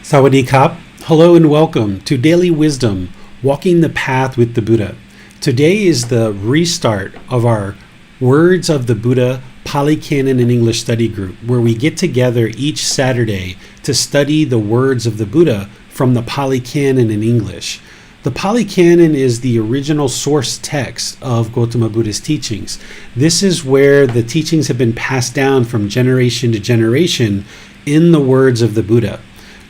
Sawadee Kap. Hello and welcome to Daily Wisdom, Walking the Path with the Buddha. Today is the restart of our Words of the Buddha Pali Canon and English study group, where we get together each Saturday to study the words of the Buddha from the Pali Canon in English. The Pali Canon is the original source text of Gotama Buddha's teachings. This is where the teachings have been passed down from generation to generation in the words of the Buddha.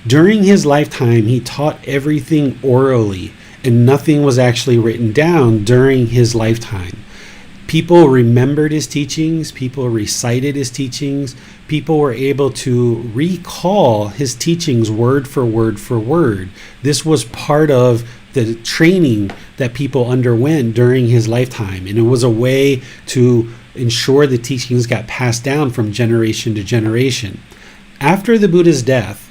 During his lifetime, he taught everything orally, and nothing was actually written down during his lifetime. People remembered his teachings, people recited his teachings, people were able to recall his teachings word for word for word. This was part of the training that people underwent during his lifetime, and it was a way to ensure the teachings got passed down from generation to generation. After the Buddha's death,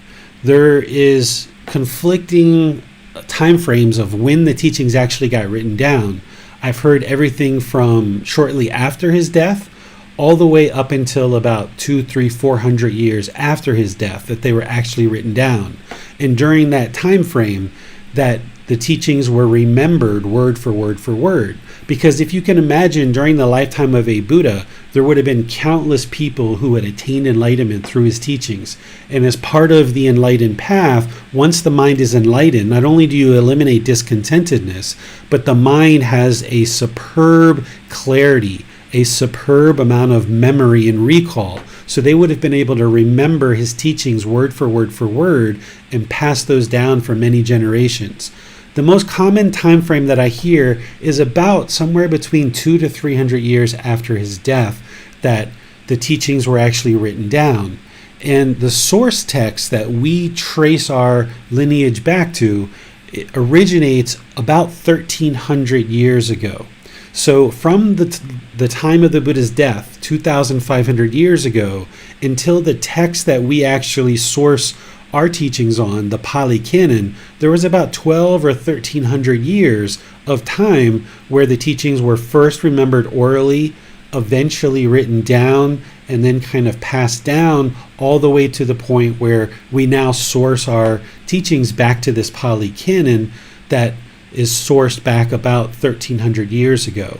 there is conflicting time frames of when the teachings actually got written down. I've heard everything from shortly after his death all the way up until about 200, 300, 400 years after his death that they were actually written down. And during that time frame, that the teachings were remembered word for word for word. Because if you can imagine, during the lifetime of a Buddha, there would have been countless people who had attained enlightenment through his teachings. And as part of the enlightened path, once the mind is enlightened, not only do you eliminate discontentedness, but the mind has a superb clarity, a superb amount of memory and recall. So they would have been able to remember his teachings word for word and pass those down for many generations. The most common time frame that I hear is about somewhere between 200 to 300 years after his death that the teachings were actually written down. And the source text that we trace our lineage back to, it originates about 1300 years ago. So from the time of the Buddha's death, 2,500 years ago, until the text that we actually source our teachings on, the Pali Canon, there was about 12 or 1300 years of time where the teachings were first remembered orally, eventually written down, and then kind of passed down all the way to the point where we now source our teachings back to this Pali Canon that is sourced back about 1300 years ago.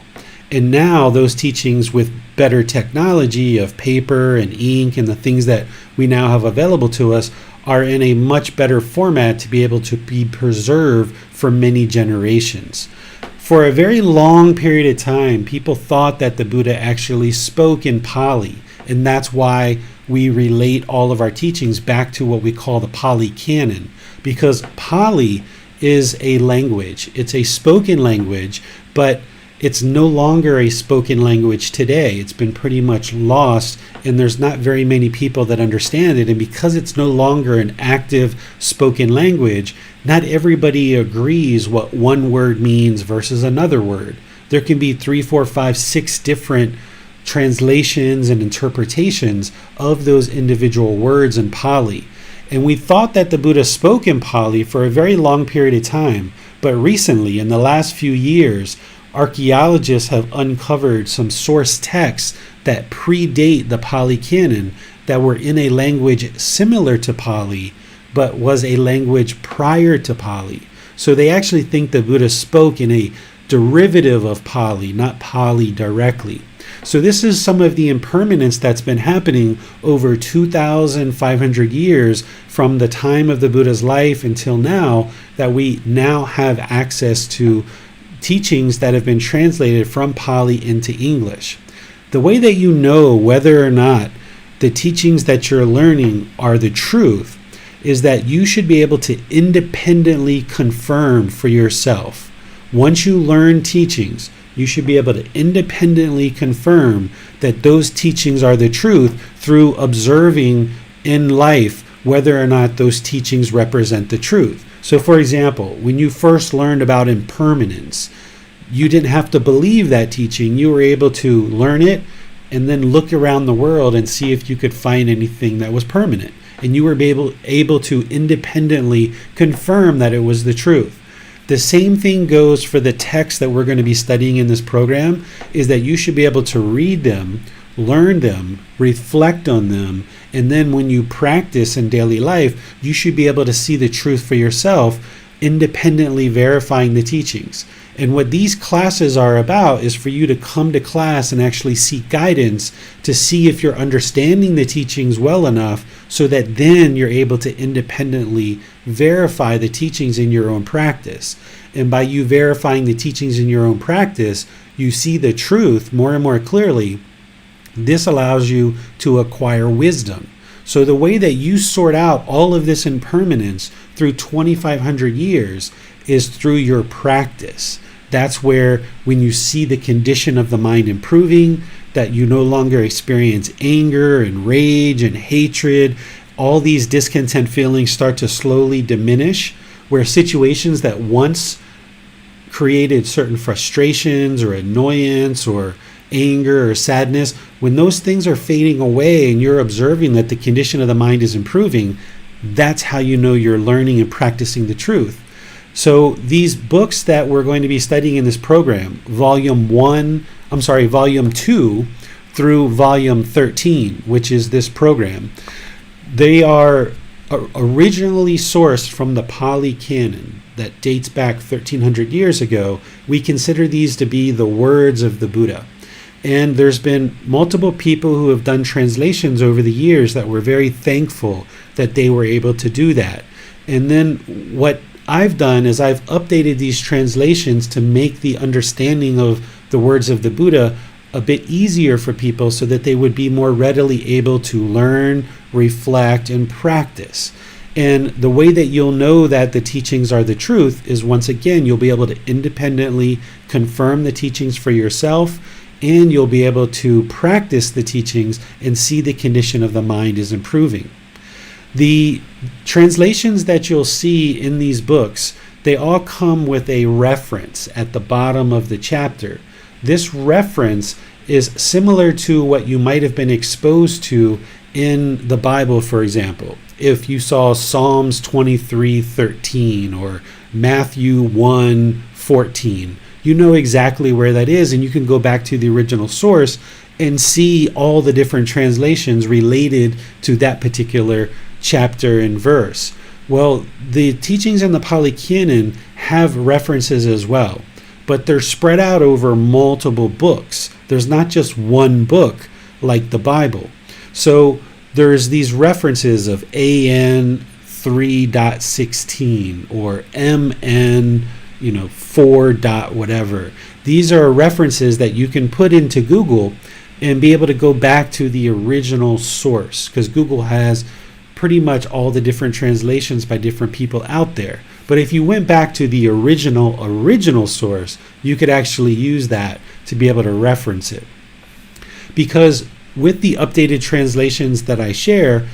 And now those teachings, with better technology of paper and ink and the things that we now have available to us, are in a much better format to be able to be preserved for many generations. For a very long period of time, people thought that the Buddha actually spoke in Pali, and that's why we relate all of our teachings back to what we call the Pali Canon, because Pali is a language. It's a spoken language, but it's no longer a spoken language today. It's been pretty much lost, and there's not very many people that understand it. And because it's no longer an active spoken language, not everybody agrees what one word means versus another word. There can be 3, 4, 5, 6 different translations and interpretations of those individual words in Pali. And we thought that the Buddha spoke in Pali for a very long period of time. But recently, in the last few years, archaeologists have uncovered some source texts that predate the Pali Canon that were in a language similar to Pali, but was a language prior to Pali. So they actually think the Buddha spoke in a derivative of Pali, not Pali directly. So this is some of the impermanence that's been happening over 2,500 years from the time of the Buddha's life until now, that we now have access to teachings that have been translated from Pali into English. The way that you know whether or not the teachings that you're learning are the truth is that you should be able to independently confirm for yourself. Once you learn teachings, you should be able to independently confirm that those teachings are the truth through observing in life whether or not those teachings represent the truth. So for example, when you first learned about impermanence, you didn't have to believe that teaching. You were able to learn it and then look around the world and see if you could find anything that was permanent. And you were able to independently confirm that it was the truth. The same thing goes for the texts that we're going to be studying in this program, is that you should be able to read them, learn them, reflect on them, and then when you practice in daily life, you should be able to see the truth for yourself, independently verifying the teachings. And what these classes are about is for you to come to class and actually seek guidance to see if you're understanding the teachings well enough so that then you're able to independently verify the teachings in your own practice. And by you verifying the teachings in your own practice, you see the truth more and more clearly. This allows you to acquire wisdom. So the way that you sort out all of this impermanence through 2,500 years is through your practice. That's where when you see the condition of the mind improving, that you no longer experience anger and rage and hatred, all these discontent feelings start to slowly diminish, where situations that once created certain frustrations or annoyance or anger or sadness, when those things are fading away and you're observing that the condition of the mind is improving, that's how you know you're learning and practicing the truth. So these books that we're going to be studying in this program, volume 2 through volume 13, which is this program, they are originally sourced from the Pali Canon that dates back 1,300 years ago. We consider these to be the words of the Buddha. And there's been multiple people who have done translations over the years that were very thankful that they were able to do that. And then what I've done is I've updated these translations to make the understanding of the words of the Buddha a bit easier for people so that they would be more readily able to learn, reflect, and practice. And the way that you'll know that the teachings are the truth is, once again, you'll be able to independently confirm the teachings for yourself, and you'll be able to practice the teachings and see the condition of the mind is improving. The translations that you'll see in these books, they all come with a reference at the bottom of the chapter. This reference is similar to what you might have been exposed to in the Bible, for example. If you saw Psalms 23:13 or Matthew 1:14, you know exactly where that is, and you can go back to the original source and see all the different translations related to that particular chapter and verse. Well, the teachings in the Pali Canon have references as well, but they're spread out over multiple books. There's not just one book like the Bible. So there's these references of AN 3.16 or MN 4. Whatever. These are references that you can put into Google and be able to go back to the original source, because Google has pretty much all the different translations by different people out there. But if you went back to the original source, you could actually use that to be able to reference it. Because with the updated translations that I share,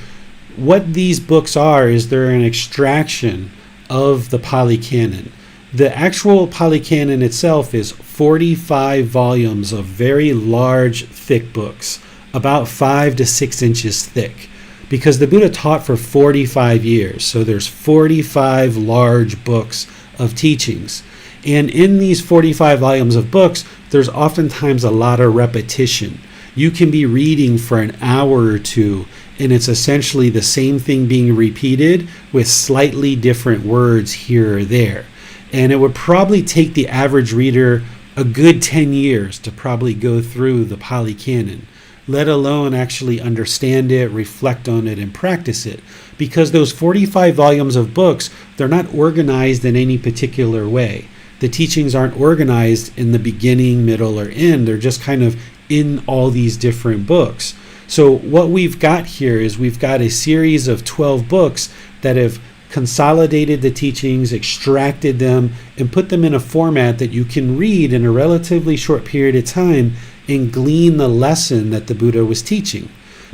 what these books are is they're an extraction of the Pali Canon. The actual Pali Canon itself is 45 volumes of very large, thick books, about 5 to 6 inches thick, because the Buddha taught for 45 years. So there's 45 large books of teachings. And in these 45 volumes of books, there's oftentimes a lot of repetition. You can be reading for an hour or two, and it's essentially the same thing being repeated with slightly different words here or there. And it would probably take the average reader a good 10 years to probably go through the Pali Canon, let alone actually understand it, reflect on it, and practice it. Because those 45 volumes of books, they're not organized in any particular way. The teachings aren't organized in the beginning, middle, or end. They're just kind of in all these different books. So what we've got here is we've got a series of 12 books that have consolidated the teachings, extracted them, and put them in a format that you can read in a relatively short period of time and glean the lesson that the Buddha was teaching.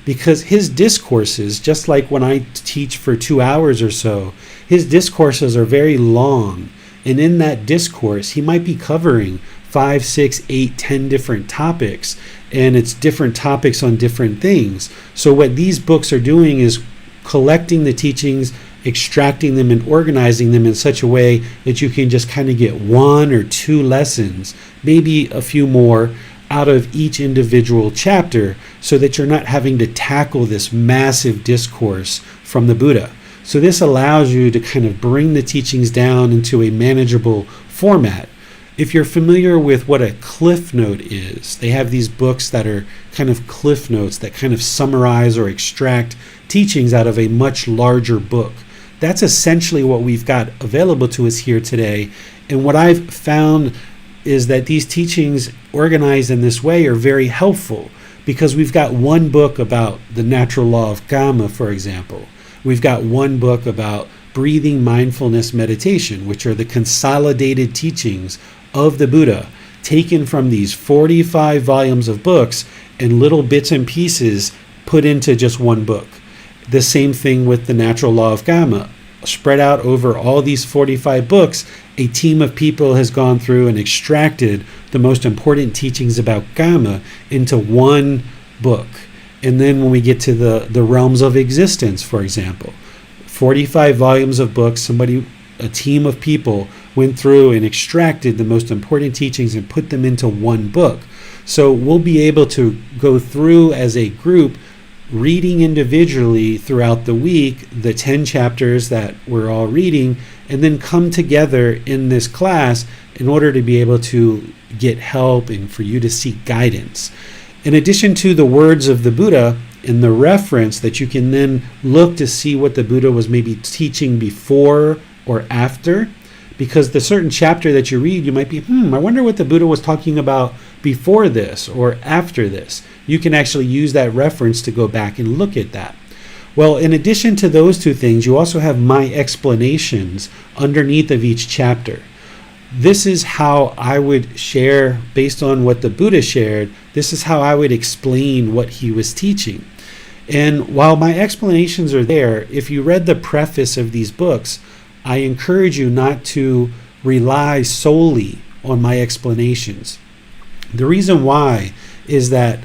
Because his discourses, just like when I teach for 2 hours or so, his discourses are very long. And in that discourse, he might be covering 5, 6, 8, 10 different topics, and it's different topics on different things. So what these books are doing is collecting the teachings, extracting them, and organizing them in such a way that you can just kind of get 1 or 2 lessons, maybe a few more, out of each individual chapter so that you're not having to tackle this massive discourse from the Buddha. So this allows you to kind of bring the teachings down into a manageable format. If you're familiar with what a cliff note is, they have these books that are kind of cliff notes that kind of summarize or extract teachings out of a much larger book. That's essentially what we've got available to us here today. And what I've found is that these teachings organized in this way are very helpful because we've got one book about the natural law of karma, for example. We've got one book about breathing mindfulness meditation, which are the consolidated teachings of the Buddha, taken from these 45 volumes of books and little bits and pieces put into just one book. The same thing with the natural law of karma. Spread out over all these 45 books, a team of people has gone through and extracted the most important teachings about karma into one book. And then when we get to the realms of existence, for example, 45 volumes of books, a team of people went through and extracted the most important teachings and put them into one book. So we'll be able to go through as a group, reading individually throughout the week, the 10 chapters that we're all reading, and then come together in this class in order to be able to get help and for you to seek guidance. In addition to the words of the Buddha and the reference that you can then look to see what the Buddha was maybe teaching before or after, because the certain chapter that you read, you might be, I wonder what the Buddha was talking about before this or after this. You can actually use that reference to go back and look at that. Well, in addition to those two things, you also have my explanations underneath of each chapter. This is how I would share, based on what the Buddha shared, this is how I would explain what he was teaching. And while my explanations are there, if you read the preface of these books, I encourage you not to rely solely on my explanations. The reason why is that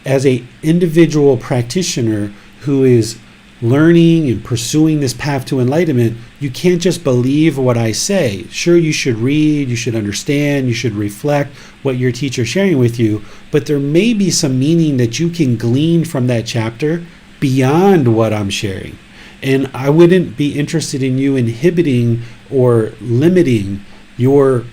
as an individual practitioner who is learning and pursuing this path to enlightenment, you can't just believe what I say. Sure, you should read, you should understand, you should reflect what your teacher's sharing with you, but there may be some meaning that you can glean from that chapter beyond what I'm sharing. And I wouldn't be interested in you inhibiting or limiting your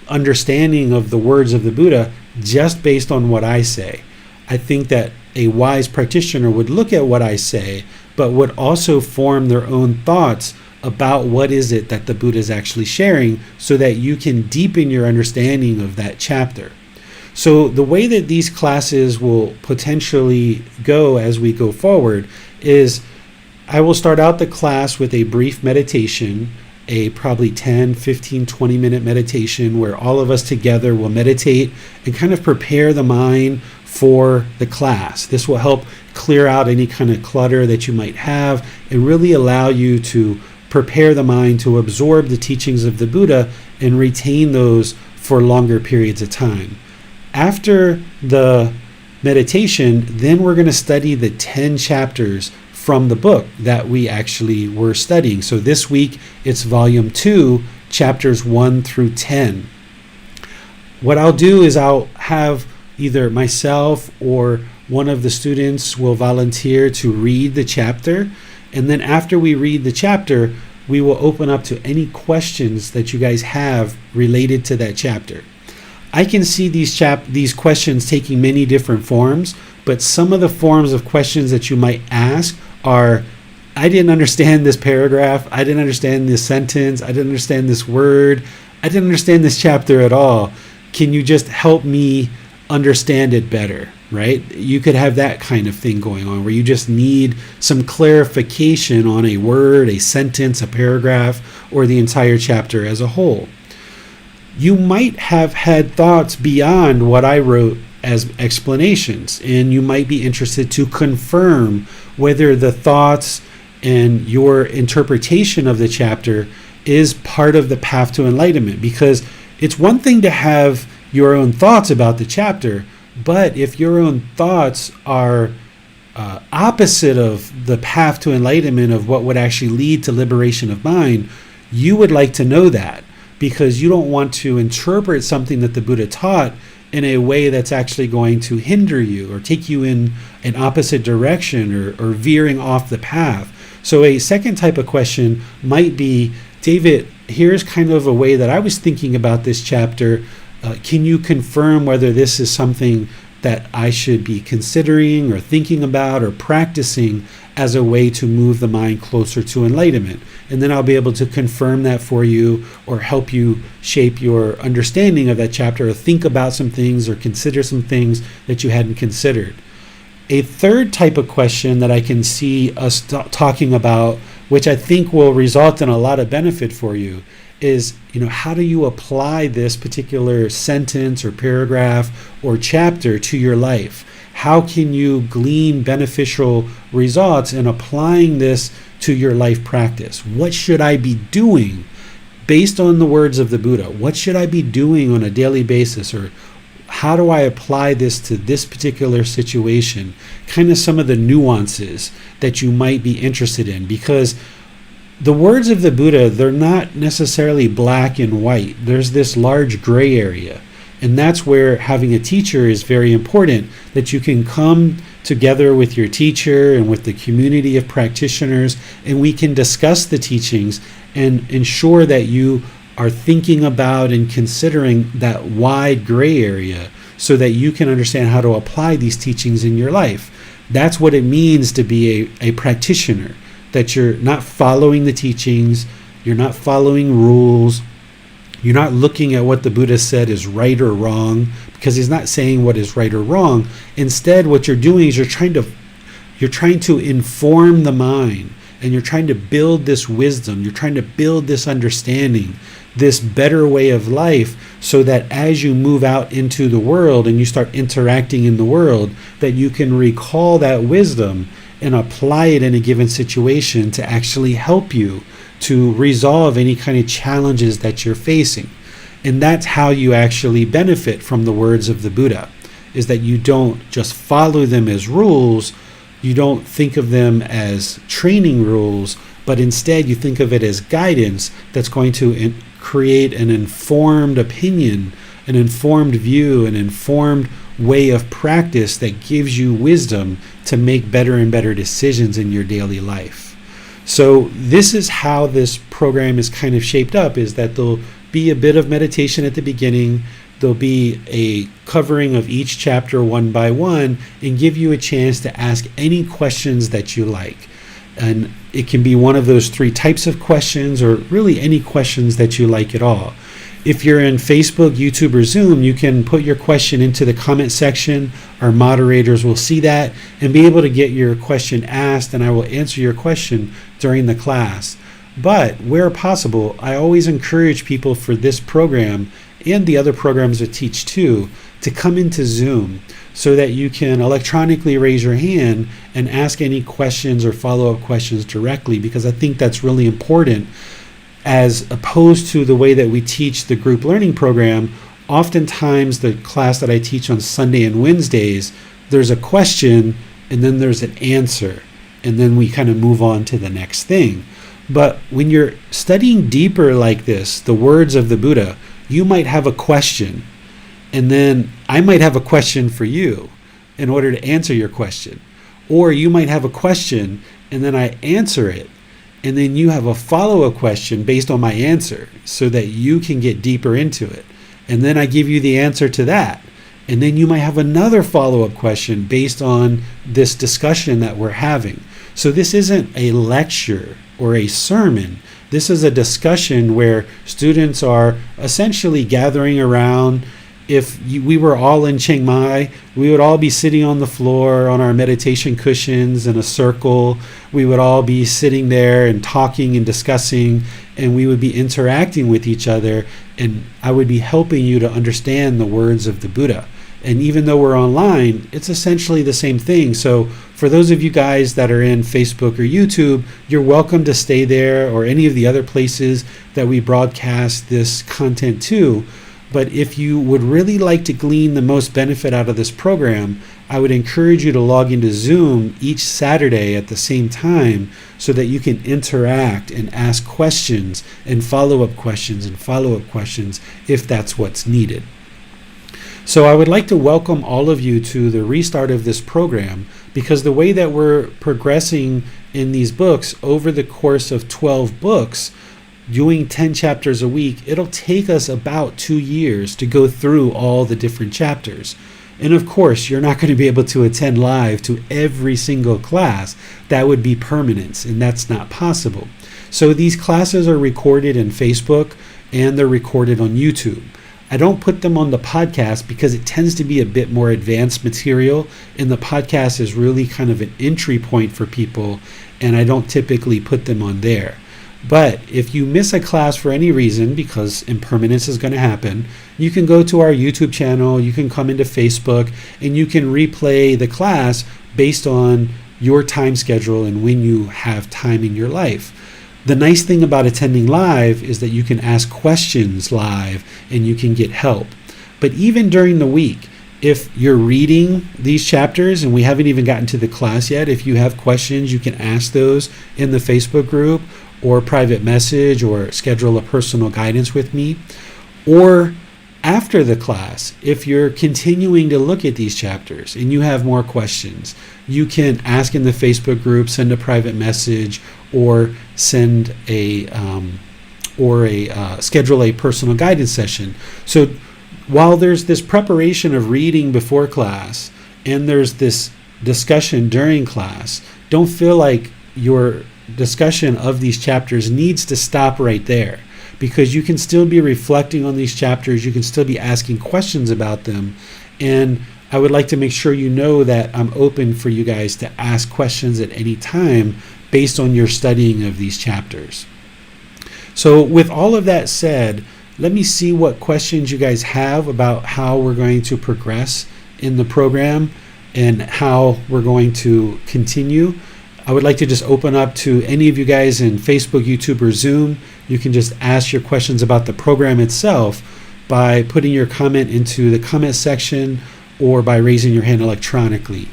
understanding of the words of the Buddha just based on what I say. I think that a wise practitioner would look at what I say, but would also form their own thoughts about what is it that the Buddha is actually sharing so that you can deepen your understanding of that chapter. So the way that these classes will potentially go as we go forward is I will start out the class with a brief meditation, a probably 10, 15, 20-minute meditation where all of us together will meditate and kind of prepare the mind for the class. This will help clear out any kind of clutter that you might have and really allow you to prepare the mind to absorb the teachings of the Buddha and retain those for longer periods of time. After the meditation, then we're going to study the 10 chapters from the book that we actually were studying. So this week it's volume 2, chapters 1 through 10. What I'll do is I'll have either myself or one of the students will volunteer to read the chapter, and then after we read the chapter, we will open up to any questions that you guys have related to that chapter. I can see these questions taking many different forms, but some of the forms of questions that you might ask are, I didn't understand this paragraph, I didn't understand this sentence, I didn't understand this word, I didn't understand this chapter at all. Can you just help me understand it better, right? You could have that kind of thing going on where you just need some clarification on a word, a sentence, a paragraph, or the entire chapter as a whole. You might have had thoughts beyond what I wrote as explanations, and you might be interested to confirm whether the thoughts and your interpretation of the chapter is part of the path to enlightenment, because it's one thing to have your own thoughts about the chapter, but if your own thoughts are opposite of the path to enlightenment, of what would actually lead to liberation of mind, you would like to know that, because you don't want to interpret something that the Buddha taught in a way that's actually going to hinder you or take you in an opposite direction or veering off the path. So a second type of question might be, David, here's kind of a way that I was thinking about this chapter. Can you confirm whether this is something that I should be considering or thinking about or practicing as a way to move the mind closer to enlightenment? And then I'll be able to confirm that for you or help you shape your understanding of that chapter or think about some things or consider some things that you hadn't considered. A third type of question that I can see us talking about, which I think will result in a lot of benefit for you, is, how do you apply this particular sentence or paragraph or chapter to your life? How can you glean beneficial results in applying this to your life practice? What should I be doing based on the words of the Buddha? What should I be doing on a daily basis? Or how do I apply this to this particular situation? Kind of some of the nuances that you might be interested in, because the words of the Buddha, they're not necessarily black and white. There's this large gray area. And that's where having a teacher is very important, that you can come together with your teacher and with the community of practitioners, and we can discuss the teachings and ensure that you are thinking about and considering that wide gray area so that you can understand how to apply these teachings in your life. That's what it means to be a practitioner, that you're not following the teachings, you're not following rules, you're not looking at what the Buddha said is right or wrong, because he's not saying what is right or wrong. Instead, what you're doing is you're trying to inform the mind, and you're trying to build this wisdom, you're trying to build this understanding, this better way of life, so that as you move out into the world and you start interacting in the world, that you can recall that wisdom and apply it in a given situation to actually help you to resolve any kind of challenges that you're facing. And that's how you actually benefit from the words of the Buddha, is that you don't just follow them as rules, you don't think of them as training rules, but instead you think of it as guidance that's going to create an informed opinion, an informed view, an informed way of practice that gives you wisdom to make better and better decisions in your daily life. So this is how this program is kind of shaped up, is that there'll be a bit of meditation at the beginning, there'll be a covering of each chapter one by one, and give you a chance to ask any questions that you like. And it can be one of those three types of questions, or really any questions that you like at all. If you're in Facebook, YouTube, or Zoom, you can put your question into the comment section. Our moderators will see that and be able to get your question asked, and I will answer your question during the class. But where possible, I always encourage people for this program and the other programs that teach too, to come into Zoom so that you can electronically raise your hand and ask any questions or follow-up questions directly, because I think that's really important. As opposed to the way that we teach the group learning program, oftentimes the class that I teach on Sunday and Wednesdays, there's a question and then there's an answer, and then we kind of move on to the next thing. But when you're studying deeper like this, the words of the Buddha, you might have a question, and then I might have a question for you in order to answer your question. Or you might have a question and then I answer it, and then you have a follow-up question based on my answer so that you can get deeper into it. And then I give you the answer to that. And then you might have another follow-up question based on this discussion that we're having. So this isn't a lecture or a sermon. This is a discussion where students are essentially gathering around. If we were all in Chiang Mai, we would all be sitting on the floor on our meditation cushions in a circle. We would all be sitting there and talking and discussing, and we would be interacting with each other, and I would be helping you to understand the words of the Buddha. And even though we're online, it's essentially the same thing. So for those of you guys that are in Facebook or YouTube, you're welcome to stay there, or any of the other places that we broadcast this content to. But if you would really like to glean the most benefit out of this program, I would encourage you to log into Zoom each Saturday at the same time so that you can interact and ask questions and follow-up questions if that's what's needed. So I would like to welcome all of you to the restart of this program, because the way that we're progressing in these books over the course of 12 books, doing 10 chapters a week, it'll take us about 2 years to go through all the different chapters. And of course, you're not going to be able to attend live to every single class. That would be permanence, and that's not possible. So these classes are recorded in Facebook, and they're recorded on YouTube. I don't put them on the podcast because it tends to be a bit more advanced material, and the podcast is really kind of an entry point for people, and I don't typically put them on there. But if you miss a class for any reason, because impermanence is going to happen, you can go to our YouTube channel, you can come into Facebook, and you can replay the class based on your time schedule and when you have time in your life. The nice thing about attending live is that you can ask questions live and you can get help. But even during the week, if you're reading these chapters and we haven't even gotten to the class yet, if you have questions, you can ask those in the Facebook group, or private message, or schedule a personal guidance with me. Or after the class, if you're continuing to look at these chapters and you have more questions, you can ask in the Facebook group, send a private message, or send schedule a personal guidance session. So while there's this preparation of reading before class and there's this discussion during class, don't feel like your discussion of these chapters needs to stop right there, because you can still be reflecting on these chapters, you can still be asking questions about them, and I would like to make sure you know that I'm open for you guys to ask questions at any time based on your studying of these chapters. So with all of that said, let me see what questions you guys have about how we're going to progress in the program and how we're going to continue. I would like to just open up to any of you guys in Facebook, YouTube, or Zoom. You can just ask your questions about the program itself by putting your comment into the comment section or by raising your hand electronically.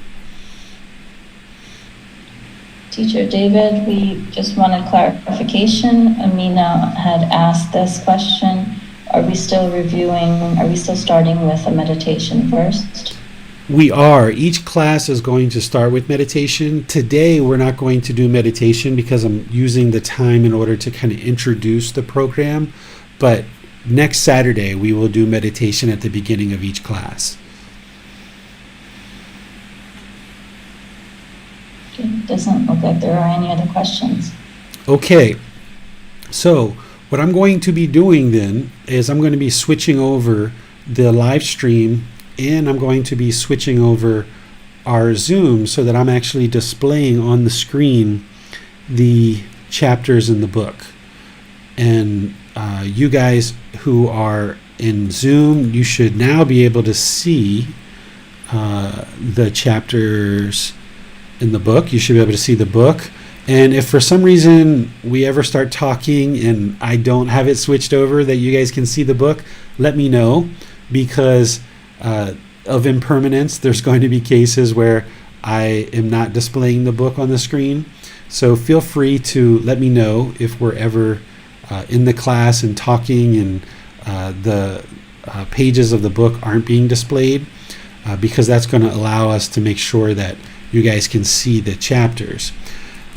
Teacher David, we just wanted clarification. Amina had asked this question. Are we still starting with a meditation first? We are. Each class is going to start with meditation. Today, we're not going to do meditation because I'm using the time in order to kind of introduce the program. But next Saturday, we will do meditation at the beginning of each class. It doesn't look like there are any other questions. Okay. So what I'm going to be doing then is I'm going to be switching over the live stream, and I'm going to be switching over our Zoom so that I'm actually displaying on the screen the chapters in the book. And you guys who are in Zoom, you should now be able to see the chapters in the book. You should be able to see the book. And if for some reason we ever start talking and I don't have it switched over that you guys can see the book, let me know, because of impermanence, there's going to be cases where I am not displaying the book on the screen. So feel free to let me know if we're ever in the class and talking and the pages of the book aren't being displayed, because that's going to allow us to make sure that you guys can see the chapters.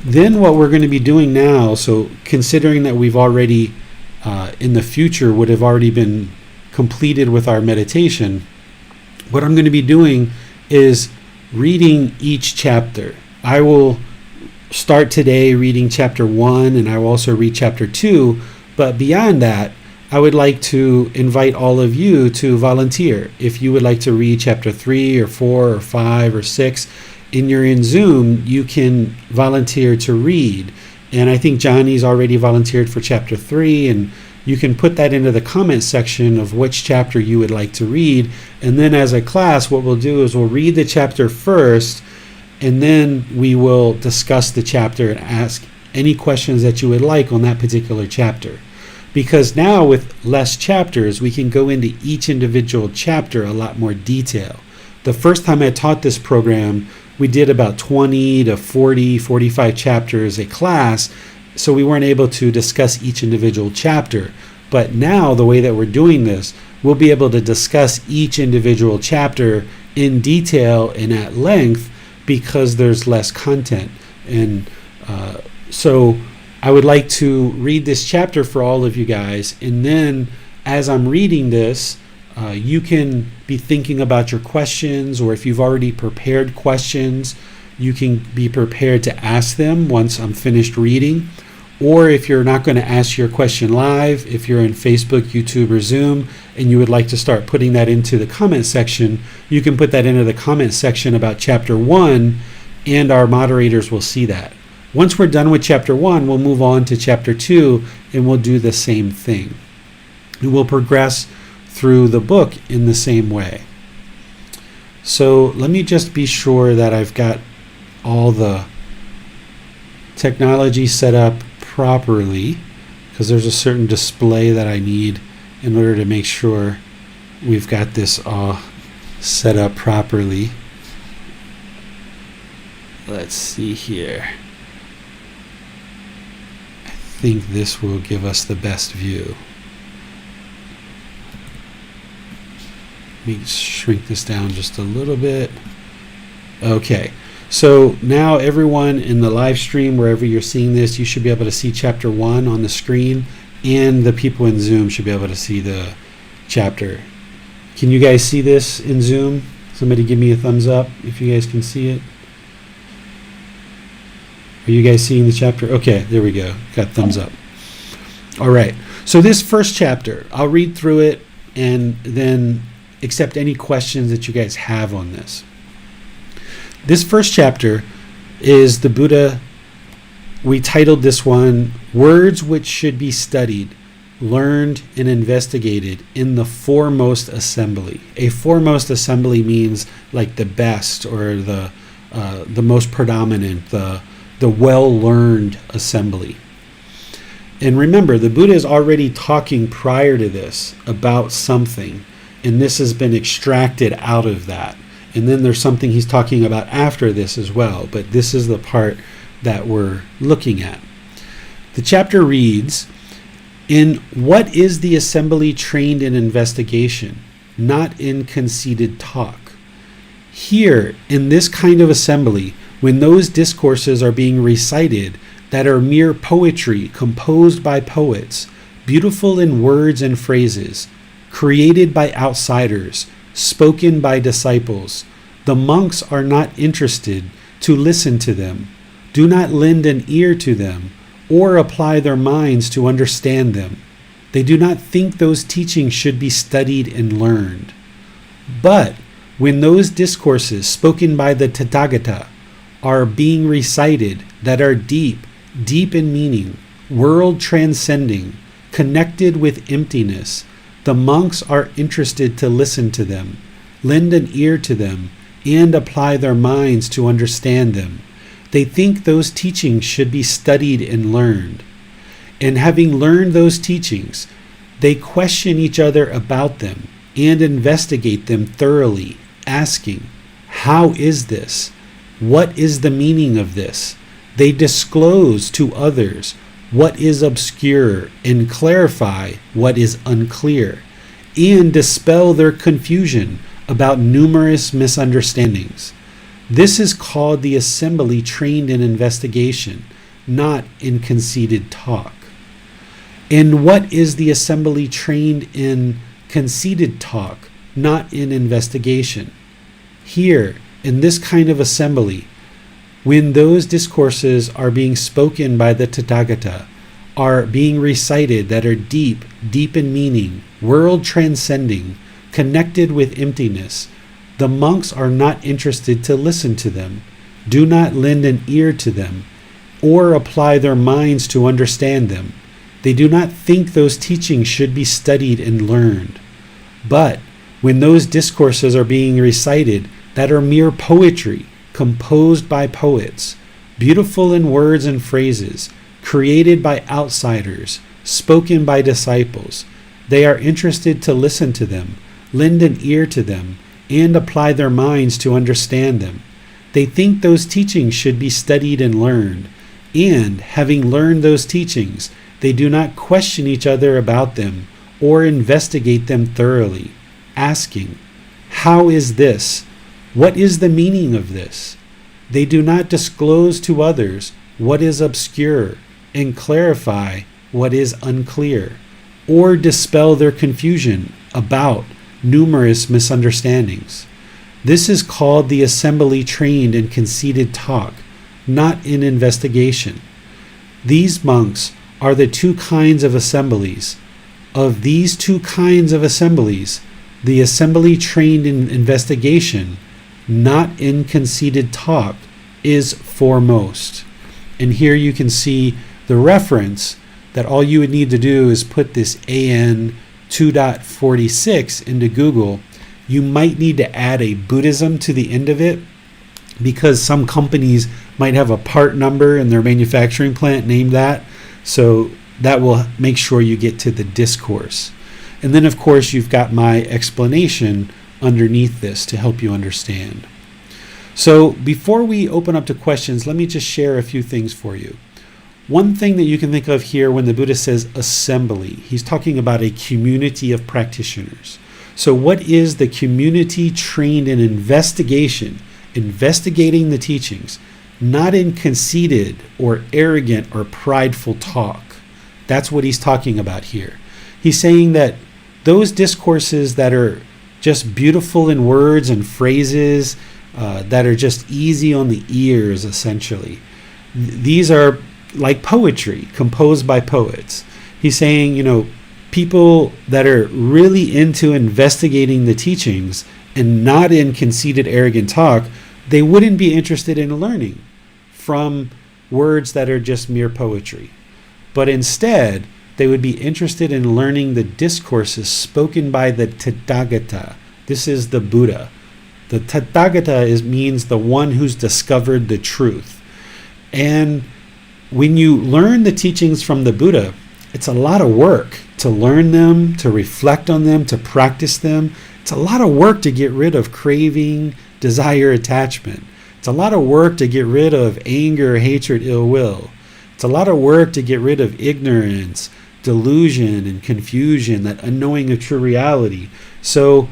Then what we're going to be doing now, so considering that we've already in the future would have already been completed with our meditation, what I'm going to be doing is reading each chapter. I will start today reading chapter 1, and I will also read chapter 2, but beyond that, I would like to invite all of you to volunteer. If you would like to read chapter 3 or 4 or 5 or 6, and you're in Zoom, you can volunteer to read. And I think Johnny's already volunteered for chapter 3, and you can put that into the comment section of which chapter you would like to read. And then as a class, what we'll do is we'll read the chapter first, and then we will discuss the chapter and ask any questions that you would like on that particular chapter. Because now with less chapters, we can go into each individual chapter a lot more detail. The first time I taught this program, we did about 20 to 40, 45 chapters a class, so we weren't able to discuss each individual chapter. But now, the way that we're doing this, we'll be able to discuss each individual chapter in detail and at length because there's less content. And so I would like to read this chapter for all of you guys, and then as I'm reading this, you can be thinking about your questions, or if you've already prepared questions, you can be prepared to ask them once I'm finished reading. Or if you're not going to ask your question live, if you're in Facebook, YouTube, or Zoom, and you would like to start putting that into the comment section, you can put that into the comment section about chapter 1, and our moderators will see that. Once we're done with chapter 1, we'll move on to chapter 2, and we'll do the same thing. And we'll progress through the book in the same way. So let me just be sure that I've got all the technology set up properly, because there's a certain display that I need in order to make sure we've got this all set up properly. Let's see here. I think this will give us the best view. Let me shrink this down just a little bit. Okay, so now everyone in the live stream, wherever you're seeing this, you should be able to see chapter 1 on the screen, and the people in Zoom should be able to see the chapter. Can you guys see this in Zoom? Somebody give me a thumbs up if you guys can see it. Are you guys seeing the chapter? Okay, there we go. Got thumbs up. All right, so this first chapter, I'll read through it and then accept any questions that you guys have on this. This first chapter is the Buddha. We titled this one, Words Which Should Be Studied, Learned, and Investigated in the Foremost Assembly. A foremost assembly means like the best, or the most predominant, the well-learned assembly. And remember, the Buddha is already talking prior to this about something, and this has been extracted out of that. And then there's something he's talking about after this as well, but this is the part that we're looking at. The chapter reads, in what is the assembly trained in investigation, not in conceited talk? Here, in this kind of assembly, when those discourses are being recited that are mere poetry composed by poets, beautiful in words and phrases, created by outsiders, spoken by disciples, the monks are not interested to listen to them, do not lend an ear to them, or apply their minds to understand them. They do not think those teachings should be studied and learned. But when those discourses spoken by the Tathagata are being recited that are deep in meaning, world transcending, connected with emptiness, the monks are interested to listen to them, lend an ear to them, and apply their minds to understand them. They think those teachings should be studied and learned. And having learned those teachings, they question each other about them and investigate them thoroughly, asking, how is this? What is the meaning of this? They disclose to others what is obscure and clarify what is unclear, and dispel their confusion about numerous misunderstandings. This is called the assembly trained in investigation, not in conceited talk. And what is the assembly trained in conceited talk, not in investigation? Here, in this kind of assembly, when those discourses are being spoken by the Tathagata, are being recited that are deep in meaning, world transcending, connected with emptiness, the monks are not interested to listen to them, do not lend an ear to them, or apply their minds to understand them. They do not think those teachings should be studied and learned. But when those discourses are being recited that are mere poetry, composed by poets, beautiful in words and phrases, created by outsiders, spoken by disciples, they are interested to listen to them, lend an ear to them, and apply their minds to understand them. They think those teachings should be studied and learned, and having learned those teachings, they do not question each other about them or investigate them thoroughly, asking, "How is this? What is the meaning of this?" They do not disclose to others what is obscure and clarify what is unclear, or dispel their confusion about numerous misunderstandings. This is called the assembly trained in conceited talk, not in investigation. These monks are the two kinds of assemblies. Of these two kinds of assemblies, the assembly trained in investigation, not in conceited talk, is foremost. And here you can see the reference that all you would need to do is put this AN 2.46 into Google. You might need to add a Buddhism to the end of it, because some companies might have a part number in their manufacturing plant named that. So that will make sure you get to the discourse. And then, of course, you've got my explanation underneath this to help you understand. So before we open up to questions, let me just share a few things for you. One thing that you can think of here when the Buddha says assembly, he's talking about a community of practitioners. So what is the community trained in investigation, investigating the teachings, not in conceited or arrogant or prideful talk? That's what he's talking about here. He's saying that those discourses that are just beautiful in words and phrases, that are just easy on the ears, essentially, these are like poetry composed by poets. He's saying, people that are really into investigating the teachings and not in conceited, arrogant talk, they wouldn't be interested in learning from words that are just mere poetry. But instead, they would be interested in learning the discourses spoken by the Tathagata. This is the Buddha. The Tathagata means the one who's discovered the truth. And when you learn the teachings from the Buddha, it's a lot of work to learn them, to reflect on them, to practice them. It's a lot of work to get rid of craving, desire, attachment. It's a lot of work to get rid of anger, hatred, ill will. It's a lot of work to get rid of ignorance, delusion, and confusion, that unknowing of true reality. So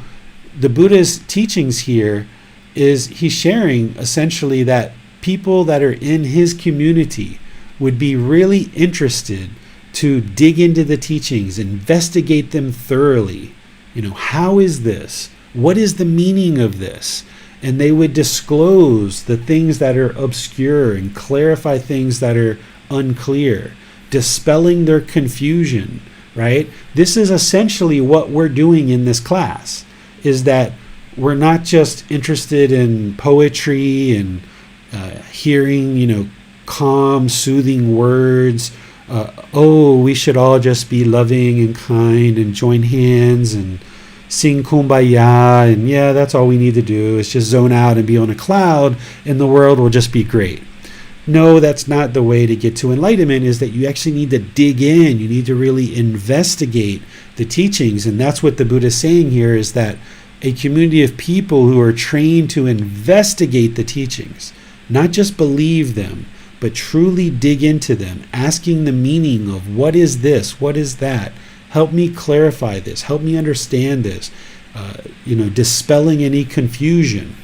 the Buddha's teachings here is he's sharing essentially that people that are in his community would be really interested to dig into the teachings, investigate them thoroughly. How is this? What is the meaning of this? And they would disclose the things that are obscure and clarify things that are unclear, dispelling their confusion, right? This is essentially what we're doing in this class, is that we're not just interested in poetry and hearing, calm, soothing words. We should all just be loving and kind and join hands and sing kumbaya, and yeah, that's all we need to do is just zone out and be on a cloud and the world will just be great. No, that's not the way to get to enlightenment, is that you actually need to dig in. You need to really investigate the teachings. And that's what the Buddha is saying here, is that a community of people who are trained to investigate the teachings, not just believe them, but truly dig into them, asking the meaning of what is this, what is that, help me clarify this, help me understand this, dispelling any confusion.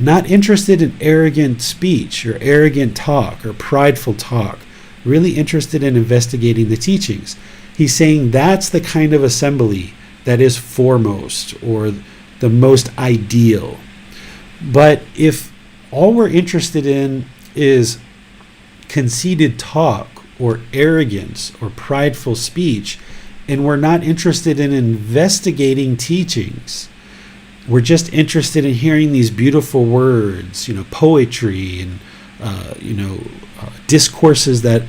Not interested in arrogant speech or arrogant talk or prideful talk, really interested in investigating the teachings. He's saying that's the kind of assembly that is foremost, or the most ideal. But if all we're interested in is conceited talk or arrogance or prideful speech, and we're not interested in investigating teachings, we're just interested in hearing these beautiful words, poetry and discourses that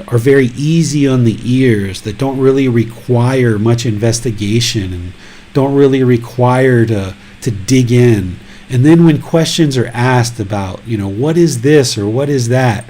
are very easy on the ears, that don't really require much investigation and don't really require to dig in. And then when questions are asked about, what is this or what is that,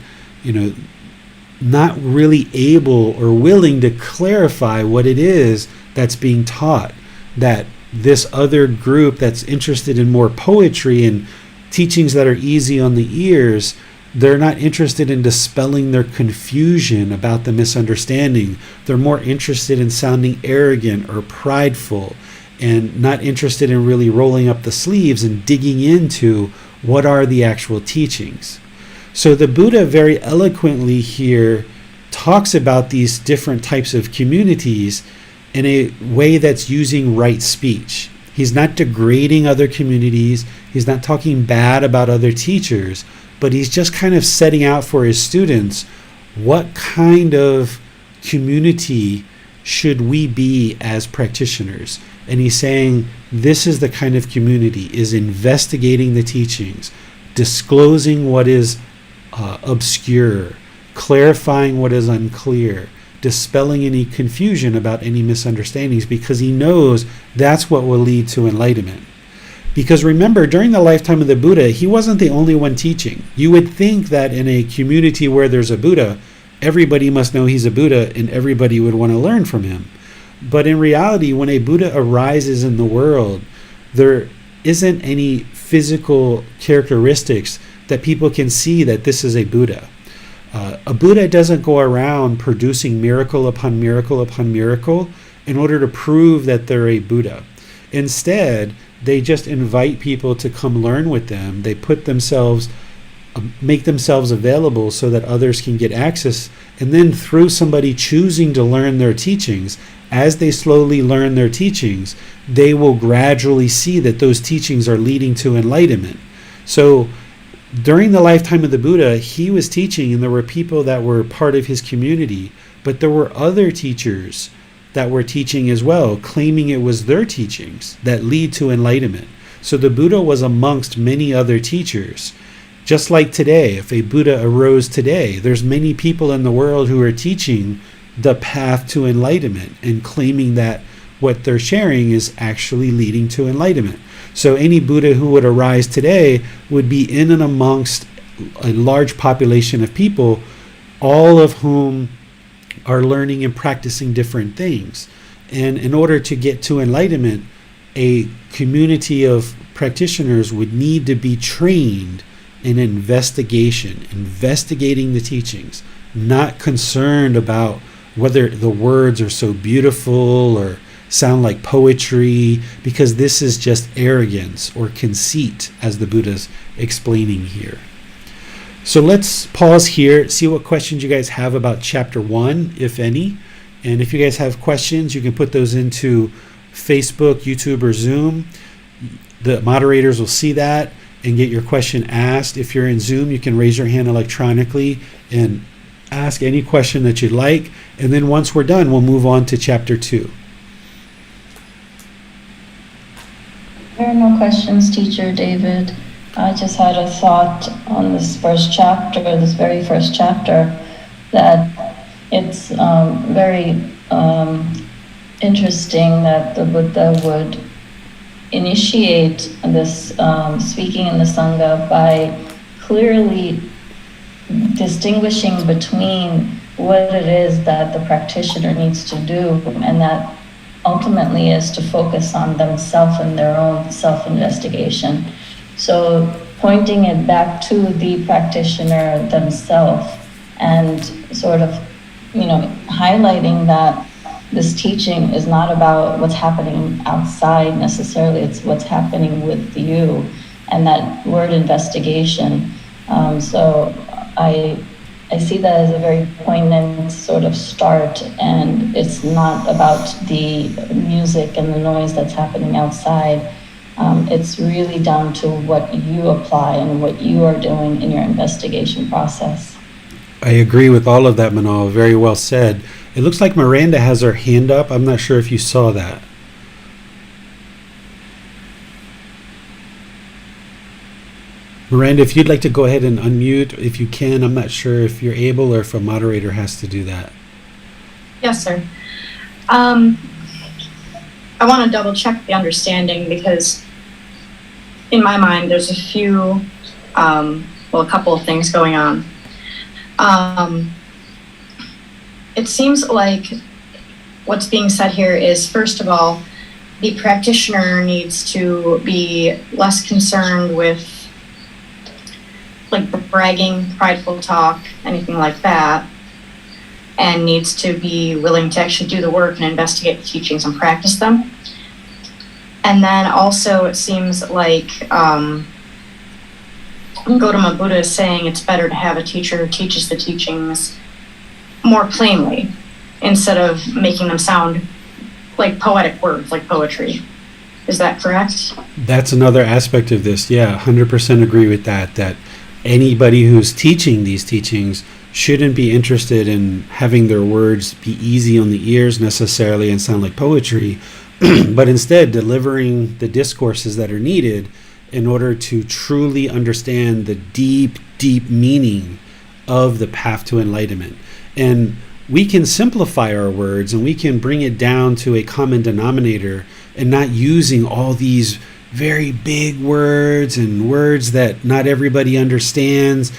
not really able or willing to clarify what it is that's being taught, that this other group that's interested in more poetry and teachings that are easy on the ears, They're not interested in dispelling their confusion about the misunderstanding. They're more interested in sounding arrogant or prideful, and not interested in really rolling up the sleeves and digging into what are the actual teachings. So the Buddha very eloquently here talks about these different types of communities in a way that's using right speech. He's not degrading other communities. He's not talking bad about other teachers, but he's just kind of setting out for his students what kind of community should we be as practitioners. And he's saying this is the kind of community, is investigating the teachings, disclosing what is obscure, clarifying what is unclear, dispelling any confusion about any misunderstandings, because he knows that's what will lead to enlightenment. Because remember, during the lifetime of the Buddha, he wasn't the only one teaching. You would think that in a community where there's a Buddha, everybody must know he's a Buddha and everybody would want to learn from him. But in reality, when a Buddha arises in the world, there isn't any physical characteristics that people can see that this is a Buddha. A Buddha doesn't go around producing miracle upon miracle upon miracle in order to prove that they're a Buddha. Instead, they just invite people to come learn with them. They make themselves available so that others can get access. And then through somebody choosing to learn their teachings, as they slowly learn their teachings, they will gradually see that those teachings are leading to enlightenment. So during the lifetime of the Buddha, he was teaching, and there were people that were part of his community, but there were other teachers that were teaching as well, claiming it was their teachings that lead to enlightenment. So the Buddha was amongst many other teachers. Just like today, if a Buddha arose today, there's many people in the world who are teaching the path to enlightenment and claiming that what they're sharing is actually leading to enlightenment. So any Buddha who would arise today would be in and amongst a large population of people, all of whom are learning and practicing different things. And in order to get to enlightenment, a community of practitioners would need to be trained in investigation, investigating the teachings, not concerned about whether the words are so beautiful or sound like poetry, because this is just arrogance or conceit, as the Buddha's explaining here. So let's pause here, see what questions you guys have about chapter 1, if any. And if you guys have questions, you can put those into Facebook, YouTube, or Zoom. The moderators will see that and get your question asked. If you're in Zoom, you can raise your hand electronically and ask any question that you'd like. And then once we're done, we'll move on to chapter 2. There are no questions, Teacher David. I just had a thought on this first chapter, this very first chapter, that it's very interesting that the Buddha would initiate this speaking in the Sangha by clearly distinguishing between what it is that the practitioner needs to do, and that ultimately is to focus on themselves and their own self-investigation. So pointing it back to the practitioner themselves and sort of, highlighting that this teaching is not about what's happening outside necessarily, it's what's happening with you, and that word investigation. So I see that as a very poignant sort of start, and it's not about the music and the noise that's happening outside. It's really down to what you apply and what you are doing in your investigation process. I agree with all of that, Manal. Very well said. It looks like Miranda has her hand up. I'm not sure if you saw that. Miranda, if you'd like to go ahead and unmute, if you can. I'm not sure if you're able or if a moderator has to do that. Yes, sir. I want to double check the understanding, because in my mind there's a couple of things going on. It seems like what's being said here is, first of all, the practitioner needs to be less concerned with like bragging, prideful talk, anything like that, and needs to be willing to actually do the work and investigate the teachings and practice them. And then also it seems like Gotama Buddha is saying it's better to have a teacher who teaches the teachings more plainly instead of making them sound like poetic words, like poetry. Is that correct? That's another aspect of this. Yeah, 100% agree with that, that anybody who's teaching these teachings shouldn't be interested in having their words be easy on the ears necessarily and sound like poetry, but instead delivering the discourses that are needed in order to truly understand the deep, deep meaning of the path to enlightenment. And we can simplify our words and we can bring it down to a common denominator and not using all these very big words and words that not everybody understands,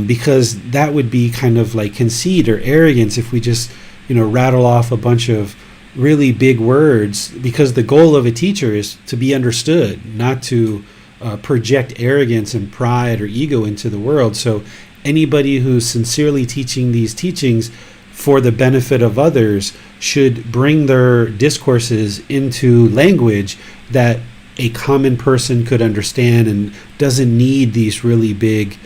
because that would be kind of like conceit or arrogance if we just, rattle off a bunch of really big words, because the goal of a teacher is to be understood, not to project arrogance and pride or ego into the world. So anybody who's sincerely teaching these teachings for the benefit of others should bring their discourses into language that a common person could understand and doesn't need these really big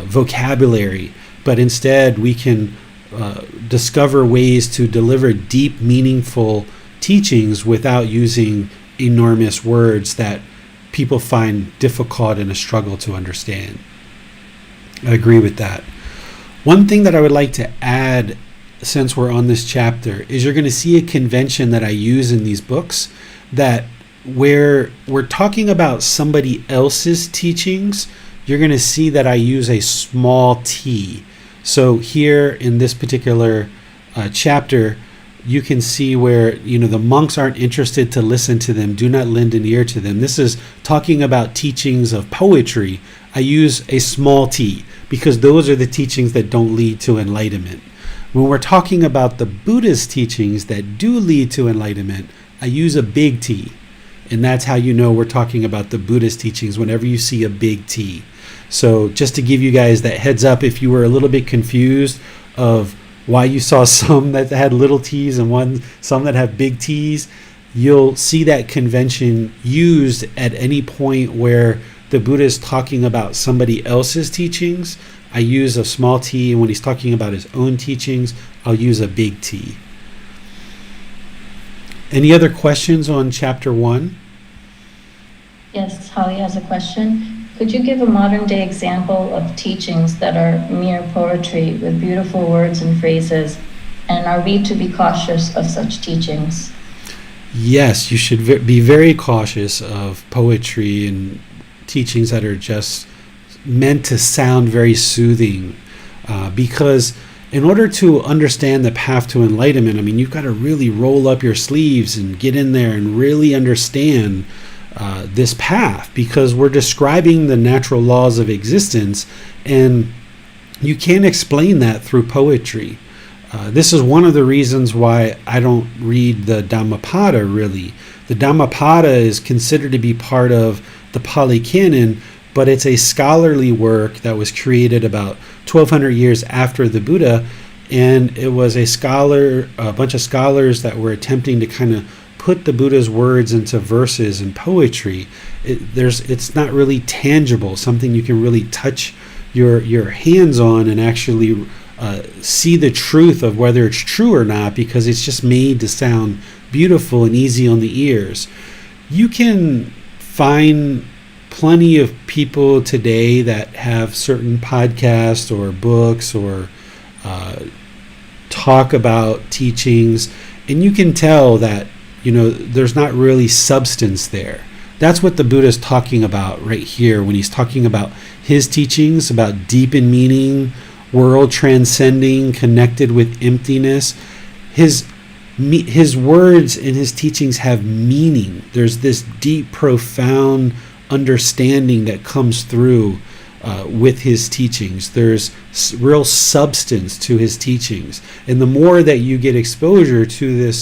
vocabulary, but instead we can discover ways to deliver deep, meaningful teachings without using enormous words that people find difficult and a struggle to understand. I agree with that. One thing that I would like to add, since we're on this chapter, is you're going to see a convention that I use in these books, that where we're talking about somebody else's teachings, you're going to see that I use a small t. So here in this particular chapter, you can see where, the monks aren't interested to listen to them. Do not lend an ear to them. This is talking about teachings of poetry. I use a small t because those are the teachings that don't lead to enlightenment. When we're talking about the Buddha's teachings that do lead to enlightenment, I use a big T. And that's how you know we're talking about the Buddha's teachings whenever you see a big T. So just to give you guys that heads up, if you were a little bit confused of why you saw some that had little t's and some that have big T's, you'll see that convention used at any point where the Buddha is talking about somebody else's teachings. I use a small t, and when he's talking about his own teachings, I'll use a big T. Any other questions on chapter 1? Yes, Holly has a question. Could you give a modern day example of teachings that are mere poetry with beautiful words and phrases? And are we to be cautious of such teachings? Yes, you should be very cautious of poetry and teachings that are just meant to sound very soothing, because in order to understand the path to enlightenment, you've got to really roll up your sleeves and get in there and really understand this path, because we're describing the natural laws of existence, and you can't explain that through poetry. This is one of the reasons why I don't read the Dhammapada, really. The Dhammapada is considered to be part of the Pali Canon, but it's a scholarly work that was created about 1,200 years after the Buddha, and it was a bunch of scholars that were attempting to kind of put the Buddha's words into verses and poetry. It's not really tangible, something you can really touch your hands on and actually see the truth of whether it's true or not, because it's just made to sound beautiful and easy on the ears. You can find plenty of people today that have certain podcasts or books or talk about teachings, and you can tell that there's not really substance there. That's what the Buddha is talking about right here when he's talking about his teachings about deep in meaning, world transcending, connected with emptiness. His words and his teachings have meaning. There's this deep, profound understanding that comes through with his teachings. There's real substance to his teachings, and the more that you get exposure to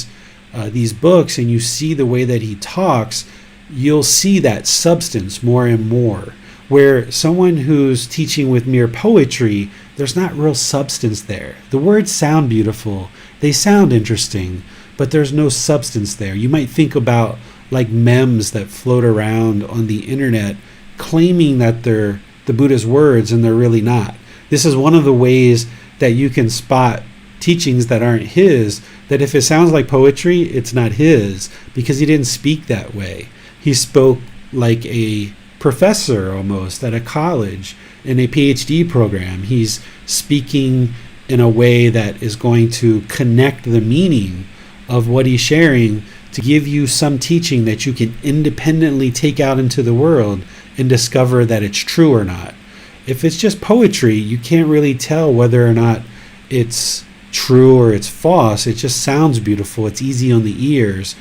these books and you see the way that he talks, you'll see that substance more and more. Where someone who's teaching with mere poetry, there's not real substance there. The words sound beautiful, they sound interesting, but there's no substance there. You might think about like memes that float around on the internet claiming that they're the Buddha's words and they're really not. This is one of the ways that you can spot teachings that aren't his, that if it sounds like poetry, it's not his, because he didn't speak that way. He spoke like a professor almost at a college in a PhD program. He's speaking in a way that is going to connect the meaning of what he's sharing to give you some teaching that you can independently take out into the world and discover that it's true or not. If it's just poetry, you can't really tell whether or not it's true or it's false. It just sounds beautiful. It's easy on the ears.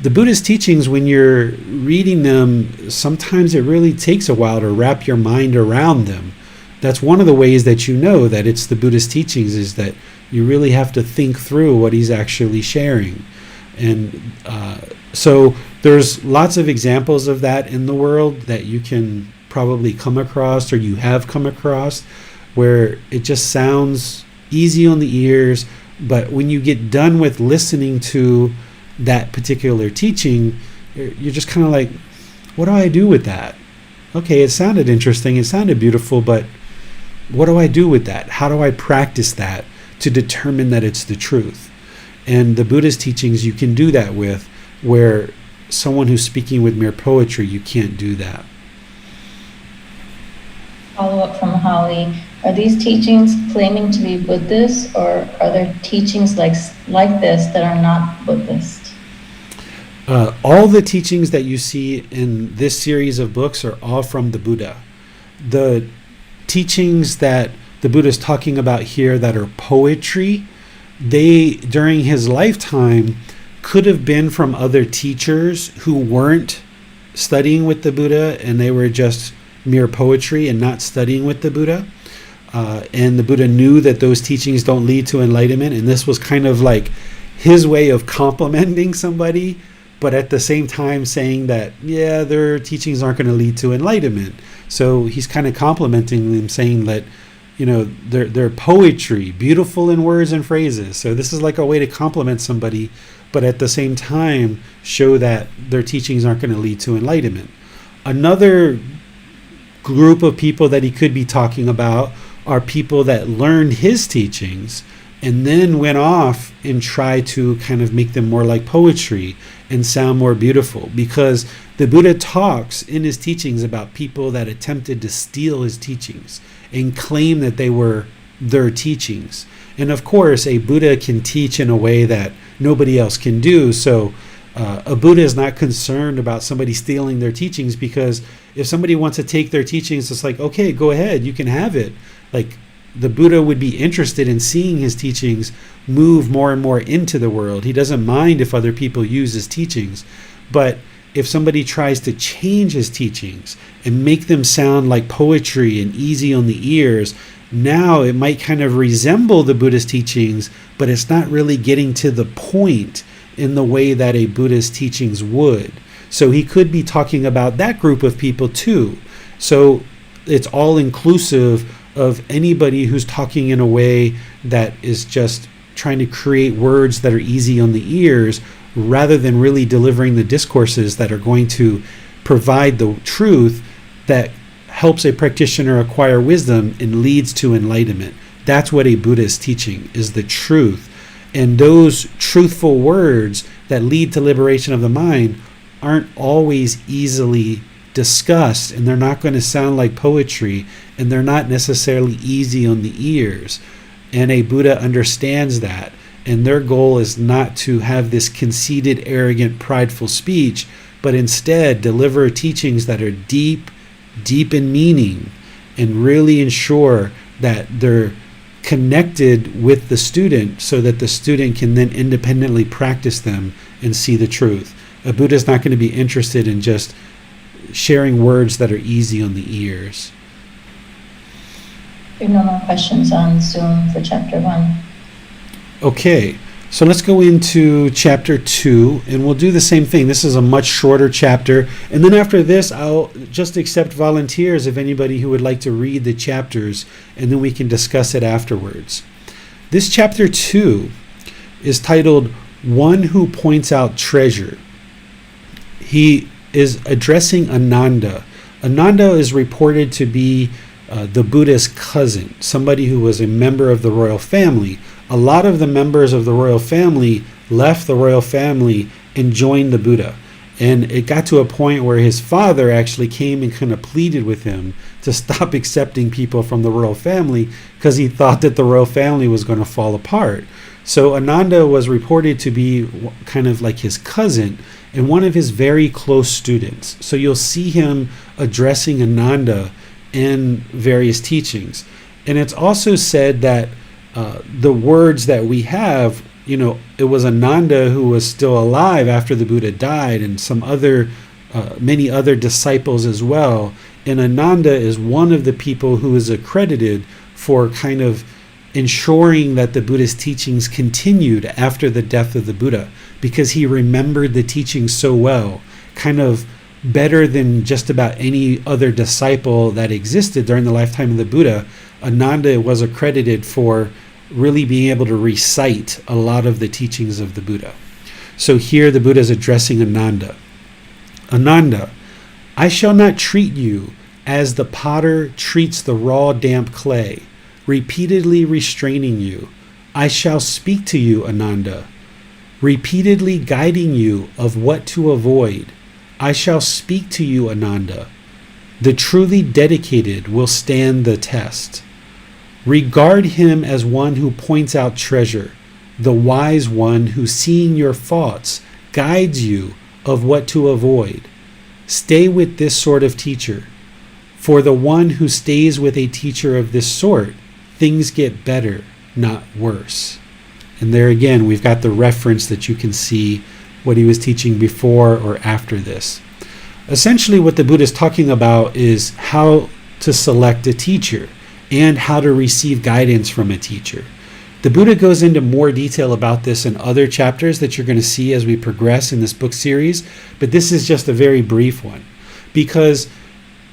The Buddha's teachings, when you're reading them, sometimes it really takes a while to wrap your mind around them. That's one of the ways that you know that it's the Buddha's teachings, is that you really have to think through what he's actually sharing. And so there's lots of examples of that in the world that you can probably come across, or you have come across, where it just sounds easy on the ears, but when you get done with listening to that particular teaching, you're just kind of like, what do I do with that? Okay, it sounded interesting, it sounded beautiful, but what do I do with that? How do I practice that to determine that it's the truth? And the Buddha's teachings you can do that with, where someone who's speaking with mere poetry, you can't do that. Follow up from Holly. Are these teachings claiming to be Buddhist, or are there teachings like this that are not Buddhist? All the teachings that you see in this series of books are all from the Buddha. The teachings that the Buddha is talking about here that are poetry, they, during his lifetime, could have been from other teachers who weren't studying with the Buddha, and they were just mere poetry and not studying with the Buddha. And the Buddha knew that those teachings don't lead to enlightenment, and this was kind of like his way of complimenting somebody, but at the same time saying that, yeah, their teachings aren't going to lead to enlightenment. So he's kind of complimenting them, saying that, you know, they're poetry, beautiful in words and phrases. So this is like a way to compliment somebody, but at the same time show that their teachings aren't going to lead to enlightenment. Another group of people that he could be talking about are people that learned his teachings and then went off and tried to kind of make them more like poetry and sound more beautiful, because the Buddha talks in his teachings about people that attempted to steal his teachings and claim that they were their teachings. And of course, a Buddha can teach in a way that nobody else can do. So a Buddha is not concerned about somebody stealing their teachings, because if somebody wants to take their teachings, it's like, okay, go ahead, you can have it. Like, the Buddha would be interested in seeing his teachings move more and more into the world. He doesn't mind if other people use his teachings. But if somebody tries to change his teachings and make them sound like poetry and easy on the ears, now it might kind of resemble the Buddha's teachings, but it's not really getting to the point in the way that a Buddha's teachings would. So he could be talking about that group of people too. So it's all inclusive of anybody who's talking in a way that is just trying to create words that are easy on the ears, rather than really delivering the discourses that are going to provide the truth that helps a practitioner acquire wisdom and leads to enlightenment. That's what a Buddha is teaching, is the truth. And those truthful words that lead to liberation of the mind aren't always easily discussed, and they're not going to sound like poetry, and they're not necessarily easy on the ears. And a Buddha understands that, and their goal is not to have this conceited, arrogant, prideful speech, but instead deliver teachings that are deep in meaning, and really ensure that they're connected with the student, so that the student can then independently practice them and see the truth. A Buddha is not going to be interested in just sharing words that are easy on the ears. There are no more questions on Zoom for chapter 1. Okay, So let's go into chapter 2, and we'll do the same thing. This is a much shorter chapter. And then after this, I'll just accept volunteers of anybody who would like to read the chapters, and then we can discuss it afterwards. This chapter 2 is titled, One Who Points Out Treasure. He is addressing Ananda. Ananda is reported to be the Buddha's cousin, somebody who was a member of the royal family. A lot of the members of the royal family left the royal family and joined the Buddha. And it got to a point where his father actually came and kind of pleaded with him to stop accepting people from the royal family because he thought that the royal family was going to fall apart. So Ananda was reported to be kind of like his cousin and one of his very close students. So you'll see him addressing Ananda in various teachings. And it's also said that the words that we have, it was Ananda who was still alive after the Buddha died, and some other, many other disciples as well. And Ananda is one of the people who is accredited for kind of ensuring that the Buddha's teachings continued after the death of the Buddha, because he remembered the teachings so well, kind of better than just about any other disciple that existed during the lifetime of the Buddha. Ananda was accredited for really being able to recite a lot of the teachings of the Buddha. So here the Buddha is addressing Ananda. Ananda, I shall not treat you as the potter treats the raw, damp clay, repeatedly restraining you. I shall speak to you, Ananda, repeatedly guiding you of what to avoid. I shall speak to you, Ananda. The truly dedicated will stand the test. Regard him as one who points out treasure, the wise one who, seeing your faults, guides you of what to avoid. Stay with this sort of teacher. For the one who stays with a teacher of this sort, things get better, not worse. And there again, we've got the reference that you can see what he was teaching before or after this. Essentially, what the Buddha is talking about is how to select a teacher and how to receive guidance from a teacher. The Buddha goes into more detail about this in other chapters that you're going to see as we progress in this book series, but this is just a very brief one. Because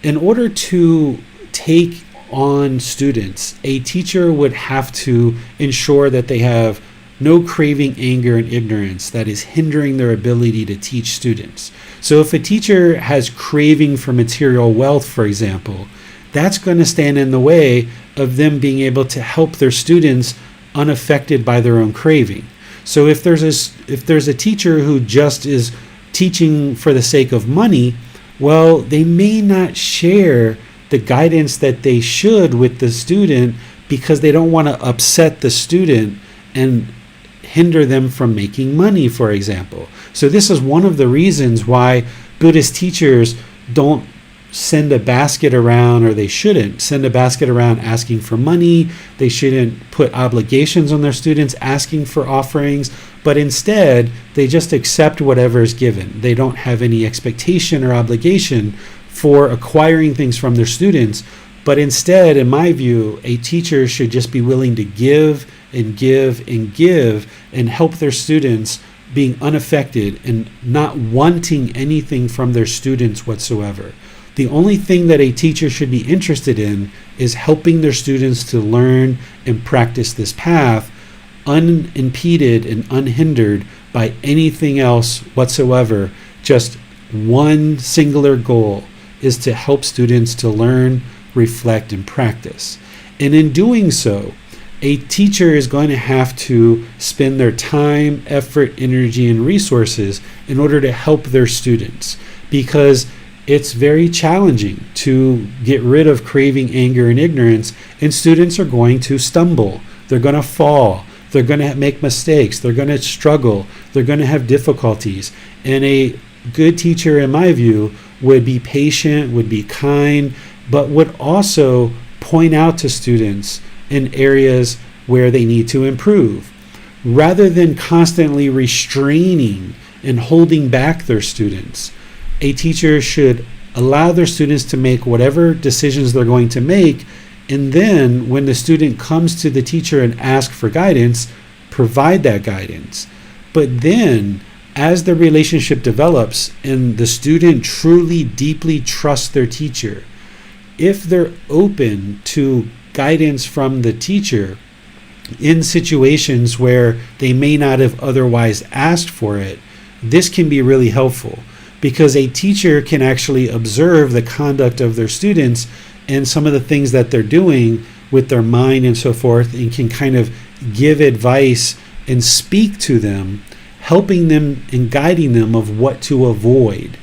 in order to take on students, a teacher would have to ensure that they have no craving, anger, and ignorance that is hindering their ability to teach students. So if a teacher has craving for material wealth, for example, that's going to stand in the way of them being able to help their students unaffected by their own craving. So if there's a teacher who just is teaching for the sake of money, well, they may not share the guidance that they should with the student because they don't want to upset the student and hinder them from making money, for example. So this is one of the reasons why Buddhist teachers don't send a basket around, or they shouldn't send a basket around asking for money. They shouldn't put obligations on their students asking for offerings, but instead they just accept whatever is given. They don't have any expectation or obligation for acquiring things from their students, but instead, in my view, a teacher should just be willing to give and give and give and help their students, being unaffected and not wanting anything from their students whatsoever. The only thing that a teacher should be interested in is helping their students to learn and practice this path unimpeded and unhindered by anything else whatsoever. Just one singular goal is to help students to learn, reflect, and practice. And in doing so, a teacher is going to have to spend their time, effort, energy, and resources in order to help their students, because it's very challenging to get rid of craving, anger, and ignorance, and students are going to stumble. They're going to fall. They're going to make mistakes. They're going to struggle. They're going to have difficulties. And a good teacher, in my view, would be patient, would be kind, but would also point out to students in areas where they need to improve, rather than constantly restraining and holding back their students. A teacher should allow their students to make whatever decisions they're going to make, and then when the student comes to the teacher and asks for guidance, provide that guidance. But then, as the relationship develops and the student truly, deeply trusts their teacher, if they're open to guidance from the teacher in situations where they may not have otherwise asked for it, this can be really helpful, because a teacher can actually observe the conduct of their students and some of the things that they're doing with their mind and so forth, and can kind of give advice and speak to them, helping them and guiding them of what to avoid.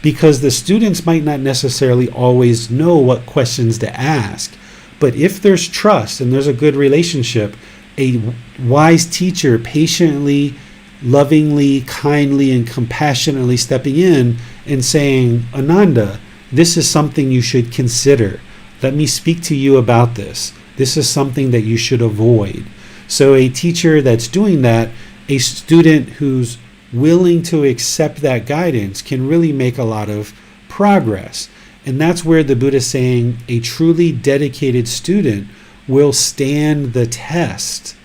Because the students might not necessarily always know what questions to ask. But if there's trust and there's a good relationship, a wise teacher patiently, lovingly, kindly, and compassionately stepping in and saying, Ananda, this is something you should consider. Let me speak to you about this. This is something that you should avoid. So a teacher that's doing that, a student who's willing to accept that guidance, can really make a lot of progress. And that's where the Buddha is saying a truly dedicated student will stand the test.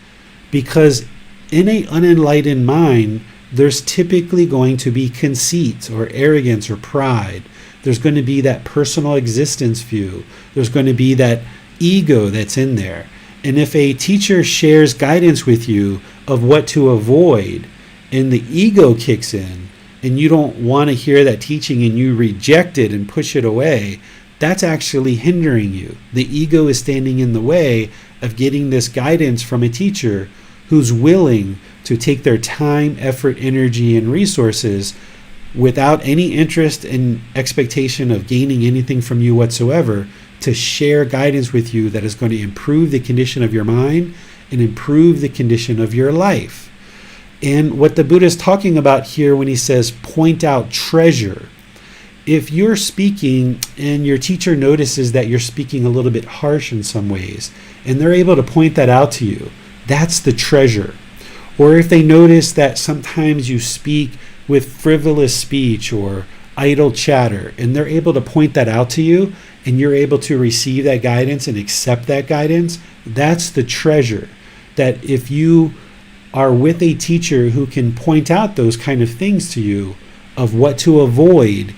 Because in an unenlightened mind, there's typically going to be conceit or arrogance or pride. There's going to be that personal existence view. There's going to be that ego that's in there. And if a teacher shares guidance with you of what to avoid, and the ego kicks in, and you don't want to hear that teaching and you reject it and push it away, that's actually hindering you. The ego is standing in the way of getting this guidance from a teacher who's willing to take their time, effort, energy, and resources without any interest and expectation of gaining anything from you whatsoever, to share guidance with you that is going to improve the condition of your mind and improve the condition of your life. And what the Buddha is talking about here when he says point out treasure, if you're speaking and your teacher notices that you're speaking a little bit harsh in some ways, and they're able to point that out to you, that's the treasure. Or if they notice that sometimes you speak with frivolous speech or idle chatter, and they're able to point that out to you, and you're able to receive that guidance and accept that guidance, that's the treasure. That if you are with a teacher who can point out those kind of things to you of what to avoid,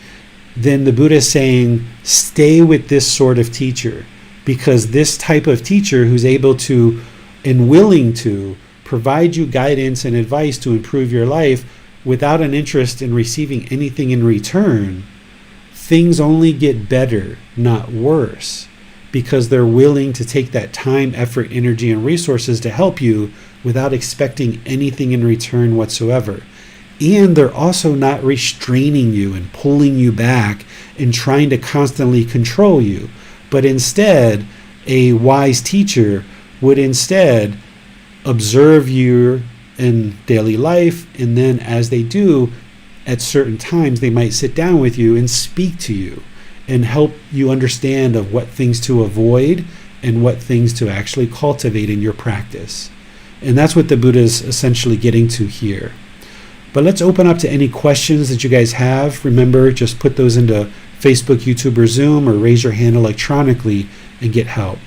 then the Buddha is saying, stay with this sort of teacher, because this type of teacher who's able to and willing to provide you guidance and advice to improve your life without an interest in receiving anything in return, things only get better, not worse, because they're willing to take that time, effort, energy, and resources to help you without expecting anything in return whatsoever. And they're also not restraining you and pulling you back and trying to constantly control you. But instead, a wise teacher would instead observe you in daily life, and then as they do, at certain times, they might sit down with you and speak to you and help you understand of what things to avoid and what things to actually cultivate in your practice. And that's what the Buddha is essentially getting to here. But let's open up to any questions that you guys have. Remember, just put those into Facebook, YouTube, or Zoom, or raise your hand electronically and get help.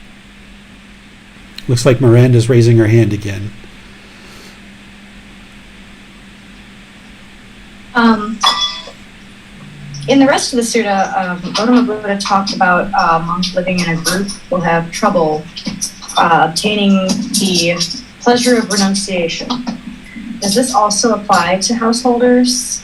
Looks like Miranda's raising her hand again. In the rest of the sutta, Gotama Buddha talked about monks living in a group will have trouble obtaining the pleasure of renunciation. Does this also apply to householders?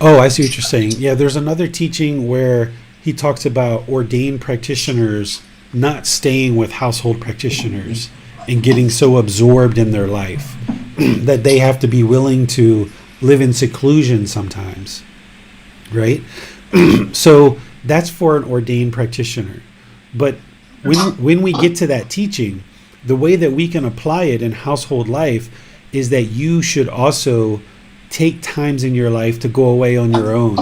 Oh, I see what you're saying. Yeah, there's another teaching where he talks about ordained practitioners not staying with household practitioners and getting so absorbed in their life that they have to be willing to live in seclusion sometimes, right? So that's for an ordained practitioner. But when we get to that teaching, the way that we can apply it in household life is that you should also take times in your life to go away on your own,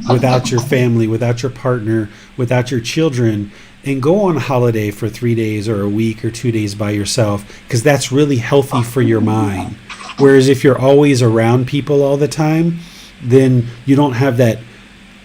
without your family, without your partner, without your children, and go on holiday for 3 days or a week or 2 days by yourself, because that's really healthy for your mind. Whereas if you're always around people all the time, then you don't have that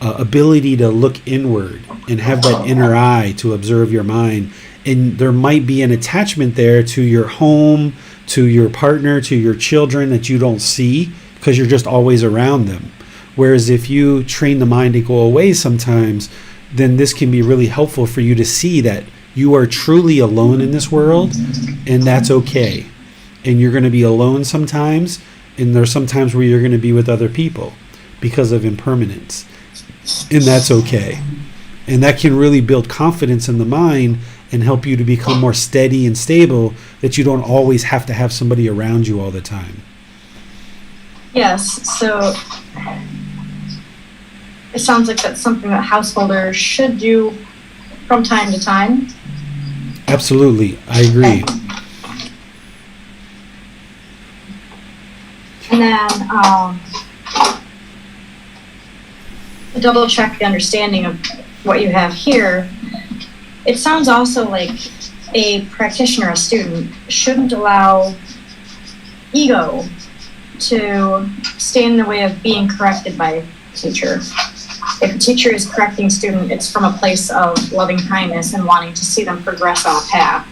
ability to look inward and have that inner eye to observe your mind. And there might be an attachment there to your home, to your partner, to your children that you don't see because you're just always around them. Whereas if you train the mind to go away sometimes, then this can be really helpful for you to see that you are truly alone in this world, and that's okay. And you're going to be alone sometimes, and there's some times where you're going to be with other people because of impermanence, and that's okay. And that can really build confidence in the mind and help you to become more steady and stable, that you don't always have to have somebody around you all the time. Yes, so it sounds like that's something that householders should do from time to time. Absolutely, I agree. And then to double check the understanding of what you have here, it sounds also like a practitioner, a student, shouldn't allow ego to stand in the way of being corrected by a teacher. If a teacher is correcting a student, it's from a place of loving kindness and wanting to see them progress on a path.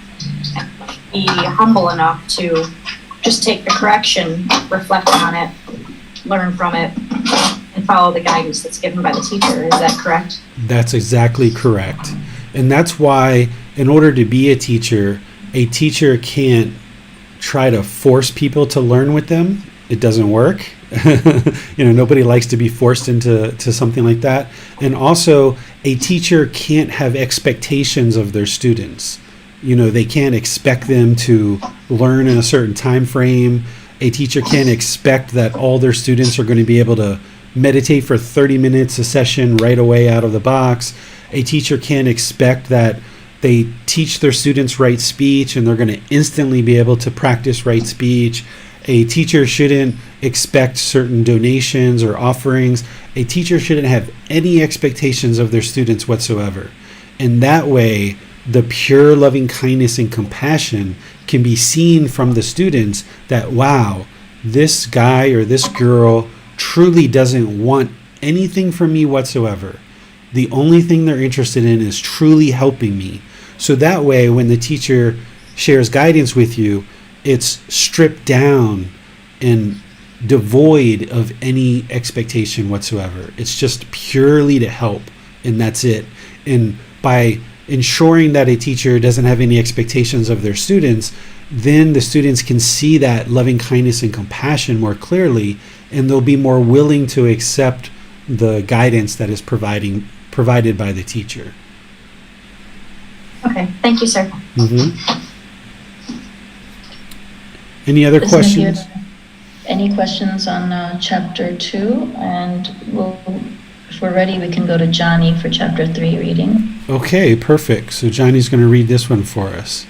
And be humble enough to just take the correction, reflect on it, learn from it, and follow the guidance that's given by the teacher. Is that correct? That's exactly correct. And that's why, in order to be a teacher can't try to force people to learn with them. It doesn't work. Nobody likes to be forced into something like that. And also, a teacher can't have expectations of their students. They can't expect them to learn in a certain time frame. A teacher can't expect that all their students are going to be able to meditate for 30 minutes a session right away out of the box. A teacher can't expect that they teach their students right speech and they're going to instantly be able to practice right speech. A teacher shouldn't expect certain donations or offerings. A teacher shouldn't have any expectations of their students whatsoever. And that way, the pure loving kindness and compassion can be seen from the students that, wow, this guy or this girl truly doesn't want anything from me whatsoever. The only thing they're interested in is truly helping me. So that way, when the teacher shares guidance with you, it's stripped down and devoid of any expectation whatsoever. It's just purely to help, and that's it. And by ensuring that a teacher doesn't have any expectations of their students, then the students can see that loving kindness and compassion more clearly, and they'll be more willing to accept the guidance that is provided by the teacher. Okay, thank you, sir. Mm-hmm. Any other questions? Any questions on chapter 2? And if we're ready, we can go to Johnny for chapter 3 reading. Okay, perfect. So Johnny's going to read this one for us.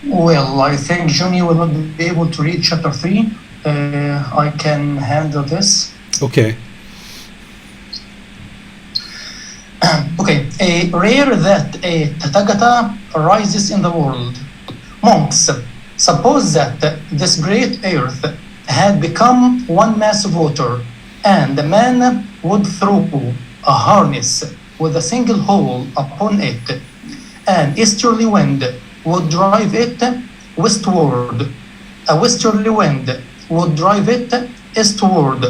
Well, I think Johnny will not be able to read chapter 3. I can handle this. Okay. Okay, rare that a Tathagata arises in the world. Monks, suppose that this great earth had become one mass of water, and the man would throw a harness with a single hole upon it. An easterly wind would drive it westward. A westerly wind would drive it eastward.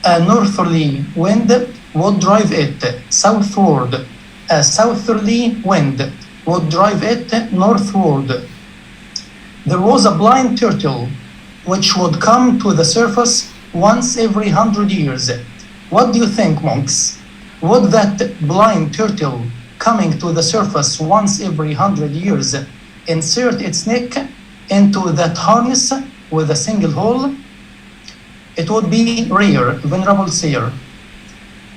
A northerly wind would drive it southward. A southerly wind would drive it northward. There was a blind turtle which would come to the surface once every 100 years. What do you think, monks? Would that blind turtle coming to the surface once every 100 years insert its neck into that harness with a single hole? It would be rare, Venerable Seer,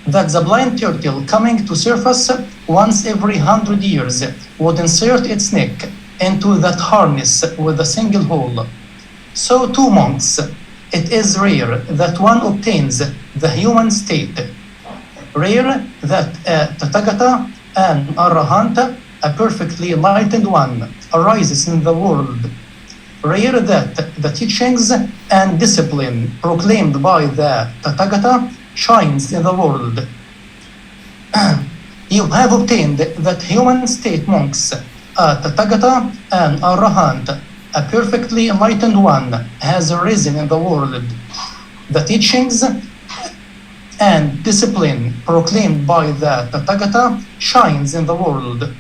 that the blind turtle coming to surface once every 100 years would insert its neck into that harness with a single hole. So too, monks, it is rare that one obtains the human state. Rare that a Tathagata, an Arahanta, a perfectly enlightened one, arises in the world. Rare that the teachings and discipline proclaimed by the Tathagata shines in the world. You have obtained that human state, monks, a Tathagata, an Arahant, a perfectly enlightened one, has arisen in the world. The teachings and discipline proclaimed by the Tathagata shines in the world.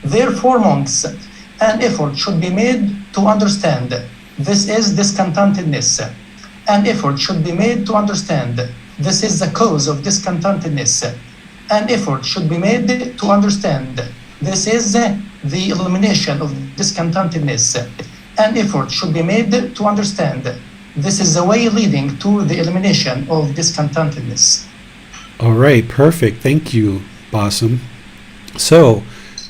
Therefore, monks, an effort should be made to understand this is discontentedness. An effort should be made to understand this is the cause of discontentedness. An effort should be made to understand this is the elimination of discontentedness. An effort should be made to understand this is the way leading to the elimination of discontentedness. All right, perfect. Thank you, Wholesome. So,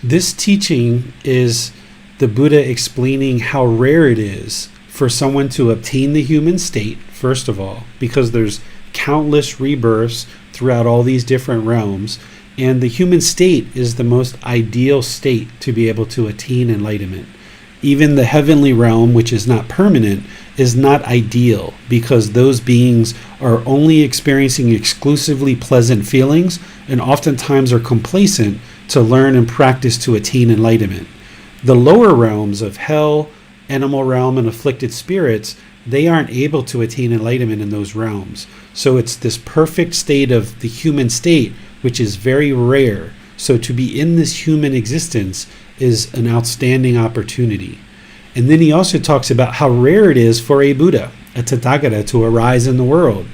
this teaching is the Buddha explaining how rare it is for someone to obtain the human state, first of all, because there's countless rebirths throughout all these different realms, and the human state is the most ideal state to be able to attain enlightenment. Even the heavenly realm, which is not permanent, is not ideal because those beings are only experiencing exclusively pleasant feelings and oftentimes are complacent to learn and practice to attain enlightenment. The lower realms of hell, animal realm, and afflicted spirits, they aren't able to attain enlightenment in those realms. So it's this perfect state of the human state, which is very rare. So to be in this human existence is an outstanding opportunity. And then he also talks about how rare it is for a Buddha, a Tathagata, to arise in the world.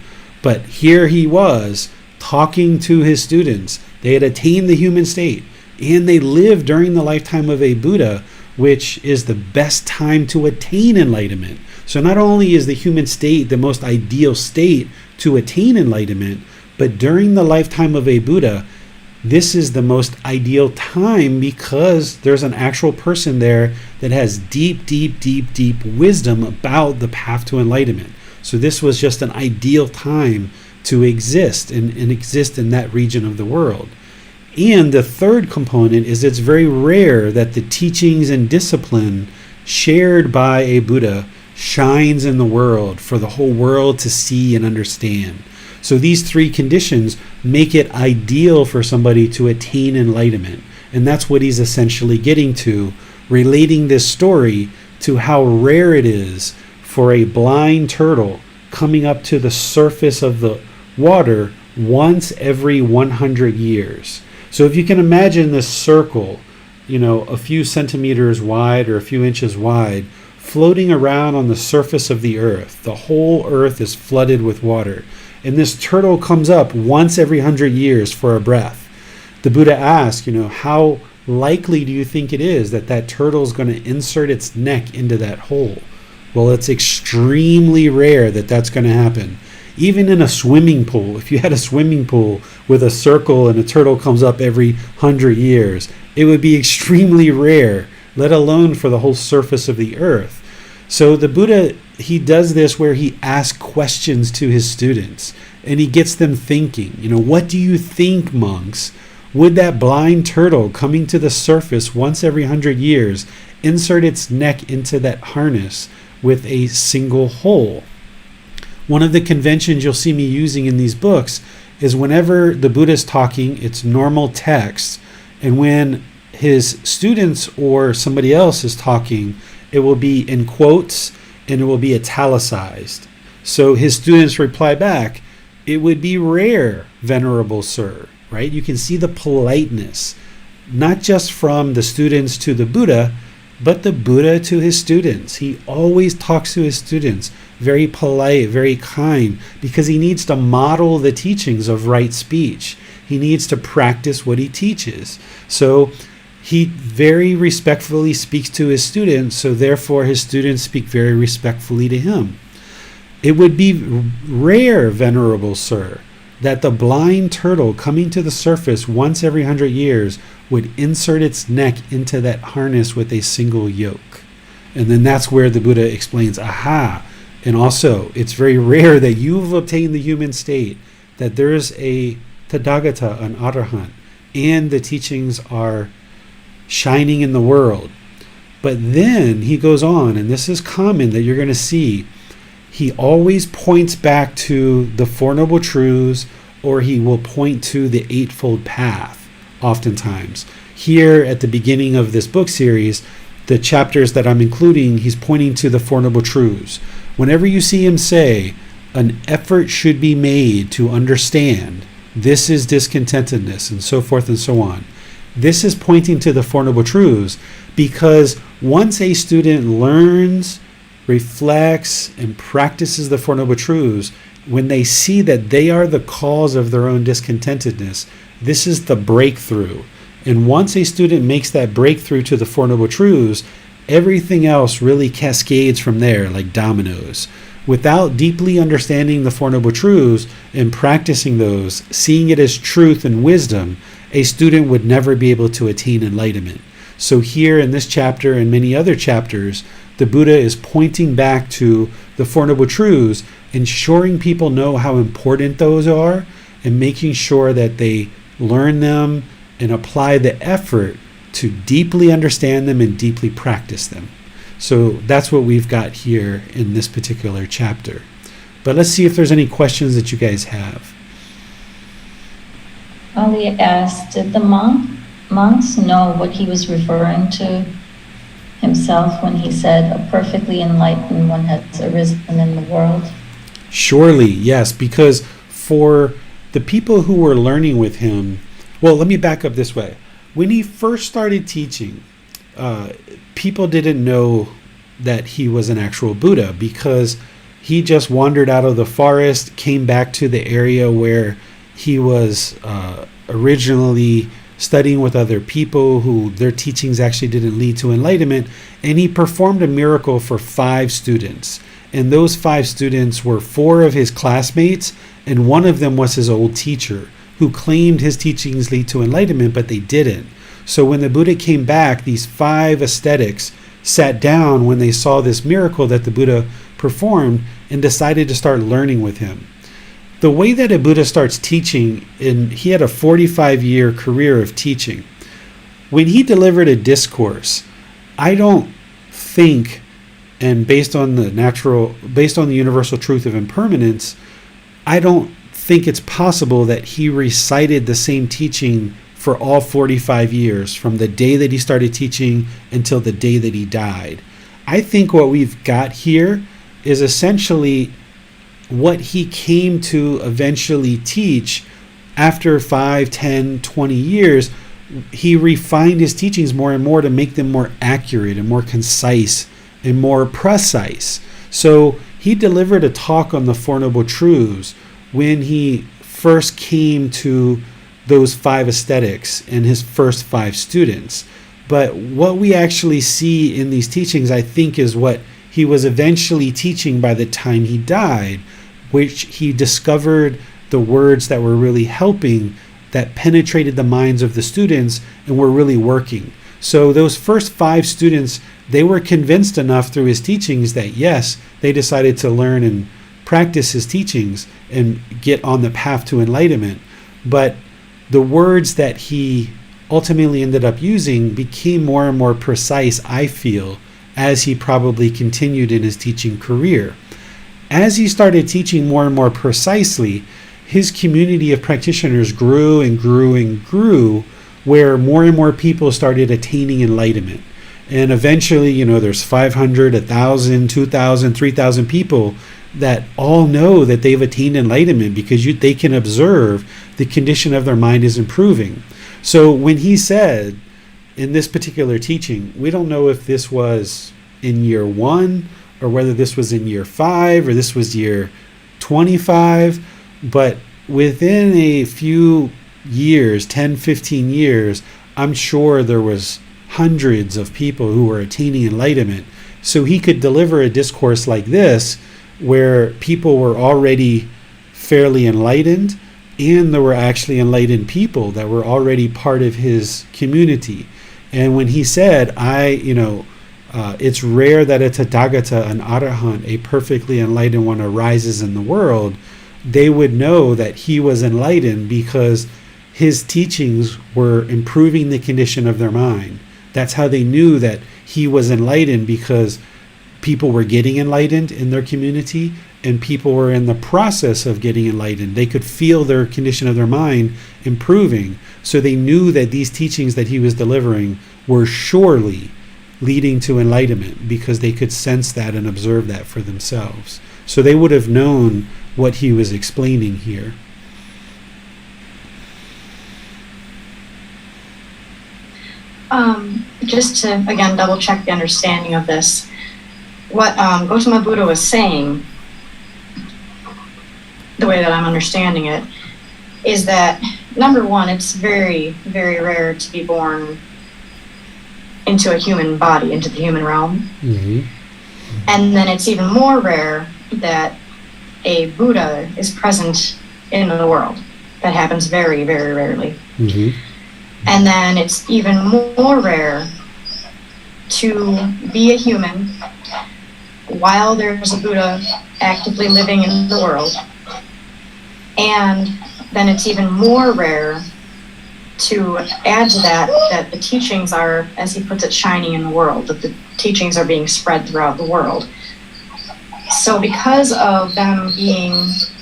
But here he was talking to his students. They had attained the human state, and they lived during the lifetime of a Buddha, which is the best time to attain enlightenment. So not only is the human state the most ideal state to attain enlightenment, but during the lifetime of a Buddha, this is the most ideal time because there's an actual person there that has deep wisdom about the path to enlightenment. So this was just an ideal time to exist and exist in that region of the world. And the third component is it's very rare that the teachings and discipline shared by a Buddha shines in the world for the whole world to see and understand. So these three conditions make it ideal for somebody to attain enlightenment. And that's what he's essentially getting to, relating this story to how rare it is for a blind turtle coming up to the surface of the water once every 100 years. So if you can imagine this circle, a few centimeters wide or a few inches wide, floating around on the surface of the earth. The whole earth is flooded with water. And this turtle comes up once every 100 years for a breath. The Buddha asked, how likely do you think it is that that turtle is going to insert its neck into that hole? Well, it's extremely rare that that's going to happen. Even in a swimming pool, if you had a swimming pool with a circle and a turtle comes up every 100 years, it would be extremely rare, let alone for the whole surface of the earth. So the Buddha, he does this where he asks questions to his students and he gets them thinking, what do you think, monks? Would that blind turtle coming to the surface once every 100 years insert its neck into that harness with a single hole? One of the conventions you'll see me using in these books is whenever the Buddha is talking, it's normal text, and when his students or somebody else is talking, it will be in quotes and it will be italicized. So his students reply back, "It would be rare, Venerable Sir," right? You can see the politeness, not just from the students to the Buddha, but the Buddha to his students. He always talks to his students very polite, very kind, because he needs to model the teachings of right speech. He needs to practice what he teaches. So he very respectfully speaks to his students, so therefore his students speak very respectfully to him. It would be rare, Venerable Sir, that the blind turtle coming to the surface once every 100 years would insert its neck into that harness with a single yoke. And then that's where the Buddha explains, aha, and also it's very rare that you've obtained the human state, that there's a Tathagata, an Arahant, and the teachings are shining in the world. But then he goes on, and this is common that you're going to see, he always points back to the Four Noble Truths, or he will point to the Eightfold Path. oftentimes. Here at the beginning of this book series, the chapters that I'm including, he's pointing to the Four Noble Truths. Whenever you see him say, an effort should be made to understand, this is discontentedness, and so forth and so on. This is pointing to the Four Noble Truths, because once a student learns, reflects, and practices the Four Noble Truths, when they see that they are the cause of their own discontentedness, this is the breakthrough. And once a student makes that breakthrough to the Four Noble Truths, everything else really cascades from there like dominoes. Without deeply understanding the Four Noble Truths and practicing those, seeing it as truth and wisdom, a student would never be able to attain enlightenment. So here in this chapter and many other chapters, the Buddha is pointing back to the Four Noble Truths, ensuring people know how important those are, and making sure that they learn them and apply the effort to deeply understand them and deeply practice them. So that's what we've got here in this particular chapter. But let's see if there's any questions that you guys have. Ali asked, did the monks know what he was referring to himself when he said, a perfectly enlightened one has arisen in the world? Surely, yes, because for the people who were learning with him, well, let me back up this way. When he first started teaching, people didn't know that he was an actual Buddha, because he just wandered out of the forest, came back to the area where he was originally studying with other people who their teachings actually didn't lead to enlightenment, and he performed a miracle for 5 students. And those 5 students were 4 of his classmates, and one of them was his old teacher, who claimed his teachings lead to enlightenment, but they didn't. So when the Buddha came back, these 5 ascetics sat down when they saw this miracle that the Buddha performed and decided to start learning with him. The way that a Buddha starts teaching, and he had a 45-year career of teaching, when he delivered a discourse, I don't think, and based on the universal truth of impermanence, I don't think it's possible that he recited the same teaching for all 45 years, from the day that he started teaching until the day that he died. I think what we've got here is essentially what he came to eventually teach after 5, 10, 20 years. He refined his teachings more and more to make them more accurate and more concise and more precise. So he delivered a talk on the Four Noble Truths when he first came to those 5 ascetics and his first 5 students. But what we actually see in these teachings, I think, is what he was eventually teaching by the time he died, which he discovered the words that were really helping, that penetrated the minds of the students and were really working. So those first 5 students, they were convinced enough through his teachings that yes, they decided to learn and practice his teachings and get on the path to enlightenment. But the words that he ultimately ended up using became more and more precise, I feel, as he probably continued in his teaching career. As he started teaching more and more precisely, his community of practitioners grew and grew and grew, where more and more people started attaining enlightenment. And eventually, there's 500, 1,000, 2,000, 3,000 people that all know that they've attained enlightenment, because they can observe the condition of their mind is improving. So when he said in this particular teaching, we don't know if this was in year 1 or whether this was in year 5 or this was year 25, but within a few years, 10, 15 years, I'm sure there was hundreds of people who were attaining enlightenment. So he could deliver a discourse like this where people were already fairly enlightened, and there were actually enlightened people that were already part of his community. And when he said, it's rare that a Tathagata, an Arahant, a perfectly enlightened one, arises in the world, they would know that he was enlightened because his teachings were improving the condition of their mind. That's how they knew that he was enlightened, because people were getting enlightened in their community, and people were in the process of getting enlightened. They could feel their condition of their mind improving. So they knew that these teachings that he was delivering were surely leading to enlightenment, because they could sense that and observe that for themselves. So they would have known what he was explaining here. Just to, again, double check the understanding of this, what Gotama Buddha was saying, the way that I'm understanding it, is that, number one, it's very, very rare to be born into a human body, into the human realm. Mm-hmm. And then it's even more rare that a Buddha is present in the world. That happens very, very rarely. Mm-hmm. And then it's even more rare to be a human while there's a Buddha actively living in the world. And then it's even more rare to add to that, that the teachings are, as he puts it, shining in the world, that the teachings are being spread throughout the world. So because of them being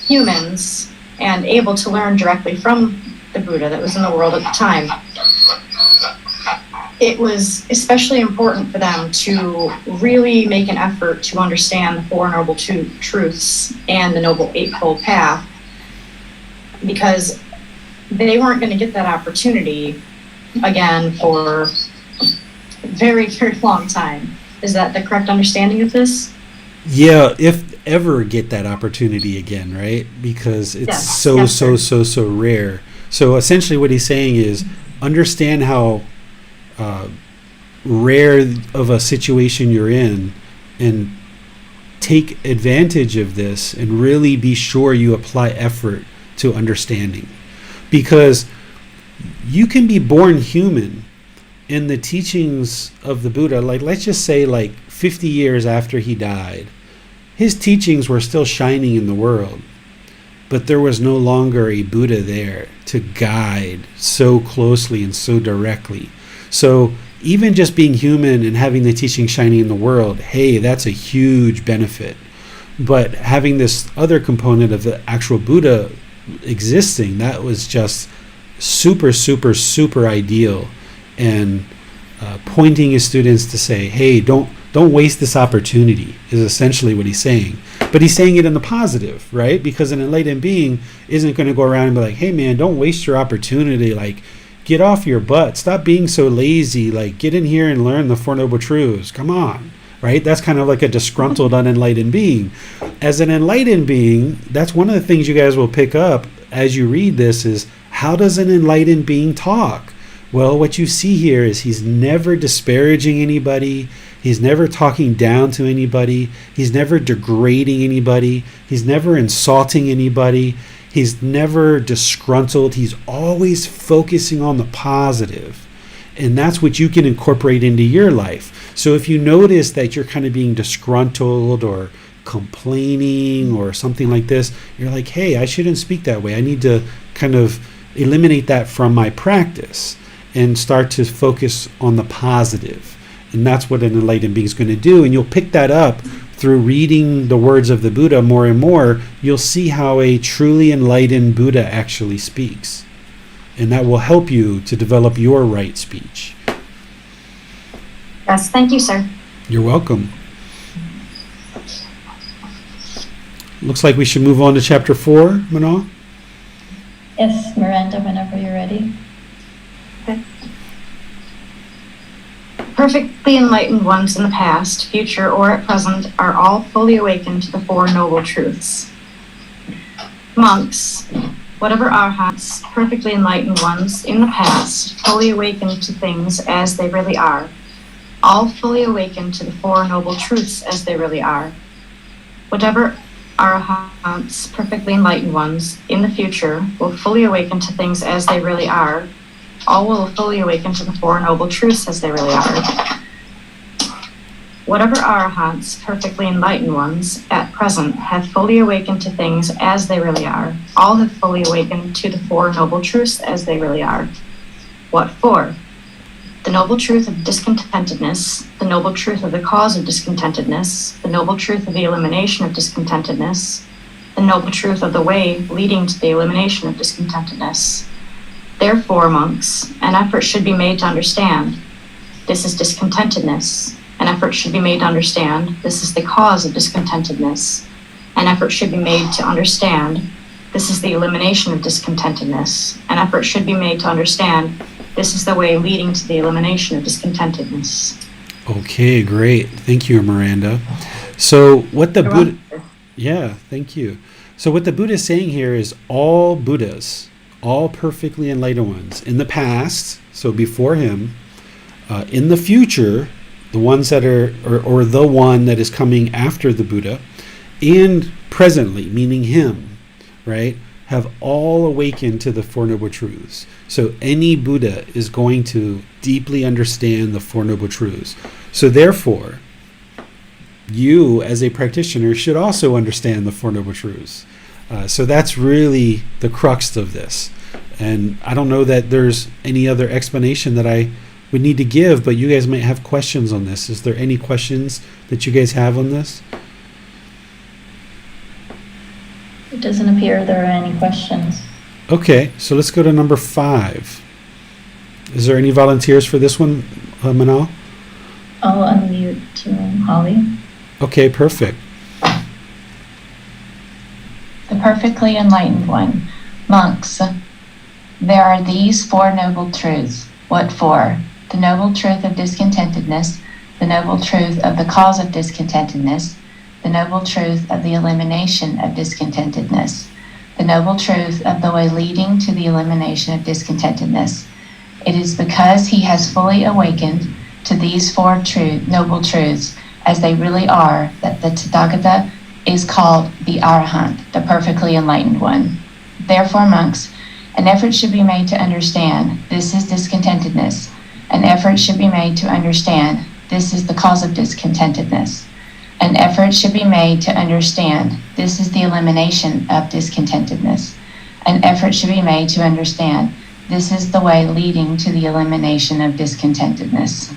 humans and able to learn directly from the Buddha that was in the world at the time, it was especially important for them to really make an effort to understand the Four Noble Truths and the Noble Eightfold Path, because they weren't going to get that opportunity again for a very, very long time. Is that the correct understanding of this? Yeah, if ever get that opportunity again, right? Because it's so rare. So essentially what he's saying is, understand how rare of a situation you're in, and take advantage of this, and really be sure you apply effort to understanding. Because you can be born human in the teachings of the Buddha, like let's just say like 50 years after he died, his teachings were still shining in the world, but there was no longer a Buddha there to guide so closely and so directly. So even just being human and having the teaching shining in the world, hey, that's a huge benefit. But having this other component of the actual Buddha existing, that was just super ideal. And pointing his students to say, hey, don't waste this opportunity, is essentially what he's saying. But he's saying it in the positive, right? Because an enlightened being isn't going to go around and be like, hey man, don't waste your opportunity, like get off your butt, stop being so lazy, like get in here and learn the Four Noble Truths, come on, right? That's kind of like a disgruntled unenlightened being. As an enlightened being, that's one of the things you guys will pick up as you read this, is how does an enlightened being talk? Well, what you see here is he's never disparaging anybody. He's never talking down to anybody. He's never degrading anybody. He's never insulting anybody. He's never disgruntled. He's always focusing on the positive. And that's what you can incorporate into your life. So if you notice that you're kind of being disgruntled or complaining or something like this, you're like, hey, I shouldn't speak that way. I need to kind of eliminate that from my practice and start to focus on the positive. And that's what an enlightened being is going to do. And you'll pick that up through reading the words of the Buddha more and more. You'll see how a truly enlightened Buddha actually speaks. And that will help you to develop your right speech. Yes, thank you, sir. You're welcome. Looks like we should move on to chapter 4, Manal. Yes, Miranda, whenever you're ready. Okay. Perfectly enlightened ones in the past, future, or at present are all fully awakened to the Four Noble Truths. Monks, whatever arhats, perfectly enlightened ones in the past, fully awakened to things as they really are, all fully awakened to the Four Noble Truths as they really are. Whatever arhats, perfectly enlightened ones in the future, will fully awaken to things as they really are, all will fully awaken to the Four Noble Truths as they really are. Whatever arhats, perfectly enlightened ones, at present have fully awakened to things as they really are, all have fully awakened to the Four Noble Truths as they really are. What for? the noble truth of discontentedness, the noble truth of the cause of discontentedness, the noble truth of the elimination of discontentedness, the noble truth of the way leading to the elimination of discontentedness. Therefore, monks, an effort should be made to understand this is discontentedness. An effort should be made to understand this is the cause of discontentedness. An effort should be made to understand this is the elimination of discontentedness. An effort should be made to understand this is the way leading to the elimination of discontentedness. Okay, great. Thank you, Miranda. So what the Buddha... Yeah, thank you. So what the Buddha is saying here is all Buddhas, all perfectly enlightened ones, in the past, so before him, in the future, the ones that are, or the one that is coming after the Buddha, and presently, meaning him, right, have all awakened to the Four Noble Truths. So any Buddha is going to deeply understand the Four Noble Truths. So therefore, you as a practitioner should also understand the Four Noble Truths. So that's really the crux of this. And I don't know that there's any other explanation that I would need to give, but you guys might have questions on this. Is there any questions that you guys have on this? It doesn't appear there are any questions. Okay, so let's go to number 5. Is there any volunteers for this one, Manal? I'll unmute Holly. Okay, perfect. The perfectly enlightened one. Monks, there are these 4 noble truths. What for? The noble truth of discontentedness, the noble truth of the cause of discontentedness, the noble truth of the elimination of discontentedness, the noble truth of the way leading to the elimination of discontentedness. It is because he has fully awakened to these 4 noble truths as they really are that the Tathagata is called the Arahant, the perfectly enlightened one. Therefore, monks, an effort should be made to understand this is discontentedness. An effort should be made to understand this is the cause of discontentedness. An effort should be made to understand this is the elimination of discontentedness. An effort should be made to understand this is the way leading to the elimination of discontentedness.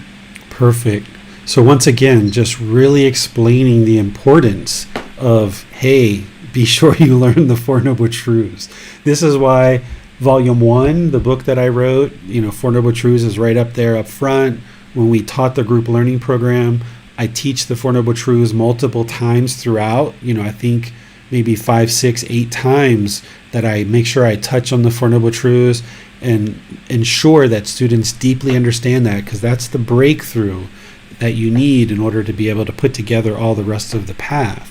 Perfect. So once again, just really explaining the importance of, hey, be sure you learn the Four Noble Truths. This is why Volume 1, the book that I wrote, Four Noble Truths is right up there up front. When we taught the group learning program, I teach the Four Noble Truths multiple times throughout. I think maybe 5, 6, 8 times that I make sure I touch on the Four Noble Truths and ensure that students deeply understand that, because that's the breakthrough that you need in order to be able to put together all the rest of the path.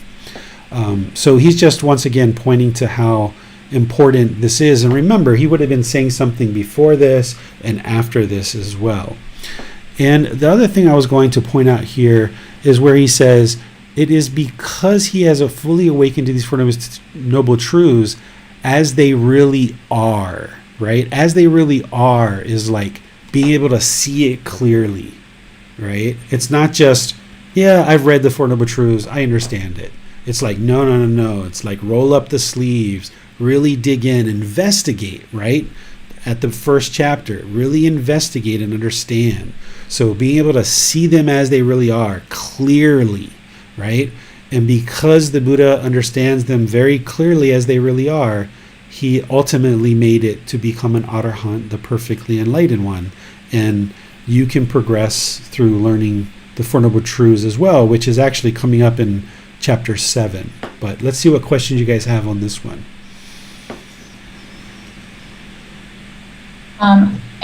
So he's just once again pointing to how important this is. And remember, he would have been saying something before this and after this as well. And the other thing I was going to point out here is where he says, it is because he has fully awakened to these Four Noble Truths as they really are, right? As they really are is like being able to see it clearly, right? It's not just, yeah, I've read the Four Noble Truths, I understand it. It's like, no. It's like roll up the sleeves, really dig in, investigate, right? At the first chapter, really investigate and understand. So being able to see them as they really are, clearly, right? And because the Buddha understands them very clearly as they really are, he ultimately made it to become an Arahant, the perfectly enlightened one. And you can progress through learning the Four Noble Truths as well, which is actually coming up in chapter 7. But let's see what questions you guys have on this one.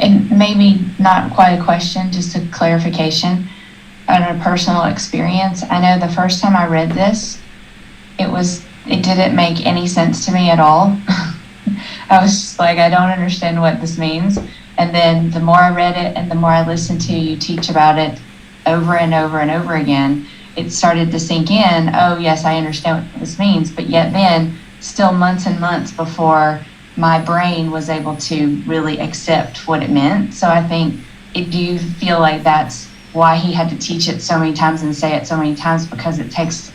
And maybe not quite a question, just a clarification on a personal experience. I know the first time I read this, it didn't make any sense to me at all. I was just like, I don't understand what this means. And then the more I read it and the more I listened to you teach about it over and over and over again, it started to sink in, oh yes, I understand what this means. But yet then, still months and months before my brain was able to really accept what it meant. So I think, do you feel like that's why he had to teach it so many times and say it so many times, because it takes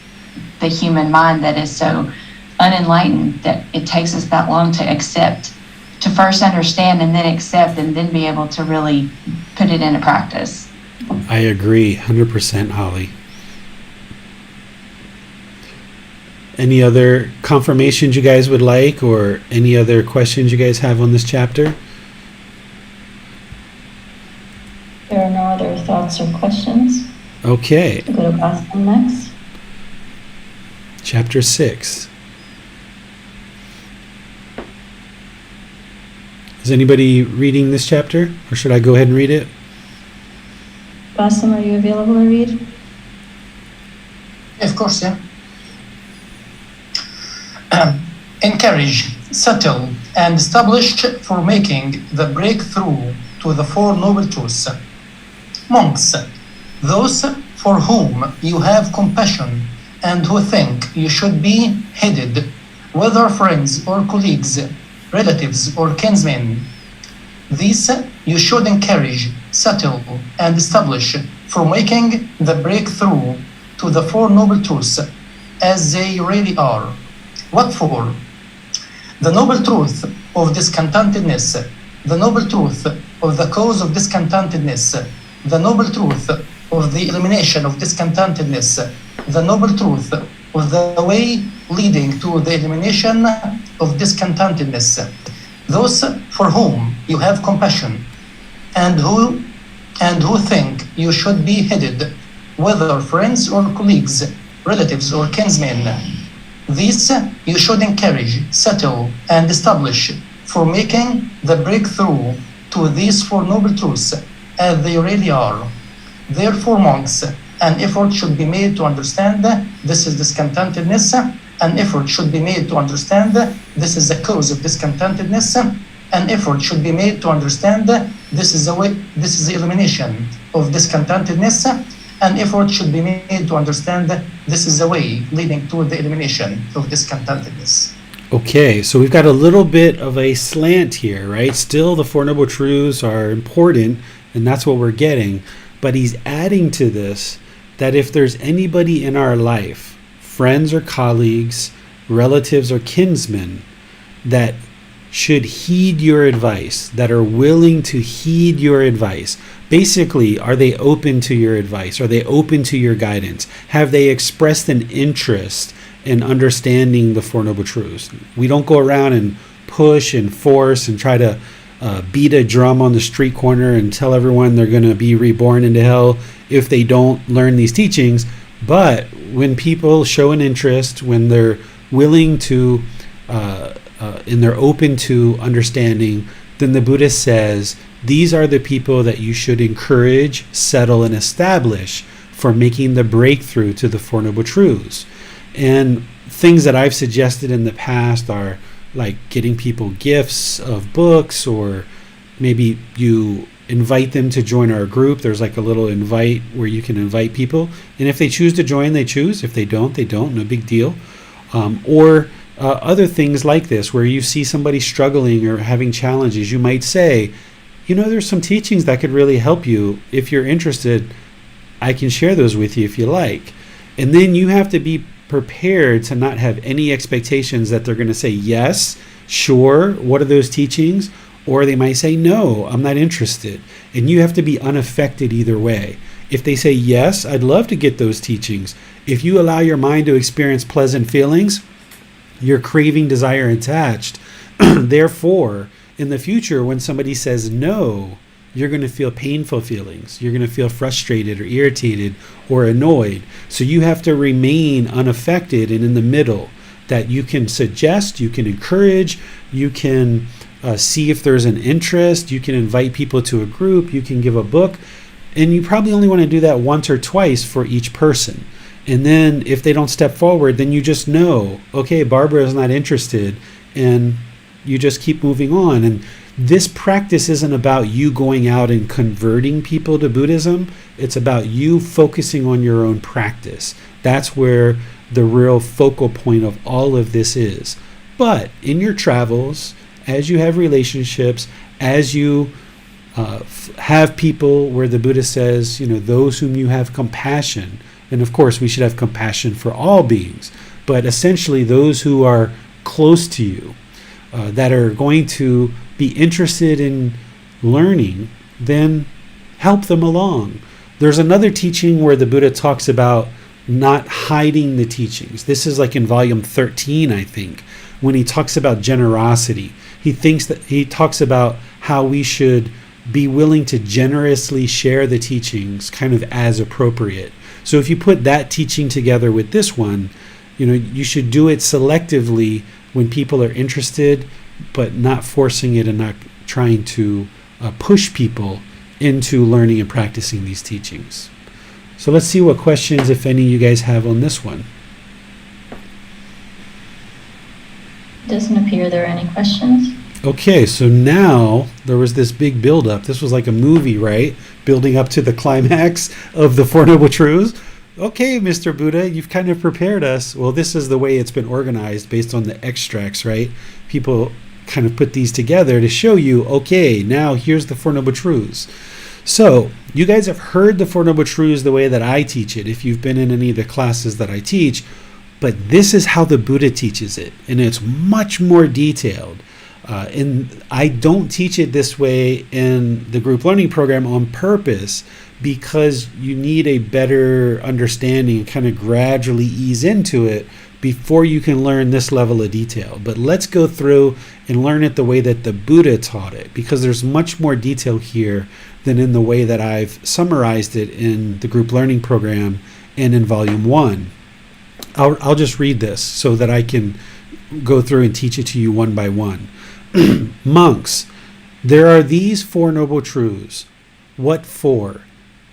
the human mind that is so unenlightened that it takes us that long to accept, to first understand and then accept and then be able to really put it into practice. I agree 100%, Holly. Any other confirmations you guys would like, or any other questions you guys have on this chapter? There are no other thoughts or questions. Okay, We'll go to Wholesome next. chapter 6. Is anybody reading this chapter, or should I go ahead and read it? Wholesome, are you available to read? Of course, yeah. Encourage, settle, and establish for making the breakthrough to the Four Noble Truths. Monks, those for whom you have compassion and who think you should be headed, whether friends or colleagues, relatives or kinsmen, these you should encourage, settle, and establish for making the breakthrough to the Four Noble Truths as they really are. What for? The noble truth of discontentedness, the noble truth of the cause of discontentedness, the noble truth of the elimination of discontentedness, the noble truth of the way leading to the elimination of discontentedness. Those for whom you have compassion and who think you should be headed, whether friends or colleagues, relatives or kinsmen, these you should encourage, settle, and establish for making the breakthrough to these Four Noble Truths as they really are. Therefore, monks, an effort should be made to understand this is discontentedness. An effort should be made to understand this is the cause of discontentedness. An effort should be made to understand this is the elimination of discontentedness. An effort should be made to understand this is the way leading to the elimination of discontentedness. Okay, so we've got a little bit of a slant here, right? Still, the Four Noble Truths are important, and that's what we're getting. But he's adding to this that if there's anybody in our life, friends or colleagues, relatives or kinsmen, that should heed your advice, that are willing to heed your advice. Basically, are they open to your advice? Are they open to your guidance? Have they expressed an interest in understanding the Four Noble Truths? We don't go around and push and force and try to beat a drum on the street corner and tell everyone they're going to be reborn into hell if they don't learn these teachings. But when people show an interest, when they're willing to and they're open to understanding, then the Buddha says these are the people that you should encourage, settle, and establish for making the breakthrough to the Four Noble Truths. And things that I've suggested in the past are like getting people gifts of books, or maybe you invite them to join our group. There's like a little invite where you can invite people, and if they choose to join, they choose. If they don't, they don't. No big deal. Or other things like this, where you see somebody struggling or having challenges, you might say, you know, there's some teachings that could really help you. If you're interested, I can share those with you if you like. And then you have to be prepared to not have any expectations that they're going to say, yes, sure, what are those teachings? Or they might say, no, I'm not interested. And you have to be unaffected either way. If they say, yes, I'd love to get those teachings. If you allow your mind to experience pleasant feelings, your craving, desire, attached. Therefore, in the future, when somebody says no, you're going to feel painful feelings. You're going to feel frustrated or irritated or annoyed. So you have to remain unaffected and in the middle, that you can suggest, you can encourage, you can see if there's an interest, you can invite people to a group, you can give a book, and you probably only want to do that once or twice for each person. And then if they don't step forward, then you just know, okay, Barbara is not interested, and you just keep moving on. And this practice isn't about you going out and converting people to Buddhism. It's about you focusing on your own practice. That's where the real focal point of all of this is. But in your travels, as you have relationships, as you have people where the Buddha says, you know, those whom you have compassion, and of course we should have compassion for all beings, but essentially those who are close to you, that are going to be interested in learning, then help them along. There's another teaching where the Buddha talks about not hiding the teachings. This is like in volume 13, I think, when he talks about generosity. He talks about how we should be willing to generously share the teachings kind of as appropriate. So if you put that teaching together with this one, you should do it selectively when people are interested, but not forcing it and not trying to push people into learning and practicing these teachings. So let's see what questions, if any, you guys have on this one. Doesn't appear there are any questions. Okay, so now there was this big build-up. This was like a movie, right? Building up to the climax of the Four Noble Truths. Okay, Mr. Buddha, you've kind of prepared us. Well, this is the way it's been organized based on the extracts, right? People kind of put these together to show you, okay, now here's the Four Noble Truths. So you guys have heard the Four Noble Truths the way that I teach it, if you've been in any of the classes that I teach, but this is how the Buddha teaches it, and it's much more detailed. And I don't teach it this way in the group learning program on purpose, because you need a better understanding and kind of gradually ease into it before you can learn this level of detail. But let's go through and learn it the way that the Buddha taught it, because there's much more detail here than in the way that I've summarized it in the group learning program and in volume 1. I'll just read this so that I can go through and teach it to you one by one. Monks, there are these Four Noble Truths. What for?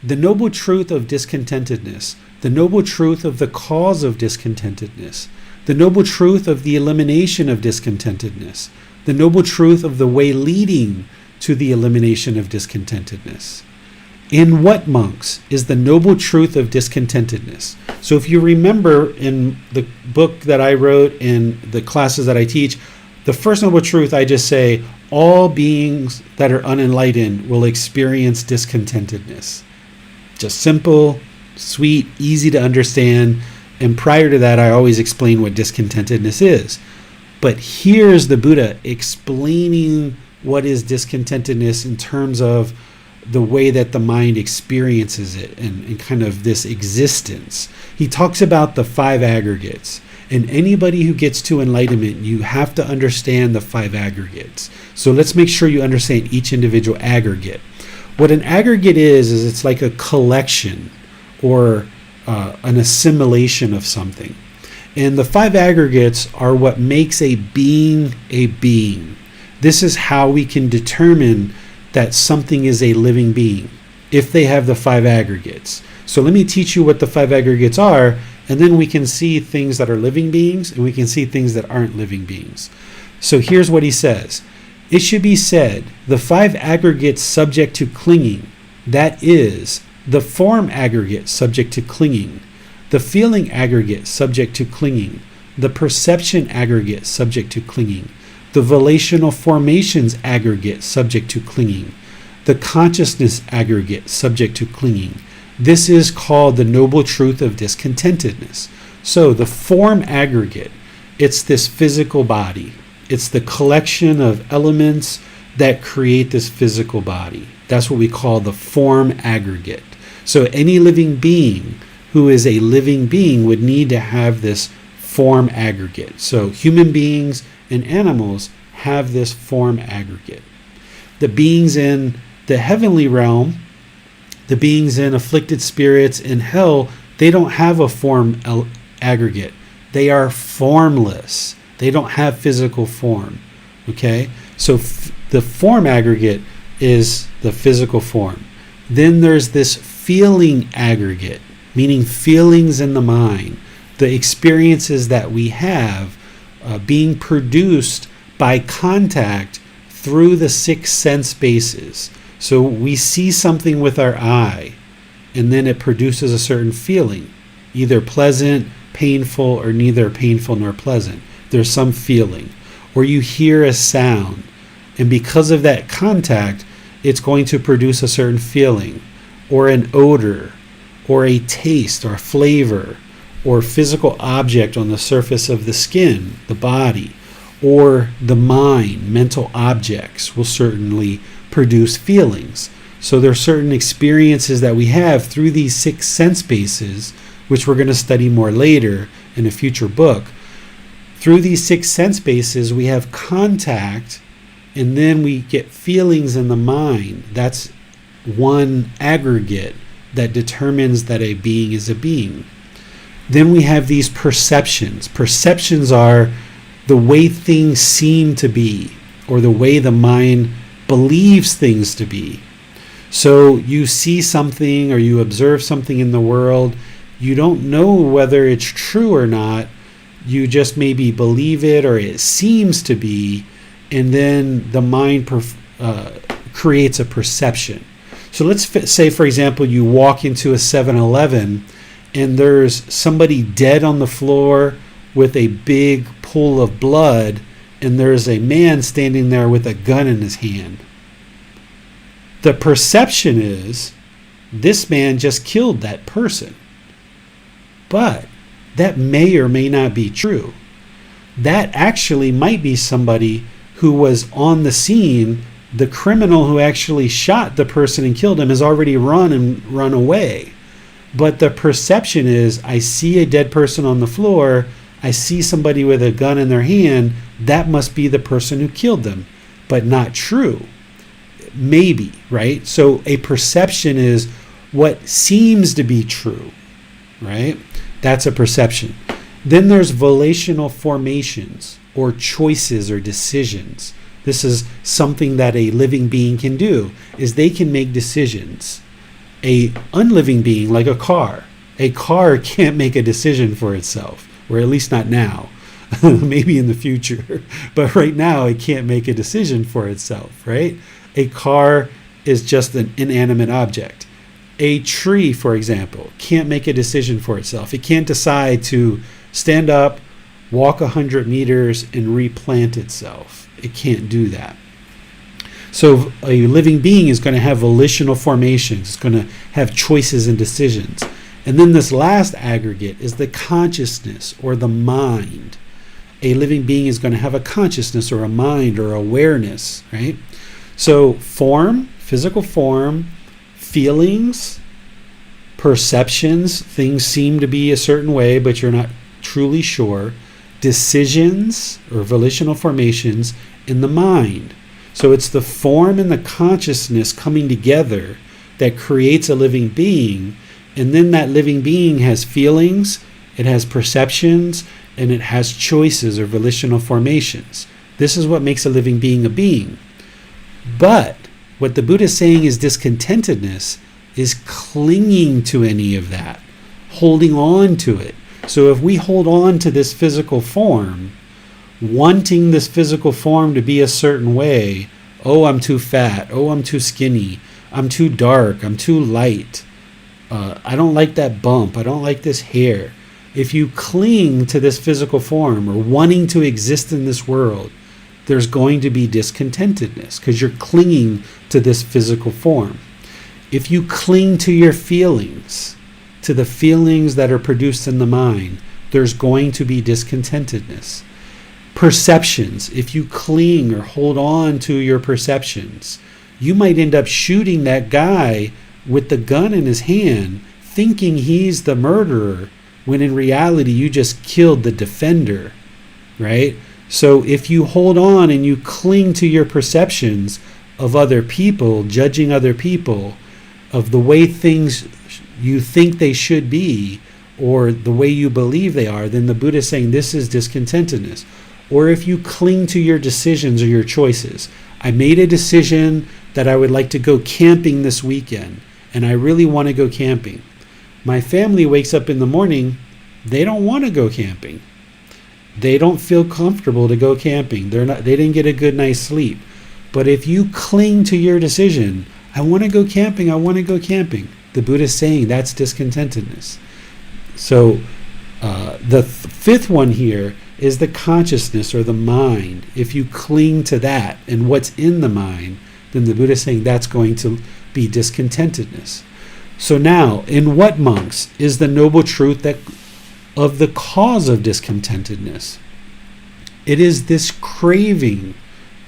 The noble truth of discontentedness, the noble truth of the cause of discontentedness, the noble truth of the elimination of discontentedness, the noble truth of the way leading to the elimination of discontentedness. In what, monks, is the noble truth of discontentedness? So if you remember in the book that I wrote and the classes that I teach, the first noble truth, I just say, all beings that are unenlightened will experience discontentedness. Just simple, sweet, easy to understand. And prior to that, I always explain what discontentedness is. But here's the Buddha explaining what is discontentedness in terms of the way that the mind experiences it and kind of this existence. He talks about the 5 aggregates. And anybody who gets to enlightenment, you have to understand the 5 aggregates. So let's make sure you understand each individual aggregate. What an aggregate is it's like a collection or an assimilation of something. And the 5 aggregates are what makes a being a being. This is how we can determine that something is a living being, if they have the 5 aggregates. So let me teach you what the 5 aggregates are, and then we can see things that are living beings, and we can see things that aren't living beings. So here's what he says. It should be said, the 5 aggregates subject to clinging, that is, the form aggregate subject to clinging, the feeling aggregate subject to clinging, the perception aggregate subject to clinging, the volitional formations aggregate subject to clinging, the consciousness aggregate subject to clinging. This is called the noble truth of discontentedness. So the form aggregate, it's this physical body. It's the collection of elements that create this physical body. That's what we call the form aggregate. So any living being who is a living being would need to have this form aggregate. So human beings and animals have this form aggregate. The beings in the heavenly realm, the beings in afflicted spirits in hell, they don't have a form aggregate. They are formless. They don't have physical form. Okay? So the form aggregate is the physical form. Then there's this feeling aggregate, meaning feelings in the mind, the experiences that we have being produced by contact through the 6 sense bases. So we see something with our eye, and then it produces a certain feeling, either pleasant, painful, or neither painful nor pleasant. There's some feeling. Or you hear a sound, and because of that contact, it's going to produce a certain feeling, or an odor, or a taste, or flavor, or physical object on the surface of the skin, the body, or the mind, mental objects, will certainly produce feelings. So there are certain experiences that we have through these 6 sense bases, which we're going to study more later in a future book. Through these 6 sense bases, we have contact, and then we get feelings in the mind. That's one aggregate that determines that a being is a being. Then we have these perceptions. Perceptions are the way things seem to be, or the way the mind believes things to be. So you see something or you observe something in the world, you don't know whether it's true or not, you just maybe believe it or it seems to be, and then the mind creates a perception. So let's say, for example, you walk into a 7-Eleven and there's somebody dead on the floor with a big pool of blood, and there's a man standing there with a gun in his hand. The perception is this man just killed that person. But that may or may not be true. That actually might be somebody who was on the scene. The criminal who actually shot the person and killed him has already run away. But the perception is, I see a dead person on the floor, I see somebody with a gun in their hand, that must be the person who killed them. But not true. Maybe, right? So a perception is what seems to be true, right? That's a perception. Then there's volitional formations, or choices or decisions. This is something that a living being can do, is they can make decisions. A unliving being, like a car can't make a decision for itself, or at least not now. Maybe in the future, but right now it can't make a decision for itself, right? A car is just an inanimate object. A tree, for example, can't make a decision for itself. It can't decide to stand up, walk 100 meters, and replant itself. It can't do that. So a living being is going to have volitional formations. It's going to have choices and decisions. And then this last aggregate is the consciousness, or the mind. A living being is going to have a consciousness or a mind or awareness, right? So form, physical form, feelings, perceptions, things seem to be a certain way, but you're not truly sure, decisions or volitional formations in the mind. So it's the form and the consciousness coming together that creates a living being, and then that living being has feelings, it has perceptions, and it has choices or volitional formations. This is what makes a living being a being. But what the Buddha is saying is discontentedness is clinging to any of that, holding on to it. So if we hold on to this physical form, wanting this physical form to be a certain way, oh, I'm too fat, oh, I'm too skinny, I'm too dark, I'm too light, I don't like that bump, I don't like this hair. If you cling to this physical form or wanting to exist in this world, there's going to be discontentedness because you're clinging to this physical form. If you cling to your feelings, to the feelings that are produced in the mind, there's going to be discontentedness. Perceptions, if you cling or hold on to your perceptions, you might end up shooting that guy with the gun in his hand, thinking he's the murderer, when in reality you just killed the defender, right? So if you hold on and you cling to your perceptions of other people, judging other people, of the way things you think they should be, or the way you believe they are, then the Buddha is saying this is discontentedness. Or if you cling to your decisions or your choices. I made a decision that I would like to go camping this weekend, and I really want to go camping. My family wakes up in the morning, they don't want to go camping. They don't feel comfortable to go camping. They didn't get a good night's sleep. But if you cling to your decision, I want to go camping, I want to go camping, the Buddha is saying that's discontentedness. So the fifth one here is the consciousness or the mind. If you cling to that and what's in the mind, then the Buddha is saying that's going to be discontentedness. So now, in what, monks, is the noble truth that of the cause of discontentedness? It is this craving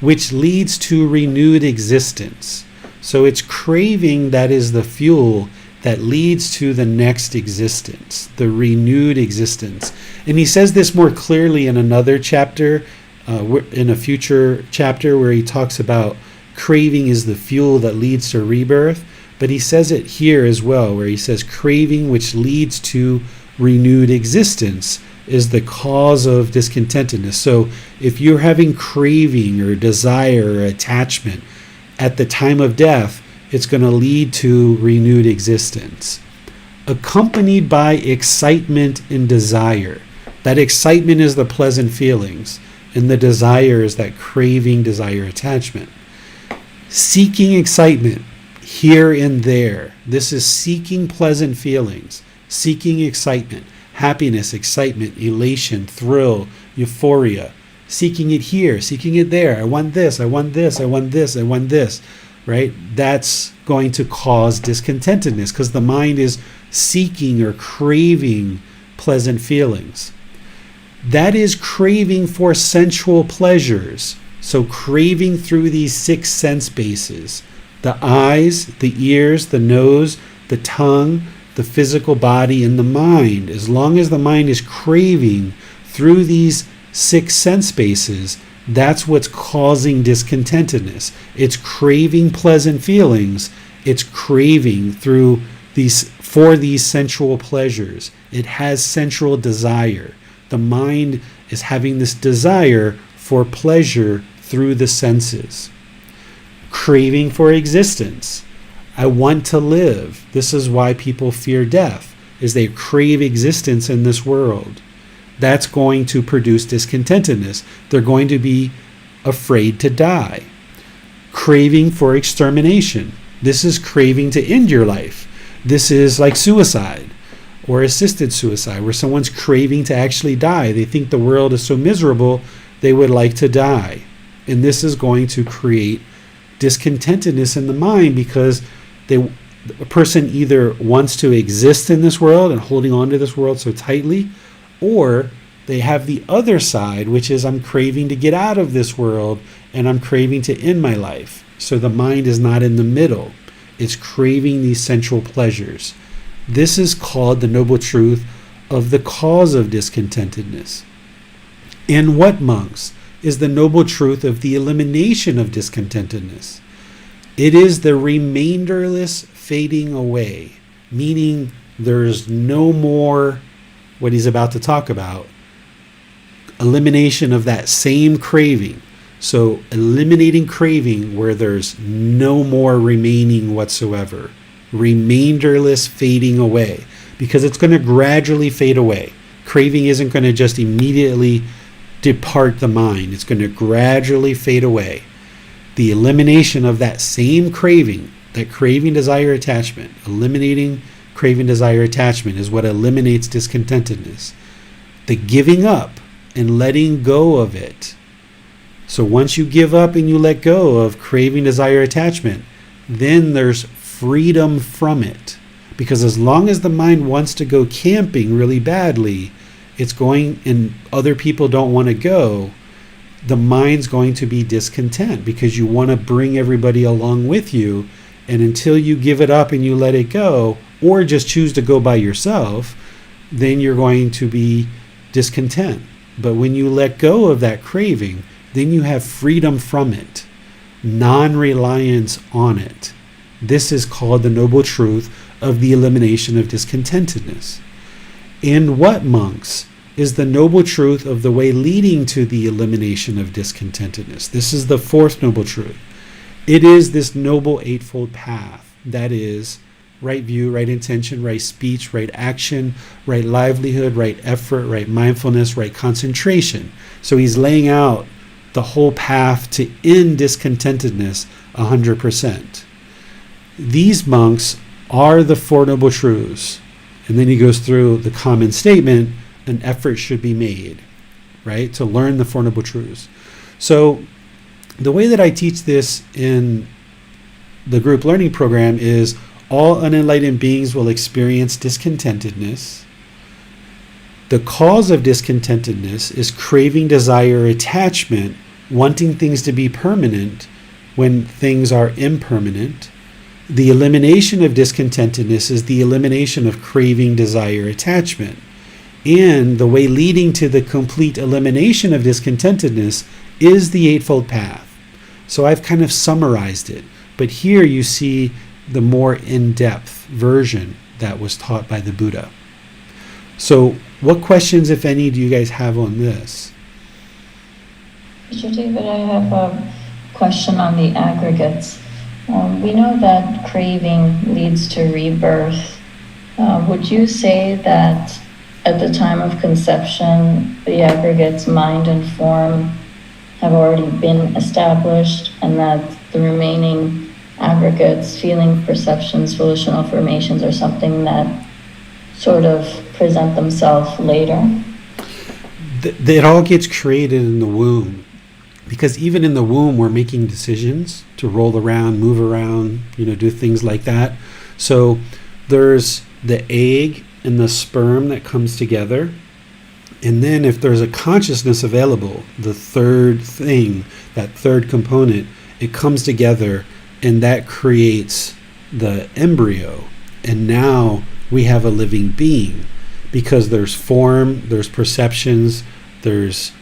which leads to renewed existence. So it's craving that is the fuel that leads to the next existence, the renewed existence. And he says this more clearly in another chapter, in a future chapter, where he talks about craving is the fuel that leads to rebirth. But he says it here as well, where he says craving which leads to renewed existence is the cause of discontentedness. So if you're having craving or desire or attachment at the time of death, it's going to lead to renewed existence, accompanied by excitement and desire. That excitement is the pleasant feelings, and the desire is that craving, desire, attachment. Seeking excitement here and there. This is seeking pleasant feelings, seeking excitement, happiness, excitement, elation, thrill, euphoria. Seeking it here, seeking it there. I want this, I want this, I want this, I want this. Right? That's going to cause discontentedness because the mind is seeking or craving pleasant feelings. That is craving for sensual pleasures. So craving through these 6 sense bases: the eyes, the ears, the nose, the tongue, the physical body, and the mind. As long as the mind is craving through these 6 sense bases, that's what's causing discontentedness. It's craving pleasant feelings. It's craving through for these sensual pleasures. It has sensual desire. The mind is having this desire for pleasure through the senses. Craving for existence. I want to live. This is why people fear death, is they crave existence in this world. That's going to produce discontentedness. They're going to be afraid to die. Craving for extermination. This is craving to end your life. This is like suicide or assisted suicide, where someone's craving to actually die. They think the world is so miserable, they would like to die. And this is going to create discontentedness in the mind because a person either wants to exist in this world and holding on to this world so tightly, or they have the other side, which is I'm craving to get out of this world and I'm craving to end my life. So the mind is not in the middle. It's craving these sensual pleasures. This is called the noble truth of the cause of discontentedness. And what, monks, is the noble truth of the elimination of discontentedness? It is the remainderless fading away, meaning there's no more what he's about to talk about, elimination of that same craving. So eliminating craving where there's no more remaining whatsoever. Remainderless fading away, because it's going to gradually fade away. Craving isn't going to just immediately depart the mind. It's going to gradually fade away. The elimination of that same craving, that craving, desire, attachment, eliminating craving, desire, attachment is what eliminates discontentedness. The giving up and letting go of it. So once you give up and you let go of craving, desire, attachment, then there's freedom from it. Because as long as the mind wants to go camping really badly, it's going, and other people don't want to go, the mind's going to be discontent because you want to bring everybody along with you. And until you give it up and you let it go, or just choose to go by yourself, then you're going to be discontent. But when you let go of that craving, then you have freedom from it, non-reliance on it. This is called the noble truth of the elimination of discontentedness. And what, monks, is the noble truth of the way leading to the elimination of discontentedness? This is the 4th noble truth. It is this noble eightfold path. That is right view, right intention, right speech, right action, right livelihood, right effort, right mindfulness, right concentration. So he's laying out the whole path to end discontentedness 100%. These, monks, are the 4 noble truths. And then he goes through the common statement, an effort should be made, right, to learn the 4 noble truths. So the way that I teach this in the group learning program is all unenlightened beings will experience discontentedness. The cause of discontentedness is craving, desire, attachment, wanting things to be permanent when things are impermanent. The elimination of discontentedness is the elimination of craving, desire, attachment. And the way leading to the complete elimination of discontentedness is the Eightfold Path. So I've kind of summarized it. But here you see the more in-depth version that was taught by the Buddha. So what questions, if any, do you guys have on this? Teacher David, I have a question on the aggregates. We know that craving leads to rebirth. Would you say that at the time of conception, the aggregates, mind and form, have already been established, and that the remaining aggregates, feeling, perceptions, volitional formations, are something that sort of present themselves later? It all gets created in the womb. Because even in the womb, we're making decisions to roll around, move around, do things like that. So there's the egg and the sperm that comes together. And then if there's a consciousness available, the third thing, that third component, it comes together and that creates the embryo. And now we have a living being because there's form, there's perceptions, there's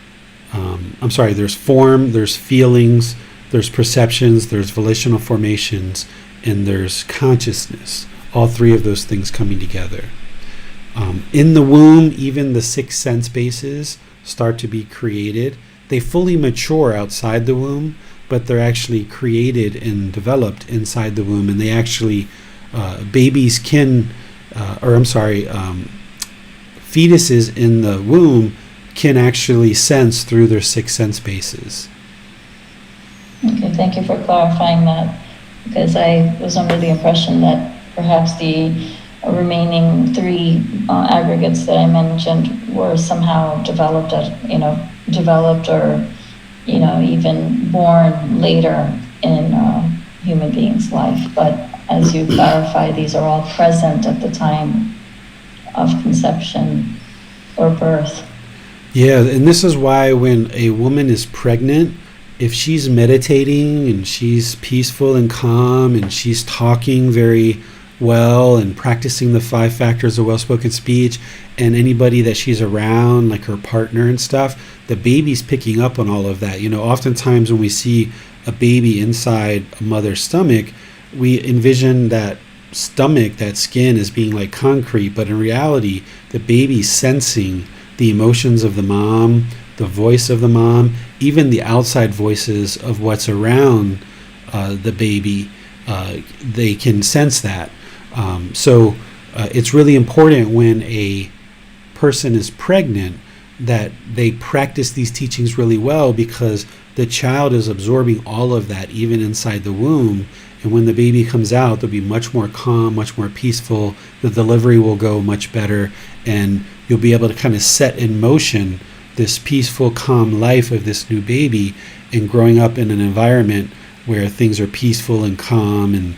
form, there's feelings, there's perceptions, there's volitional formations, and there's consciousness. All three of those things coming together. In the womb, even the six sense bases start to be created. They fully mature outside the womb, but they're actually created and developed inside the womb. And they actually, fetuses in the womb can actually sense through their six sense bases. Okay, thank you for clarifying that, because I was under the impression that perhaps the remaining three aggregates that I mentioned were somehow developed or even born later in a human being's life. But as you clarify, these are all present at the time of conception or birth. Yeah, and this is why when a woman is pregnant, if she's meditating and she's peaceful and calm and she's talking very well and practicing the 5 factors of well-spoken speech, and anybody that she's around, like her partner and stuff, the baby's picking up on all of that. Oftentimes when we see a baby inside a mother's stomach, we envision that stomach, that skin, as being like concrete, but in reality, the baby's sensing the emotions of the mom, the voice of the mom, even the outside voices of what's around the baby. They can sense that. So it's really important when a person is pregnant that they practice these teachings really well, because the child is absorbing all of that even inside the womb. And when the baby comes out, they'll be much more calm, much more peaceful. The delivery will go much better, and you'll be able to kind of set in motion this peaceful, calm life of this new baby, and growing up in an environment where things are peaceful and calm, and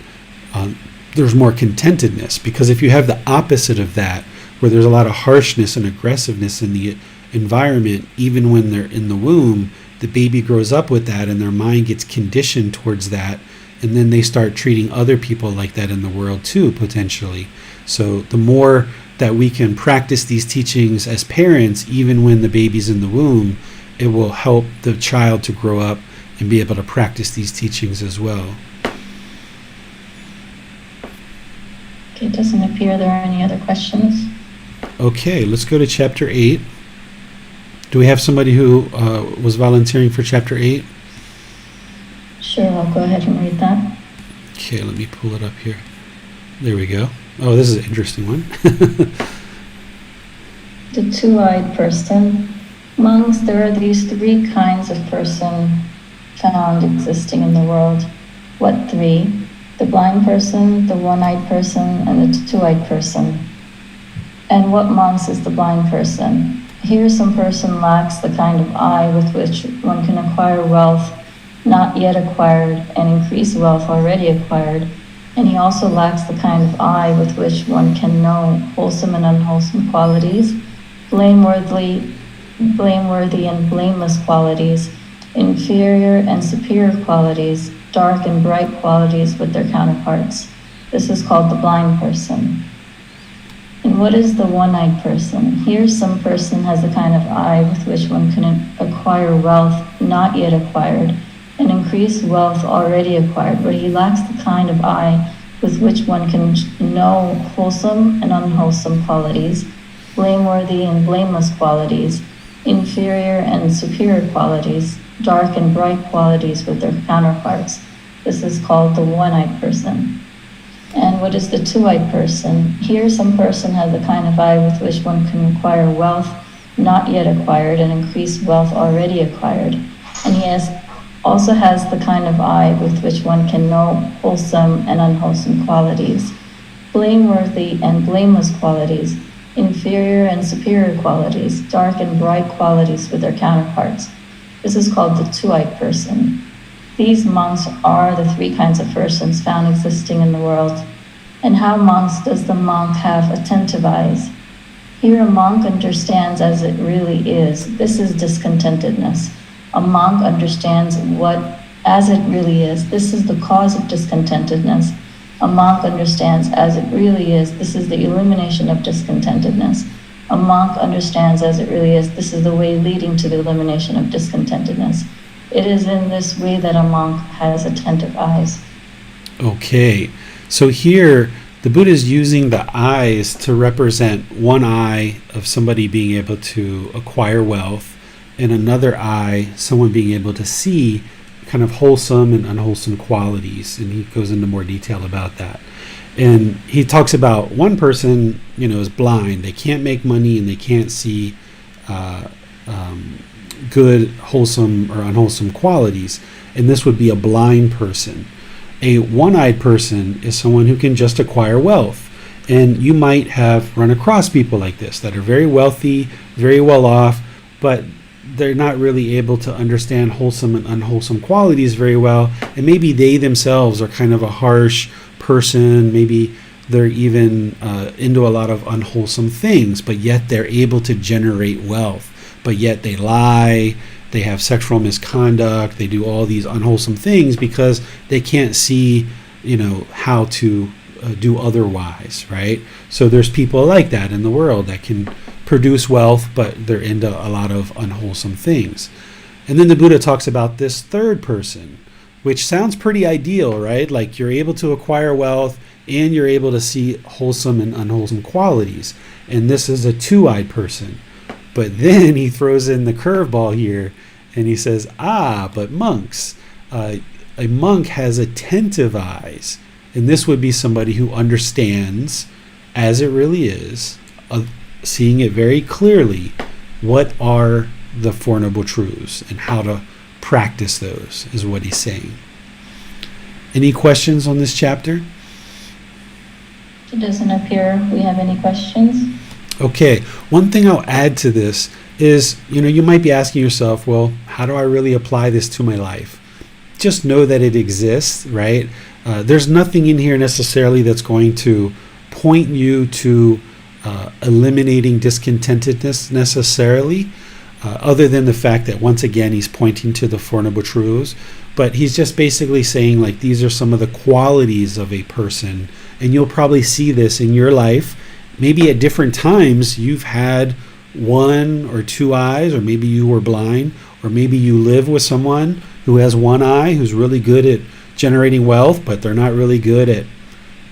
there's more contentedness. Because if you have the opposite of that, where there's a lot of harshness and aggressiveness in the environment, even when they're in the womb, the baby grows up with that and their mind gets conditioned towards that, and then they start treating other people like that in the world too, potentially. So the more that we can practice these teachings as parents, even when the baby's in the womb, it will help the child to grow up and be able to practice these teachings as well. Okay, it doesn't appear there are any other questions. Okay, let's go to chapter 8. Do we have somebody who was volunteering for chapter 8? Sure, I'll go ahead and read that. Okay, let me pull it up here. There we go. Oh, this is an interesting one. The two-eyed person. Monks, there are these 3 kinds of person found existing in the world. What 3? The blind person, the one-eyed person, and the two-eyed person. And what monks is the blind person? Here some person lacks the kind of eye with which one can acquire wealth not yet acquired and increase wealth already acquired. And he also lacks the kind of eye with which one can know wholesome and unwholesome qualities, blameworthy and blameless qualities, inferior and superior qualities, dark and bright qualities with their counterparts. This is called the blind person. And what is the one-eyed person? Here, some person has the kind of eye with which one can acquire wealth not yet acquired, and increase wealth already acquired, but he lacks the kind of eye with which one can know wholesome and unwholesome qualities, blameworthy and blameless qualities, inferior and superior qualities, dark and bright qualities with their counterparts. This is called the one-eyed person. And what is the two-eyed person? Here, some person has the kind of eye with which one can acquire wealth not yet acquired and increase wealth already acquired. And he also has the kind of eye with which one can know wholesome and unwholesome qualities, blameworthy and blameless qualities, inferior and superior qualities, dark and bright qualities with their counterparts. This is called the two-eyed person. These monks are the three kinds of persons found existing in the world. And how, monks, does the monk have attentive eyes? Here a monk understands as it really is. This is discontentedness. A monk understands what as it really is. This is the cause of discontentedness. A monk understands as it really is. This is the elimination of discontentedness. A monk understands as it really is. This is the way leading to the elimination of discontentedness. It is in this way that a monk has attentive eyes. Okay, so here the Buddha is using the eyes to represent one eye of somebody being able to acquire wealth, and another eye, someone being able to see kind of wholesome and unwholesome qualities, and he goes into more detail about that. And he talks about one person, is blind. They can't make money and they can't see good, wholesome, or unwholesome qualities. And this would be a blind person. A one-eyed person is someone who can just acquire wealth. And you might have run across people like this that are very wealthy, very well off, but they're not really able to understand wholesome and unwholesome qualities very well. And maybe they themselves are kind of a harsh person. Maybe they're even into a lot of unwholesome things, but yet they're able to generate wealth. But yet they lie, they have sexual misconduct, they do all these unwholesome things because they can't see, how to do otherwise, right? So there's people like that in the world that can produce wealth, but they're into a lot of unwholesome things. And then the Buddha talks about this third person, which sounds pretty ideal, right? Like you're able to acquire wealth and you're able to see wholesome and unwholesome qualities. And this is a two-eyed person. But then he throws in the curveball here and he says, but monks, a monk has attentive eyes. And this would be somebody who understands, as it really is, seeing it very clearly, what are the Four Noble Truths and how to practice those, is what he's saying. Any questions on this chapter? It doesn't appear we have any questions. Okay, one thing I'll add to this is, you might be asking yourself, well, how do I really apply this to my life? Just know that it exists, right? There's nothing in here necessarily that's going to point you to eliminating discontentedness necessarily, other than the fact that once again he's pointing to the Four Noble Truths. But he's just basically saying, like, these are some of the qualities of a person, and you'll probably see this in your life. Maybe at different times you've had one or two eyes, or maybe you were blind, or maybe you live with someone who has one eye, who's really good at generating wealth, but they're not really good at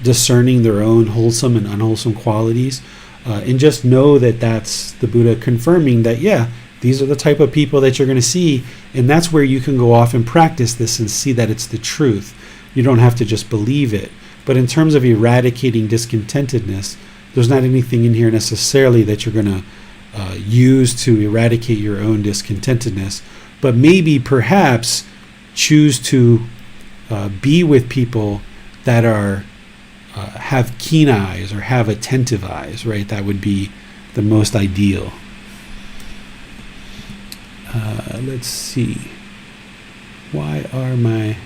discerning their own wholesome and unwholesome qualities. And just know that that's the Buddha confirming that, these are the type of people that you're going to see, and that's where you can go off and practice this and see that it's the truth. You don't have to just believe it. But in terms of eradicating discontentedness, there's not anything in here necessarily that you're going to use to eradicate your own discontentedness, but maybe perhaps choose to be with people that are have keen eyes or have attentive eyes, right? That would be the most ideal. Let's see. Why are my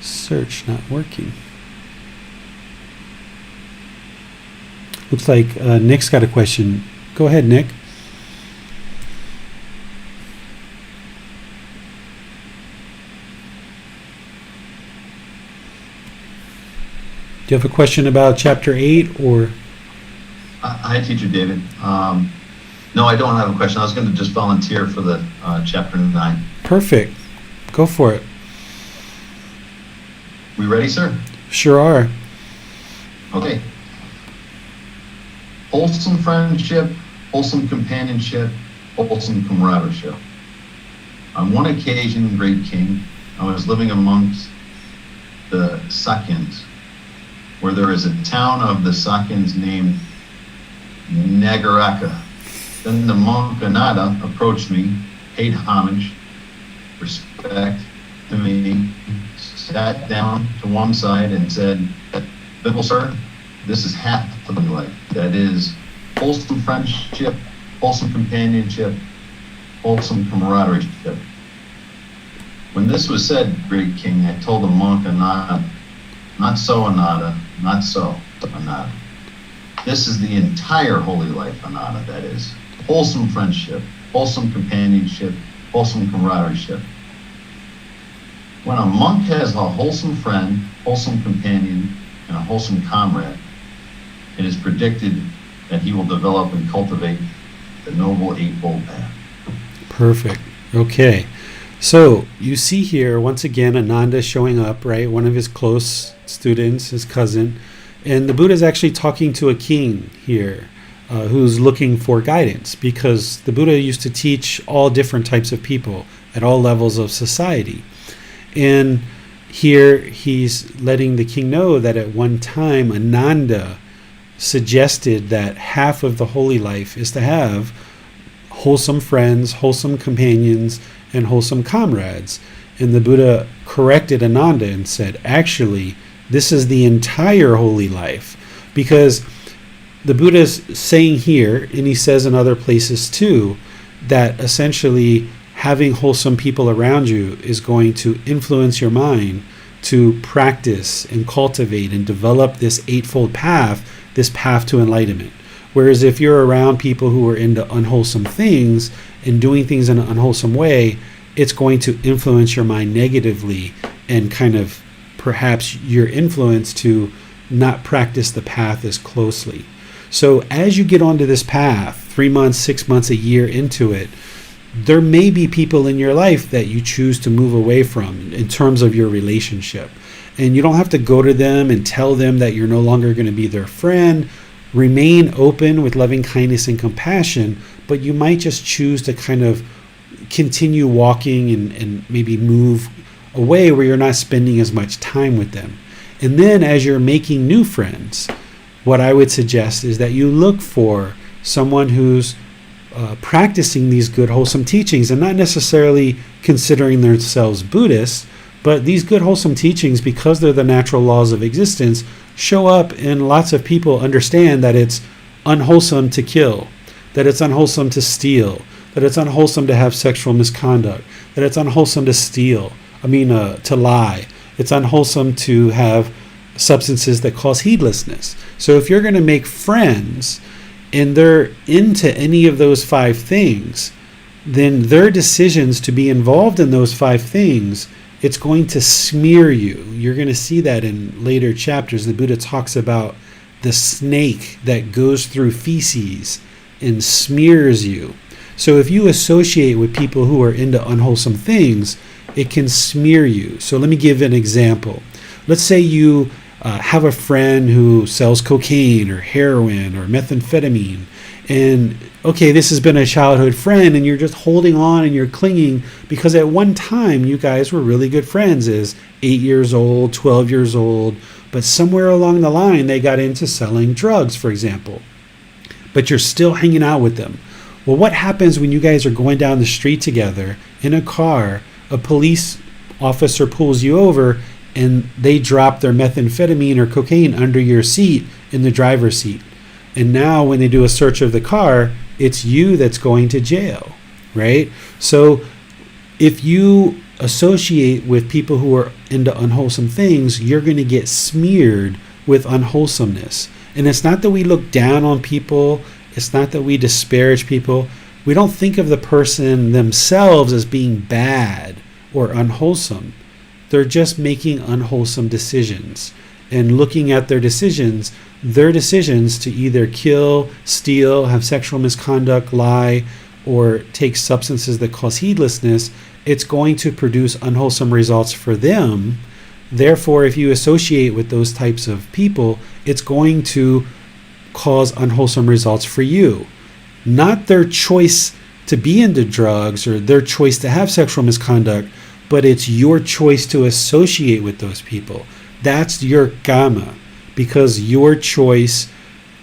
search not working? Looks like Nick's got a question. Go ahead, Nick. Do you have a question about chapter 8 or? Hi, Teacher David. No, I don't have a question. I was going to just volunteer for the chapter 9. Perfect. Go for it. We ready, sir? Sure are. Okay. Wholesome friendship, wholesome companionship, wholesome comradeship. On one occasion, great king, I was living amongst the Sakyans, where there is a town of the Sakyans named Nagaraka. Then the monk Ananda approached me, paid homage, respect to me, sat down to one side and said, "Venerable sir, this is half of the life. That is wholesome friendship, wholesome companionship, wholesome camaraderie." When this was said, great king, I told the monk Ananda, "Not so, Ananda, not so, Ananda. This is the entire holy life, Ananda, that is wholesome friendship, wholesome companionship, wholesome camaraderie. When a monk has a wholesome friend, wholesome companion, and a wholesome comrade, it is predicted that he will develop and cultivate the Noble Eightfold Path." Perfect. Okay. So you see here, once again, Ananda showing up, right? One of his close students, his cousin. And the Buddha is actually talking to a king here who's looking for guidance, because the Buddha used to teach all different types of people at all levels of society. And here he's letting the king know that at one time Ananda suggested that half of the holy life is to have wholesome friends, wholesome companions, and wholesome comrades. And the Buddha corrected Ananda and said, actually, this is the entire holy life, because the Buddha is saying here, and he says in other places too, that essentially having wholesome people around you is going to influence your mind to practice and cultivate and develop this eightfold path, this path to enlightenment. Whereas if you're around people who are into unwholesome things and doing things in an unwholesome way, it's going to influence your mind negatively and kind of perhaps your influence to not practice the path as closely. So as you get onto this path, 3 months, 6 months, a year into it, there may be people in your life that you choose to move away from in terms of your relationship. And you don't have to go to them and tell them that you're no longer going to be their friend. Remain open with loving kindness and compassion, but you might just choose to kind of continue walking and maybe move away where you're not spending as much time with them. And then as you're making new friends, what I would suggest is that you look for someone who's practicing these good, wholesome teachings and not necessarily considering themselves Buddhists, but these good, wholesome teachings, because they're the natural laws of existence, show up in lots of people understand that it's unwholesome to kill, that it's unwholesome to steal, that it's unwholesome to have sexual misconduct, that it's unwholesome to to lie. It's unwholesome to have substances that cause heedlessness. So if you're going to make friends and they're into any of those 5 things, then their decisions to be involved in those 5 things, it's going to smear you. You're going to see that in later chapters. The Buddha talks about the snake that goes through feces and smears you. So if you associate with people who are into unwholesome things, it can smear you. So let me give an example. Let's say you have a friend who sells cocaine or heroin or methamphetamine, and okay, this has been a childhood friend, and you're just holding on and you're clinging because at one time you guys were really good friends as 8 years old, 12 years old, but somewhere along the line they got into selling drugs, for example, but you're still hanging out with them. Well, what happens when you guys are going down the street together in a car, a police officer pulls you over and they drop their methamphetamine or cocaine under your seat in the driver's seat? And now when they do a search of the car, it's you that's going to jail, right? So if you associate with people who are into unwholesome things, you're going to get smeared with unwholesomeness. And it's not that we look down on people. It's not that we disparage people. We don't think of the person themselves as being bad or unwholesome. They're just making unwholesome decisions. and looking at their decisions to either kill, steal, have sexual misconduct, lie, or take substances that cause heedlessness, it's going to produce unwholesome results for them. Therefore, if you associate with those types of people, it's going to cause unwholesome results for you. Not their choice to be into drugs or their choice to have sexual misconduct, but it's your choice to associate with those people. That's your karma, because your choice,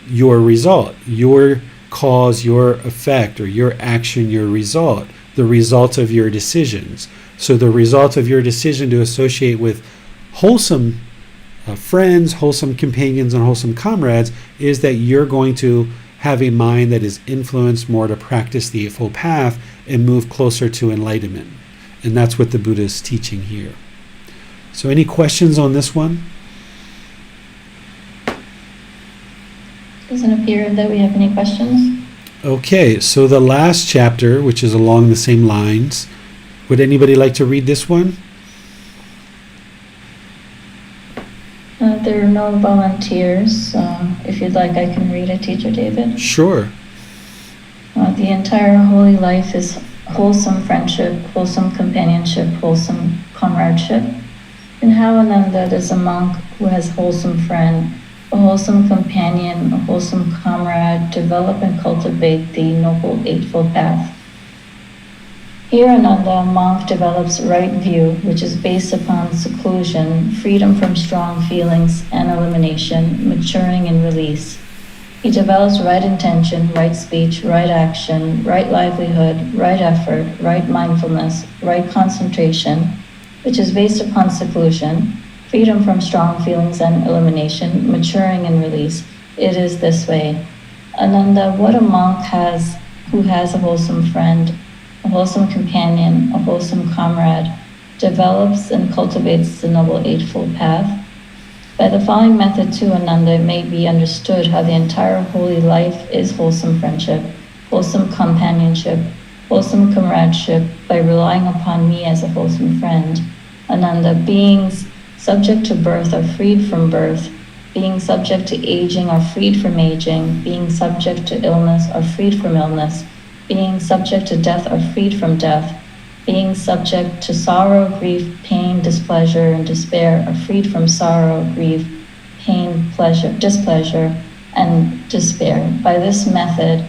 your result, your cause, your effect, or your action, your result, the result of your decisions. So the result of your decision to associate with wholesome friends, wholesome companions, and wholesome comrades is that you're going to have a mind that is influenced more to practice the Eightfold Path and move closer to enlightenment. And that's what the Buddha is teaching here. So any questions on this one? Doesn't appear that we have any questions. Okay, so the last chapter, which is along the same lines, would anybody like to read this one? There are no volunteers. If you'd like, I can read it, Teacher David. Sure. The entire holy life is wholesome friendship, wholesome companionship, wholesome comradeship. In how Ananda does a monk who has wholesome friend, a wholesome companion, a wholesome comrade develop and cultivate the Noble Eightfold Path? Here Ananda, a monk, develops right view, which is based upon seclusion, freedom from strong feelings and elimination, maturing and release. He develops right intention, right speech, right action, right livelihood, right effort, right mindfulness, right concentration, which is based upon seclusion, freedom from strong feelings and elimination, maturing and release. It is this way. Ananda, what a monk has who has a wholesome friend, a wholesome companion, a wholesome comrade, develops and cultivates the Noble Eightfold Path. By the following method too, Ananda, it may be understood how the entire holy life is wholesome friendship, wholesome companionship, wholesome comradeship, by relying upon me as a wholesome friend. Ananda, beings subject to birth are freed from birth, being subject to aging are freed from aging, being subject to illness are freed from illness, being subject to death are freed from death, being subject to sorrow, grief, pain, displeasure, and despair are freed from sorrow, grief, pain, pleasure, displeasure, and despair. By this method,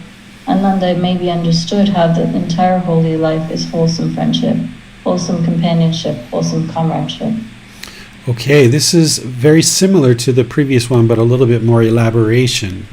Ananda, it may be understood how the entire holy life is wholesome friendship, wholesome companionship, wholesome comradeship. Okay, this is very similar to the previous one, but a little bit more elaboration.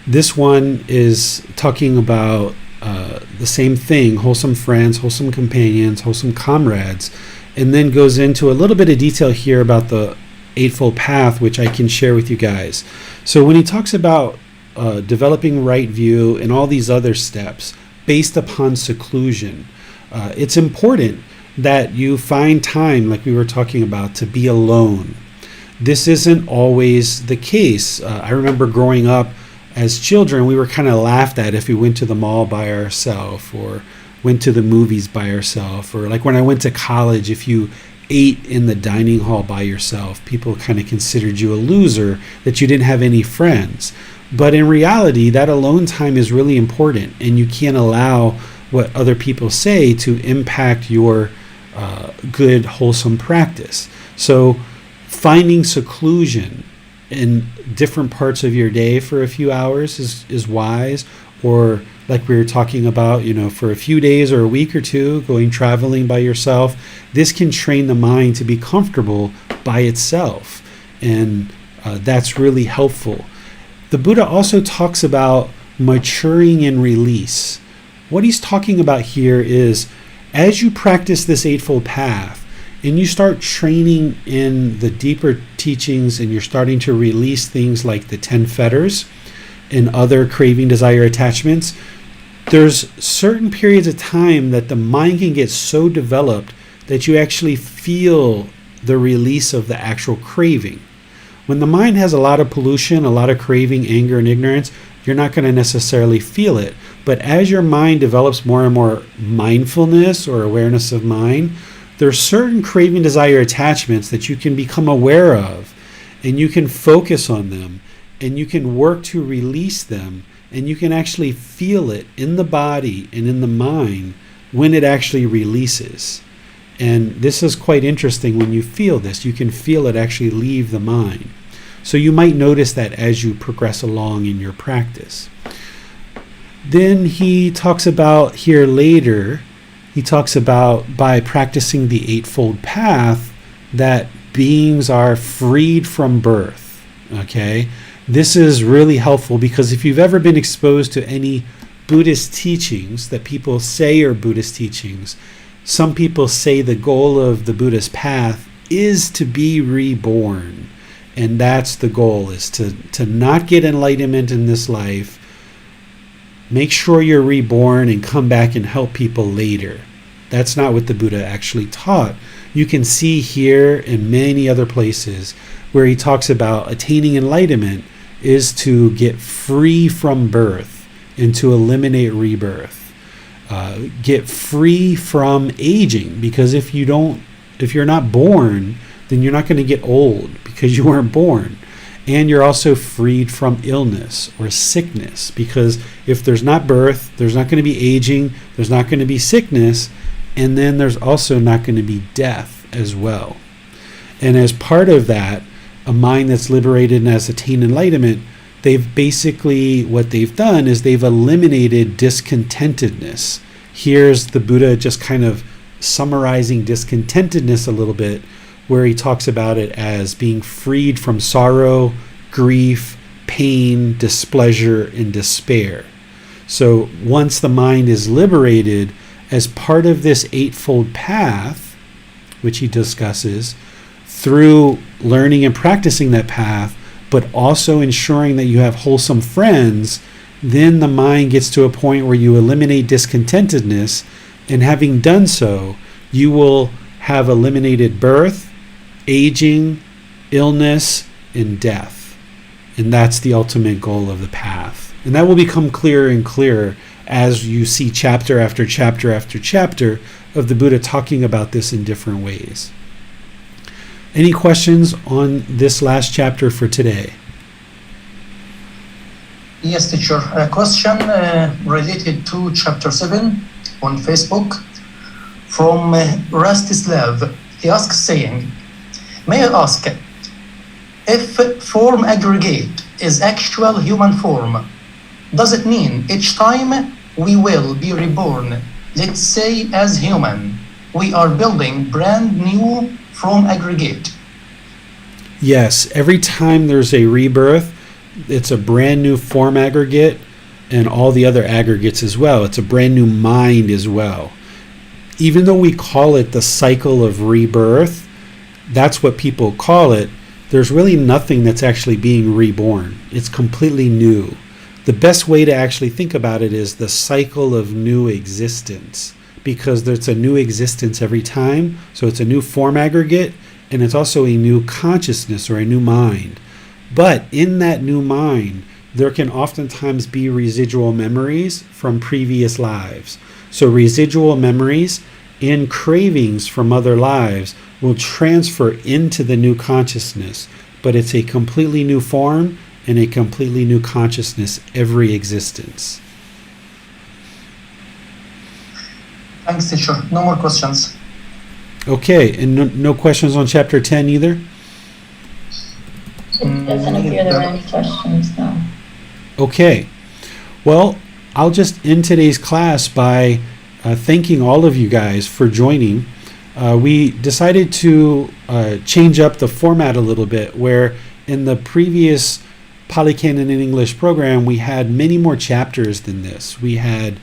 This one is talking about the same thing, wholesome friends, wholesome companions, wholesome comrades, and then goes into a little bit of detail here about the Eightfold Path, which I can share with you guys. So when he talks about developing right view and all these other steps based upon seclusion, it's important that you find time, like we were talking about, to be alone. This isn't always the case. I remember growing up as children, we were kind of laughed at if we went to the mall by ourselves or went to the movies by ourselves, or like when I went to college, if you ate in the dining hall by yourself, people kind of considered you a loser, that you didn't have any friends. But in reality, that alone time is really important, and you can't allow what other people say to impact your good, wholesome practice. So finding seclusion in different parts of your day for a few hours is wise, or like we were talking about, for a few days or a week or two, going traveling by yourself. This can train the mind to be comfortable by itself, and that's really helpful. The Buddha also talks about maturing and release. What he's talking about here is, as you practice this Eightfold Path and you start training in the deeper teachings, and you're starting to release things like the 10 fetters and other craving, desire, attachments, there's certain periods of time that the mind can get so developed that you actually feel the release of the actual craving. When the mind has a lot of pollution, a lot of craving, anger, and ignorance, you're not going to necessarily feel it. But as your mind develops more and more mindfulness or awareness of mind, there are certain craving, desire, attachments that you can become aware of. and you can focus on them, and you can work to release them, and you can actually feel it in the body and in the mind when it actually releases. And this is quite interesting. When you feel this, you can feel it actually leave the mind. So you might notice that as you progress along in your practice. Then he talks about here later, he talks about by practicing the Eightfold Path that beings are freed from birth. Okay? This is really helpful because if you've ever been exposed to any Buddhist teachings that people say are Buddhist teachings, some people say the goal of the Buddhist path is to be reborn. And that's the goal, is to not get enlightenment in this life. Make sure you're reborn and come back and help people later. That's not what the Buddha actually taught. You can see here and many other places where he talks about attaining enlightenment is to get free from birth and to eliminate rebirth. Get free from aging, because if you're not born, then you're not going to get old because you weren't born. And you're also freed from illness or sickness, because if there's not birth, there's not going to be aging, there's not going to be sickness, and then there's also not going to be death as well. And as part of that, a mind that's liberated and has attained enlightenment, what they've done is they've eliminated discontentedness. Here's the Buddha just kind of summarizing discontentedness a little bit, where he talks about it as being freed from sorrow, grief, pain, displeasure, and despair. So once the mind is liberated, as part of this Eightfold Path, which he discusses, through learning and practicing that path, but also ensuring that you have wholesome friends, then the mind gets to a point where you eliminate discontentedness, and having done so, you will have eliminated birth, aging, illness, and death. And that's the ultimate goal of the path. And that will become clearer and clearer as you see chapter after chapter after chapter of the Buddha talking about this in different ways. Any questions on this last chapter for today? Yes, teacher. A question related to chapter 7 on Facebook from Rastislav. He asks, saying, may I ask, if form aggregate is actual human form, does it mean each time we will be reborn, let's say as human, we are building brand new form aggregate? Yes, every time there's a rebirth, it's a brand new form aggregate, and all the other aggregates as well. It's a brand new mind as well. Even though we call it the cycle of rebirth, that's what people call it, there's really nothing that's actually being reborn. It's completely new. The best way to actually think about it is the cycle of new existence, because there's a new existence every time. So it's a new form aggregate, and it's also a new consciousness or a new mind. But in that new mind, there can oftentimes be residual memories from previous lives. So residual memories and cravings from other lives will transfer into the new consciousness, but it's a completely new form and a completely new consciousness every existence. Thanks, teacher. No more questions. Okay, and no questions on chapter 10 either? It doesn't appear there are any questions, no. Okay, well, I'll just end today's class by thanking all of you guys for joining. We decided to change up the format a little bit, where in the previous Pali Canon in English program, we had many more chapters than this. We had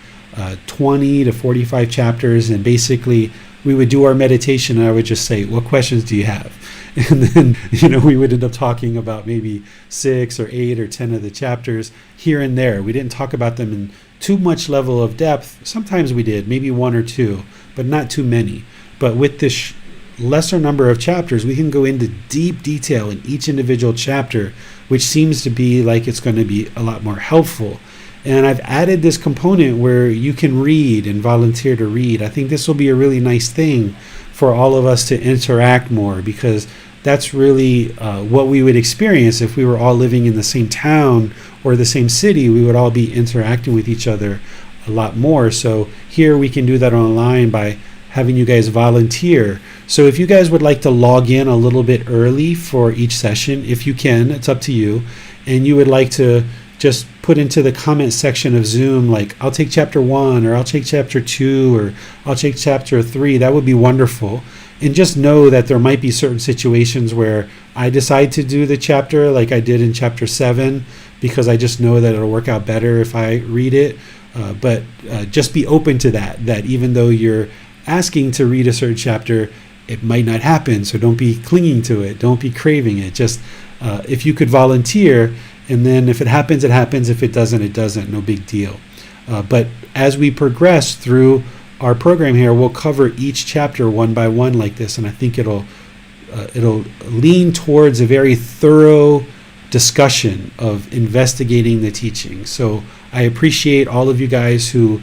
20 to 45 chapters, and basically we would do our meditation and I would just say, what questions do you have? And then, we would end up talking about maybe 6 or 8 or 10 of the chapters here and there. We didn't talk about them in too much level of depth. Sometimes we did, maybe 1 or 2, but not too many. But with this lesser number of chapters, we can go into deep detail in each individual chapter, which seems to be like it's going to be a lot more helpful. And I've added this component where you can read and volunteer to read. I think this will be a really nice thing for all of us to interact more, because that's really what we would experience if we were all living in the same town or the same city. We would all be interacting with each other a lot more. So here we can do that online by having you guys volunteer. So if you guys would like to log in a little bit early for each session, if you can, it's up to you, and you would like to just put into the comment section of Zoom, like, I'll take chapter 1, or I'll take chapter 2, or I'll take chapter 3, that would be wonderful. And just know that there might be certain situations where I decide to do the chapter like I did in chapter 7, because I just know that it'll work out better if I read it. But just be open to that even though you're asking to read a certain chapter, it might not happen. So don't be clinging to it. Don't be craving it. Just if you could volunteer, and then if it happens, it happens. If it doesn't, it doesn't. No big deal. But as we progress through our program here, we'll cover each chapter one by one like this, and I think it'll lean towards a very thorough discussion of investigating the teaching. So I appreciate all of you guys who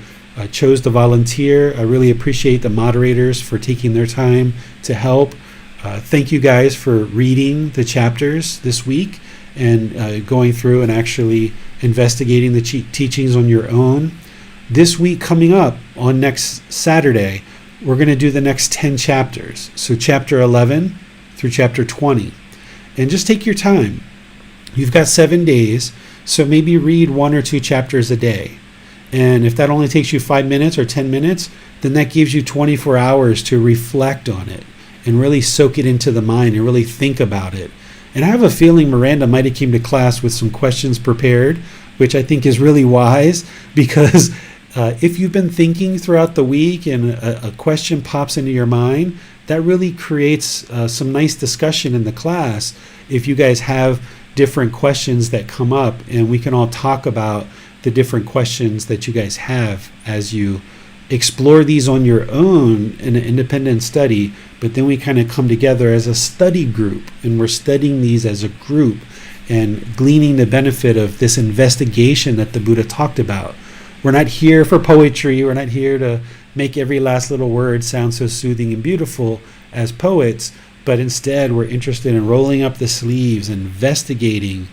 chose to volunteer. I really appreciate the moderators for taking their time to help. Thank you guys for reading the chapters this week and going through and actually investigating the teachings on your own. This week coming up on next Saturday, we're going to do the next 10 chapters. So chapter 11 through chapter 20. And just take your time. You've got 7 days, so maybe read 1 or 2 chapters a day. And if that only takes you 5 minutes or 10 minutes, then that gives you 24 hours to reflect on it and really soak it into the mind and really think about it. And I have a feeling Miranda might have came to class with some questions prepared, which I think is really wise, because if you've been thinking throughout the week and a question pops into your mind, that really creates some nice discussion in the class. If you guys have different questions that come up, and we can all talk about the different questions that you guys have as you explore these on your own in an independent study, but then we kind of come together as a study group, and we're studying these as a group and gleaning the benefit of this investigation that the Buddha talked about. We're not here for poetry. We're not here to make every last little word sound so soothing and beautiful as poets, but instead we're interested in rolling up the sleeves, investigating,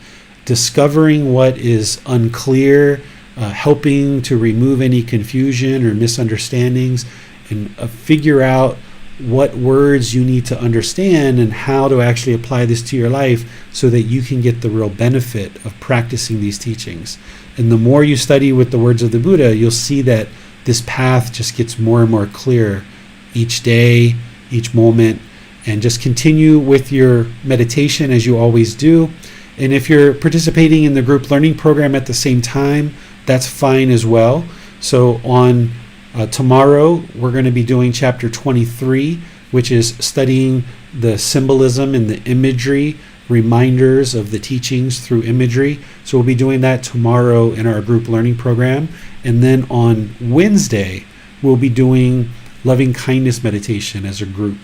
discovering what is unclear, helping to remove any confusion or misunderstandings, and figure out what words you need to understand and how to actually apply this to your life so that you can get the real benefit of practicing these teachings. And the more you study with the words of the Buddha, you'll see that this path just gets more and more clear each day, each moment, and just continue with your meditation as you always do. And if you're participating in the group learning program at the same time, that's fine as well. So on tomorrow, we're going to be doing chapter 23, which is studying the symbolism and the imagery, reminders of the teachings through imagery. So we'll be doing that tomorrow in our group learning program. And then on Wednesday, we'll be doing loving kindness meditation as a group.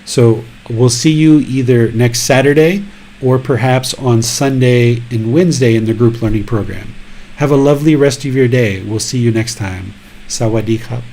So we'll see you either next Saturday or perhaps on Sunday and Wednesday in the group learning program. Have a lovely rest of your day. We'll see you next time. Sawadee krap.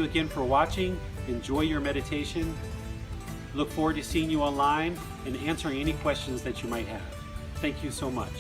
you again for watching. Enjoy your meditation. Look forward to seeing you online and answering any questions that you might have. Thank you so much.